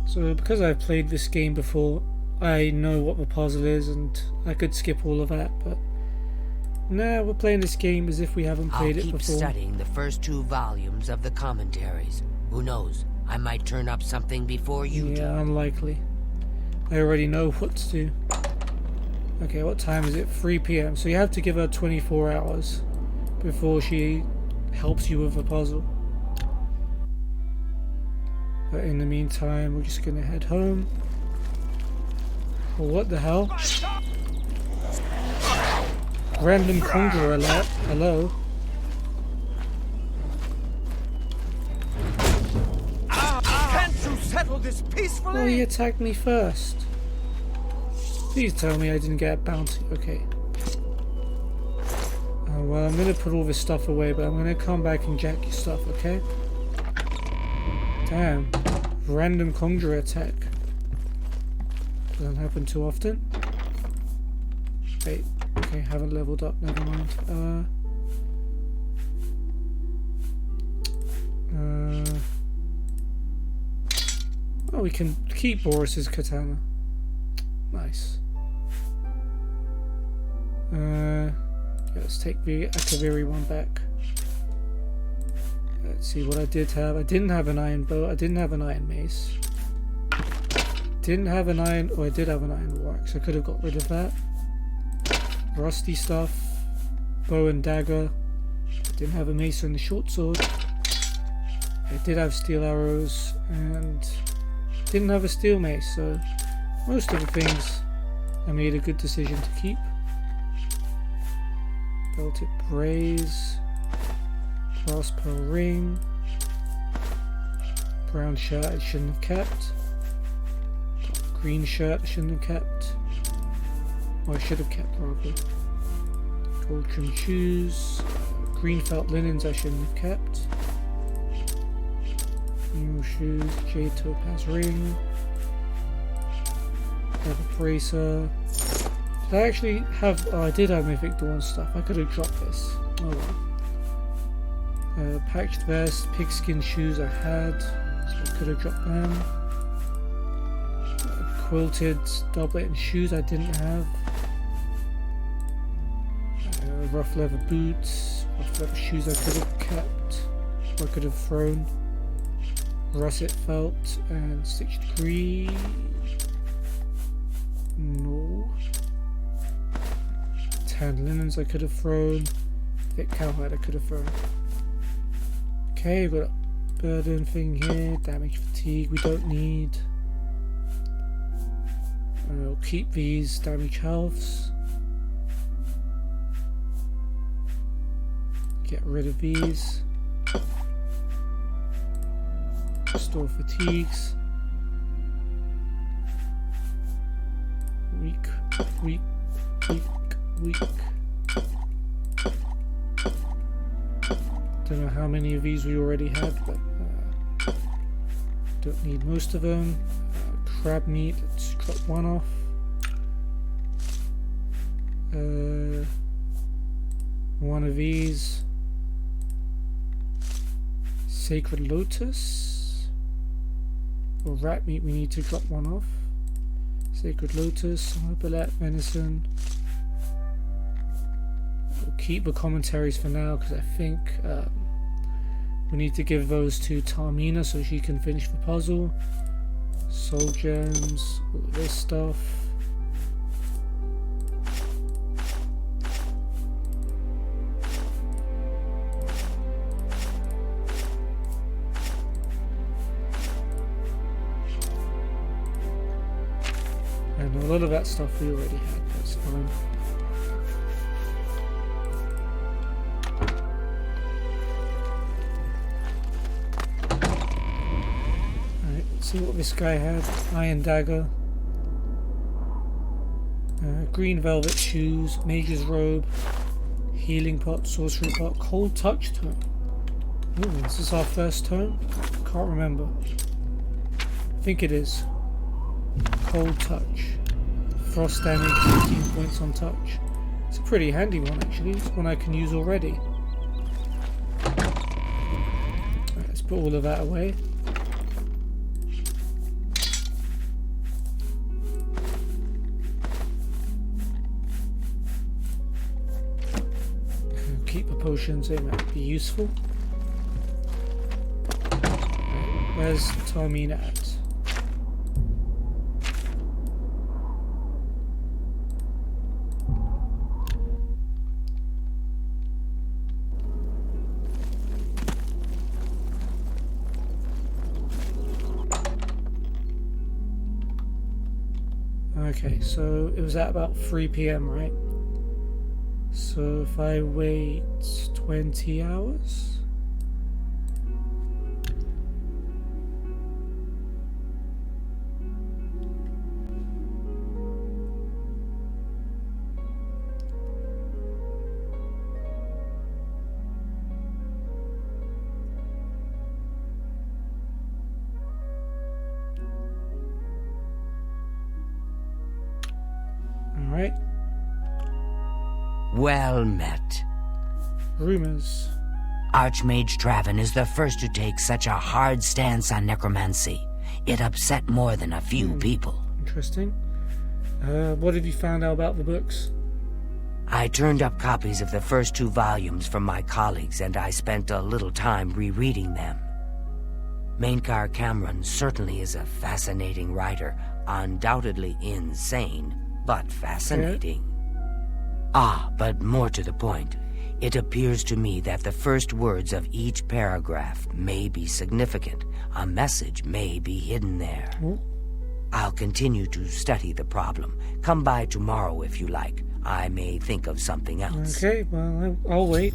So because I've played this game before, I know what the puzzle is and I could skip all of that, but nah, we're playing this game as if we haven't played it before. I'll keep studying the first 2 volumes of the commentaries. Who knows? I might turn up something before you do. Yeah, unlikely. I already know what to do. Okay, what time is it? 3 PM. So you have to give her 24 hours before she helps you with the puzzle. But in the meantime, we're just gonna head home. Oh, what the hell? Random conjurer alert. Hello? Can't you settle this peacefully? Oh, he attacked me first. Please tell me I didn't get a bounty. Okay. Oh, well, I'm gonna put all this stuff away, but I'm gonna come back and jack your stuff, okay? Damn. Random conjurer attack. Doesn't happen too often. Wait. Okay, haven't leveled up. Never mind. Oh, we can keep Boris's katana. Nice. Yeah, let's take the Akaviri one back. Let's see what I did have. I didn't have an iron bow. I didn't have an iron mace. Didn't have an iron... Oh, I did have an iron war axe. I could have got rid of that. Rusty stuff. Bow and dagger. Didn't have a mace and a short sword. I did have steel arrows. And didn't have a steel mace. So most of the things I made a good decision to keep. Belted brace. Crossbow ring. Brown shirt I shouldn't have kept. Green shirt I shouldn't have kept. Or I should have kept rather. Gold trim shoes. Green felt linens I shouldn't have kept. New shoes. Jade topaz ring. Leather bracer. Did I actually have... Oh, I did have Mythic Dawn stuff. I could have dropped this. Oh well. patched vest, pigskin shoes I had, so I could have dropped them. Quilted doublet and shoes I didn't have. Rough leather boots, rough leather shoes I could have kept, or I could have thrown. Russet felt and stitched green. No. Tanned linens I could have thrown. Thick cowhide I could have thrown. Okay, we've got a burden thing here. Damage fatigue we don't need. I'll keep these damage healths. Get rid of these. Restore fatigues. Weak. Don't know how many of these we already had, but don't need most of them. Crab meat, let's drop one off. One of these. Sacred lotus. Or rat meat, we need to drop one off. Sacred lotus, herbalet, venison. We'll keep the commentaries for now because I think we need to give those to Tarmina so she can finish the puzzle. Soul gems, all of this stuff. And a lot of that stuff we already had, that's fine. See what this guy had. Iron dagger, green velvet shoes, mage's robe, healing pot, sorcery pot, cold touch tome. Ooh, is this our first tome? Can't remember. I think it is. Cold touch, frost damage, 15 points on touch. It's a pretty handy one actually. It's one I can use already. Right, let's put all of that away. Keep the potions, they might be useful. Right, where's Tarmina at? Okay, so it was at about 3 PM, right? So if I wait 20 hours? All right. Well met. Rumors. Archmage Traven is the first to take such a hard stance on necromancy. It upset more than a few people. Interesting. What have you found out about the books? I turned up copies of the first 2 volumes from my colleagues, and I spent a little time rereading them. Mainkar Cameron certainly is a fascinating writer, undoubtedly insane, but fascinating. Ah, but more to the point, it appears to me that the first words of each paragraph may be significant. A message may be hidden there. I'll continue to study the problem. Come by tomorrow if you like. I may think of something else. Okay, well, I'll wait.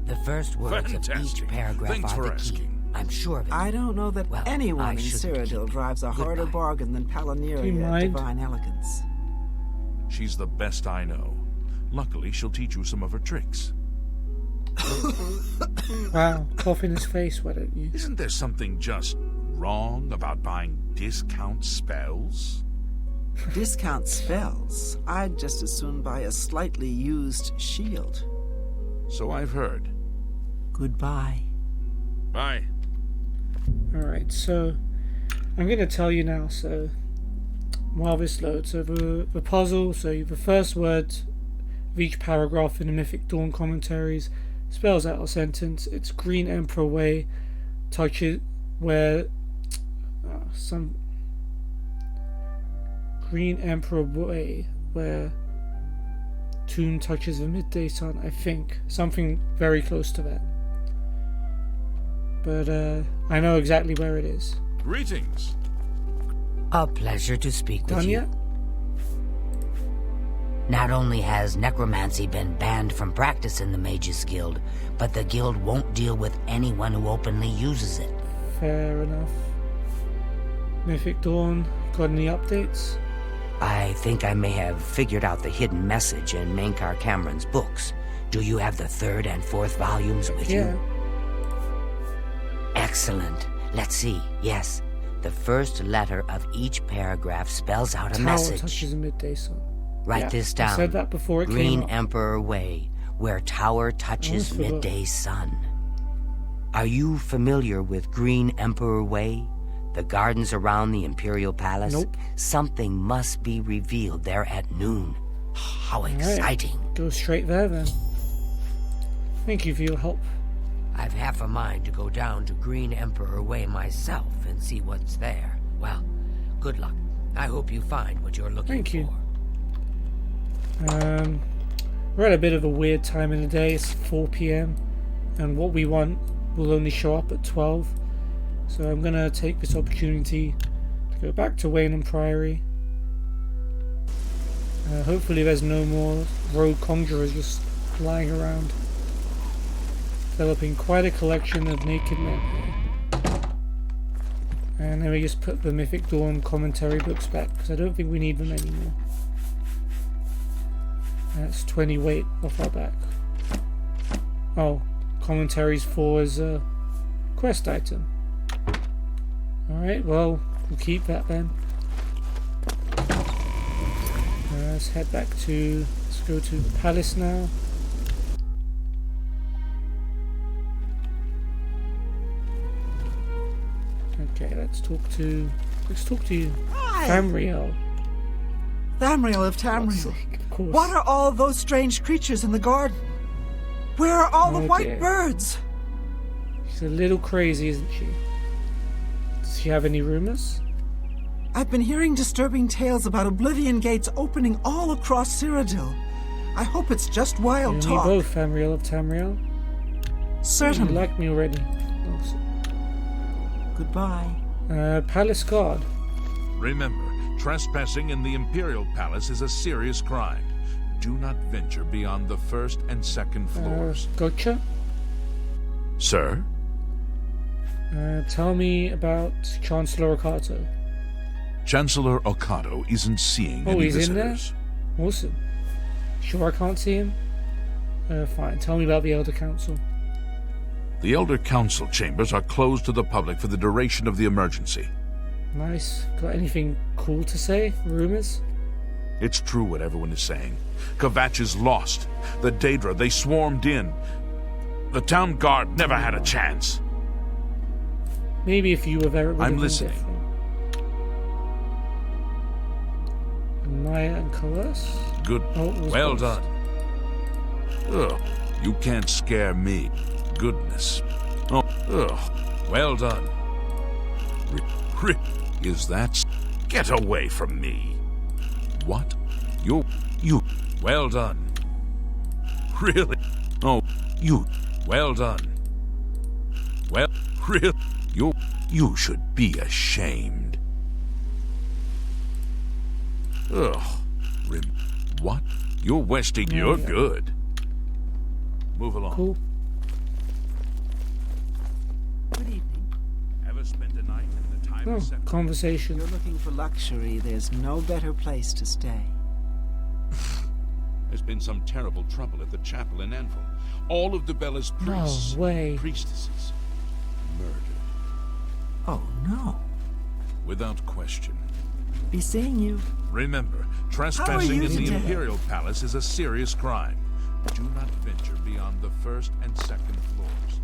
The first words Fantastic. of each paragraph Thanks are for the key. asking. I'm sure of it. I don't know that Well, anyone I in shouldn't Cyrodiil keep. drives a harder Goodbye. bargain than Do you Palmyra at mind? Divine Elegance. She's the best I know. Luckily, she'll teach you some of her tricks. Wow, cough in his face, why don't you? Isn't there something just wrong about buying discount spells? Discount spells? I'd just as soon buy a slightly used shield. So I've heard. Goodbye. Bye. Alright, so I'm going to tell you now, so while this loads. So the puzzle, so the first word of each paragraph in the Mythic Dawn commentaries spells out a sentence. It's Green Emperor Way, touches where some Green Emperor Way, where tomb touches the midday sun, I think. Something very close to that. But I know exactly where it is. Greetings. A pleasure to speak with Done you. yet? Not only has necromancy been banned from practice in the Mages Guild, but the guild won't deal with anyone who openly uses it. Fair enough. Mythic Dawn, got any updates? I think I may have figured out the hidden message in Mainkar Cameron's books. Do you have the 3rd and 4th volumes with you? Excellent. Let's see. Yes. The first letter of each paragraph spells out a Tower message. touches a midday sun. Write this down. I said that before it Green came up. Emperor Way, where tower touches midday sun. Are you familiar with Green Emperor Way? The gardens around the Imperial Palace? Nope. Something must be revealed there at noon. How exciting. Go straight there then. Thank you for your help. I've half a mind to go down to Green Emperor Way myself and see what's there. Well, good luck. I hope you find what you're looking Thank you. for. We're at a bit of a weird time in the day. It's 4 p.m. and what we want will only show up at 12. So I'm gonna take this opportunity to go back to Wayne and Priory. Hopefully there's no more rogue conjurers just lying around. Developing quite a collection of naked men here. And then we just put the Mythic Dawn commentary books back, because I don't think we need them anymore. That's 20 weight off our back. Oh, commentaries 4 is a quest item. Alright, well, we'll keep that then. Let's head back to... let's go to the palace now. Okay, let's talk to you. Hi! Tamriel. Tamriel of God's Tamriel. sake, of course. What are all those strange creatures in the garden? Where are all the Oh, white dear. birds? She's a little crazy, isn't she? Does she have any rumors? I've been hearing disturbing tales about Oblivion gates opening all across Cyrodiil. I hope it's just wild You and me talk. both, Tamriel of Tamriel. You Certainly. like me already. Goodbye. Palace guard. Remember, trespassing in the Imperial Palace is a serious crime. Do not venture beyond the 1st and 2nd floors. Gotcha. Sir? Tell me about Chancellor Okato. Chancellor Okato isn't seeing Oh, any he's in there? visitors. Awesome. Sure I can't see him? Fine. Tell me about the Elder Council. The Elder Council chambers are closed to the public for the duration of the emergency. Nice. Got anything cool to say? Rumors? It's true what everyone is saying. Kvatch is lost. The Daedra, they swarmed in. The town guard never had a chance. Maybe if you were there, it would I'm have been listening. different. Maya and Coerce? Good. Oh, it was Well Ghost. done. Ugh, you can't scare me. Goodness. Oh, ugh. Well done. Is that... Get away from me. What? You... Well done. Really? Oh, you... Well done. Well, really? You should be ashamed. Ugh. What? You're wasting... Yeah, You're yeah. good. Move along. Cool. Good evening. Ever spend a night in the time Oh, of seven? conversation. You're looking for luxury. There's no better place to stay. There's been some terrible trouble at the chapel in Anvil. All of the Bella's priests, No way. priestesses, murdered. Oh, no. Without question. Be seeing you. Remember, trespassing you in the today? Imperial Palace is a serious crime. Do not venture beyond the first and second floors.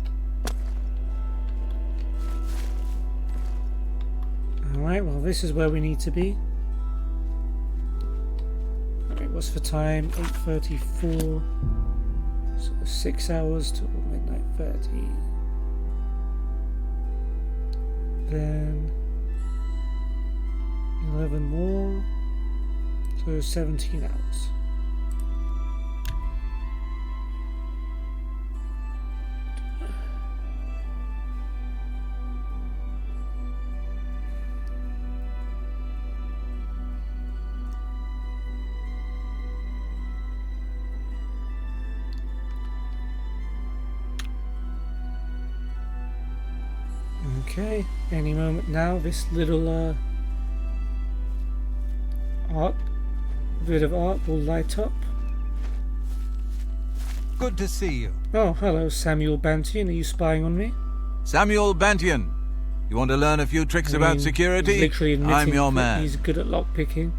Alright, well this is where we need to be. Alright, what's the time? 8:34. So 6 hours till midnight 30. Then 11 more. So 17 hours. Okay, any moment now this little bit of art will light up. Good to see you. Oh, hello, Samuel Bantian. Are you spying on me? Samuel Bantian. You want to learn a few tricks about security? He's literally admitting I'm your that man. He's good at lockpicking.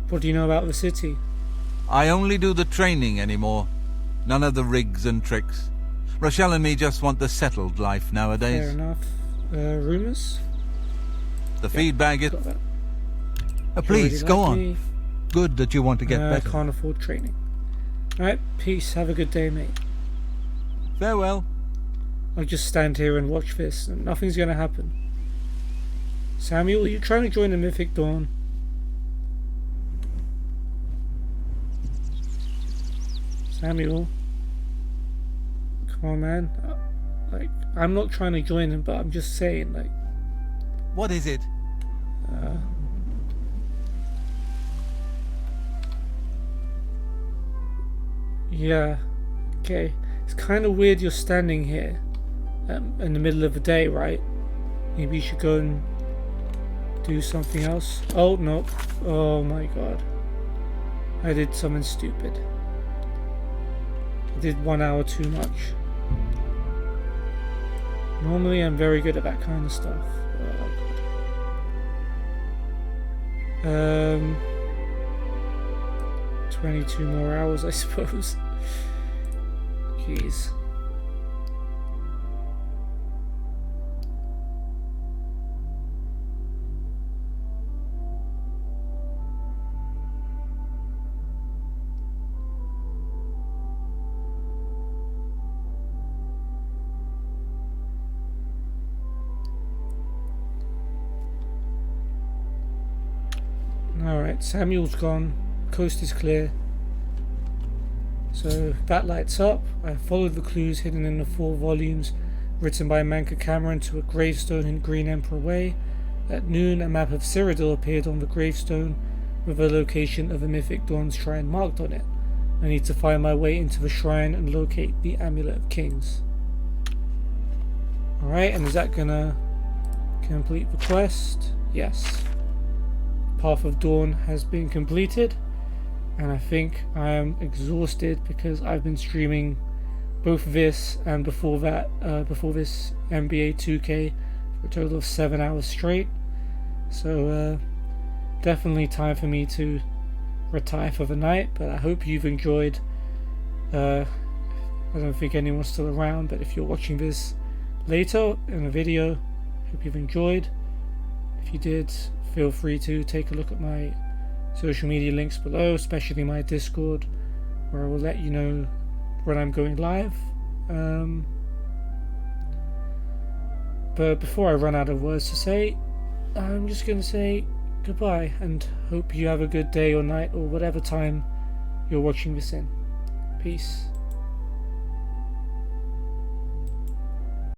What do you know about the city? I only do the training anymore. None of the rigs and tricks. Rochelle and me just want the settled life nowadays. Fair enough. Rumours? The feedback is... Got that. please, go like on. me. Good that you want to get better. Can't afford training. Alright, peace. Have a good day, mate. Farewell. I'll just stand here and watch this, and nothing's gonna happen. Samuel, are you trying to join the Mythic Dawn? Samuel? Come on, man. Like, I'm not trying to join him, but I'm just saying, like... What is it? Yeah. Okay. It's kind of weird you're standing here in the middle of the day, right? Maybe you should go and do something else. Oh, no. Oh, my God. I did something stupid. I did 1 hour too much. Normally I'm very good at that kind of stuff. Oh, 22 more hours, I suppose. Jeez. Alright, Samuel's gone. Coast is clear. So that lights up. I followed the clues hidden in the 4 volumes written by Manka Cameron to a gravestone in Green Emperor Way. At noon, a map of Cyrodiil appeared on the gravestone with a location of a Mythic Dawn shrine marked on it. I need to find my way into the shrine and locate the Amulet of Kings. Alright, and is that gonna complete the quest? Yes. Path of Dawn has been completed, and I think I am exhausted because I've been streaming both this and before this NBA 2K for a total of 7 hours straight. So definitely time for me to retire for the night, but I hope you've enjoyed. I don't think anyone's still around, but if you're watching this later in a video, hope you've enjoyed. If you did, feel free to take a look at my social media links below, especially my Discord, where I will let you know when I'm going live. But before I run out of words to say, I'm just going to say goodbye and hope you have a good day or night or whatever time you're watching this in. Peace.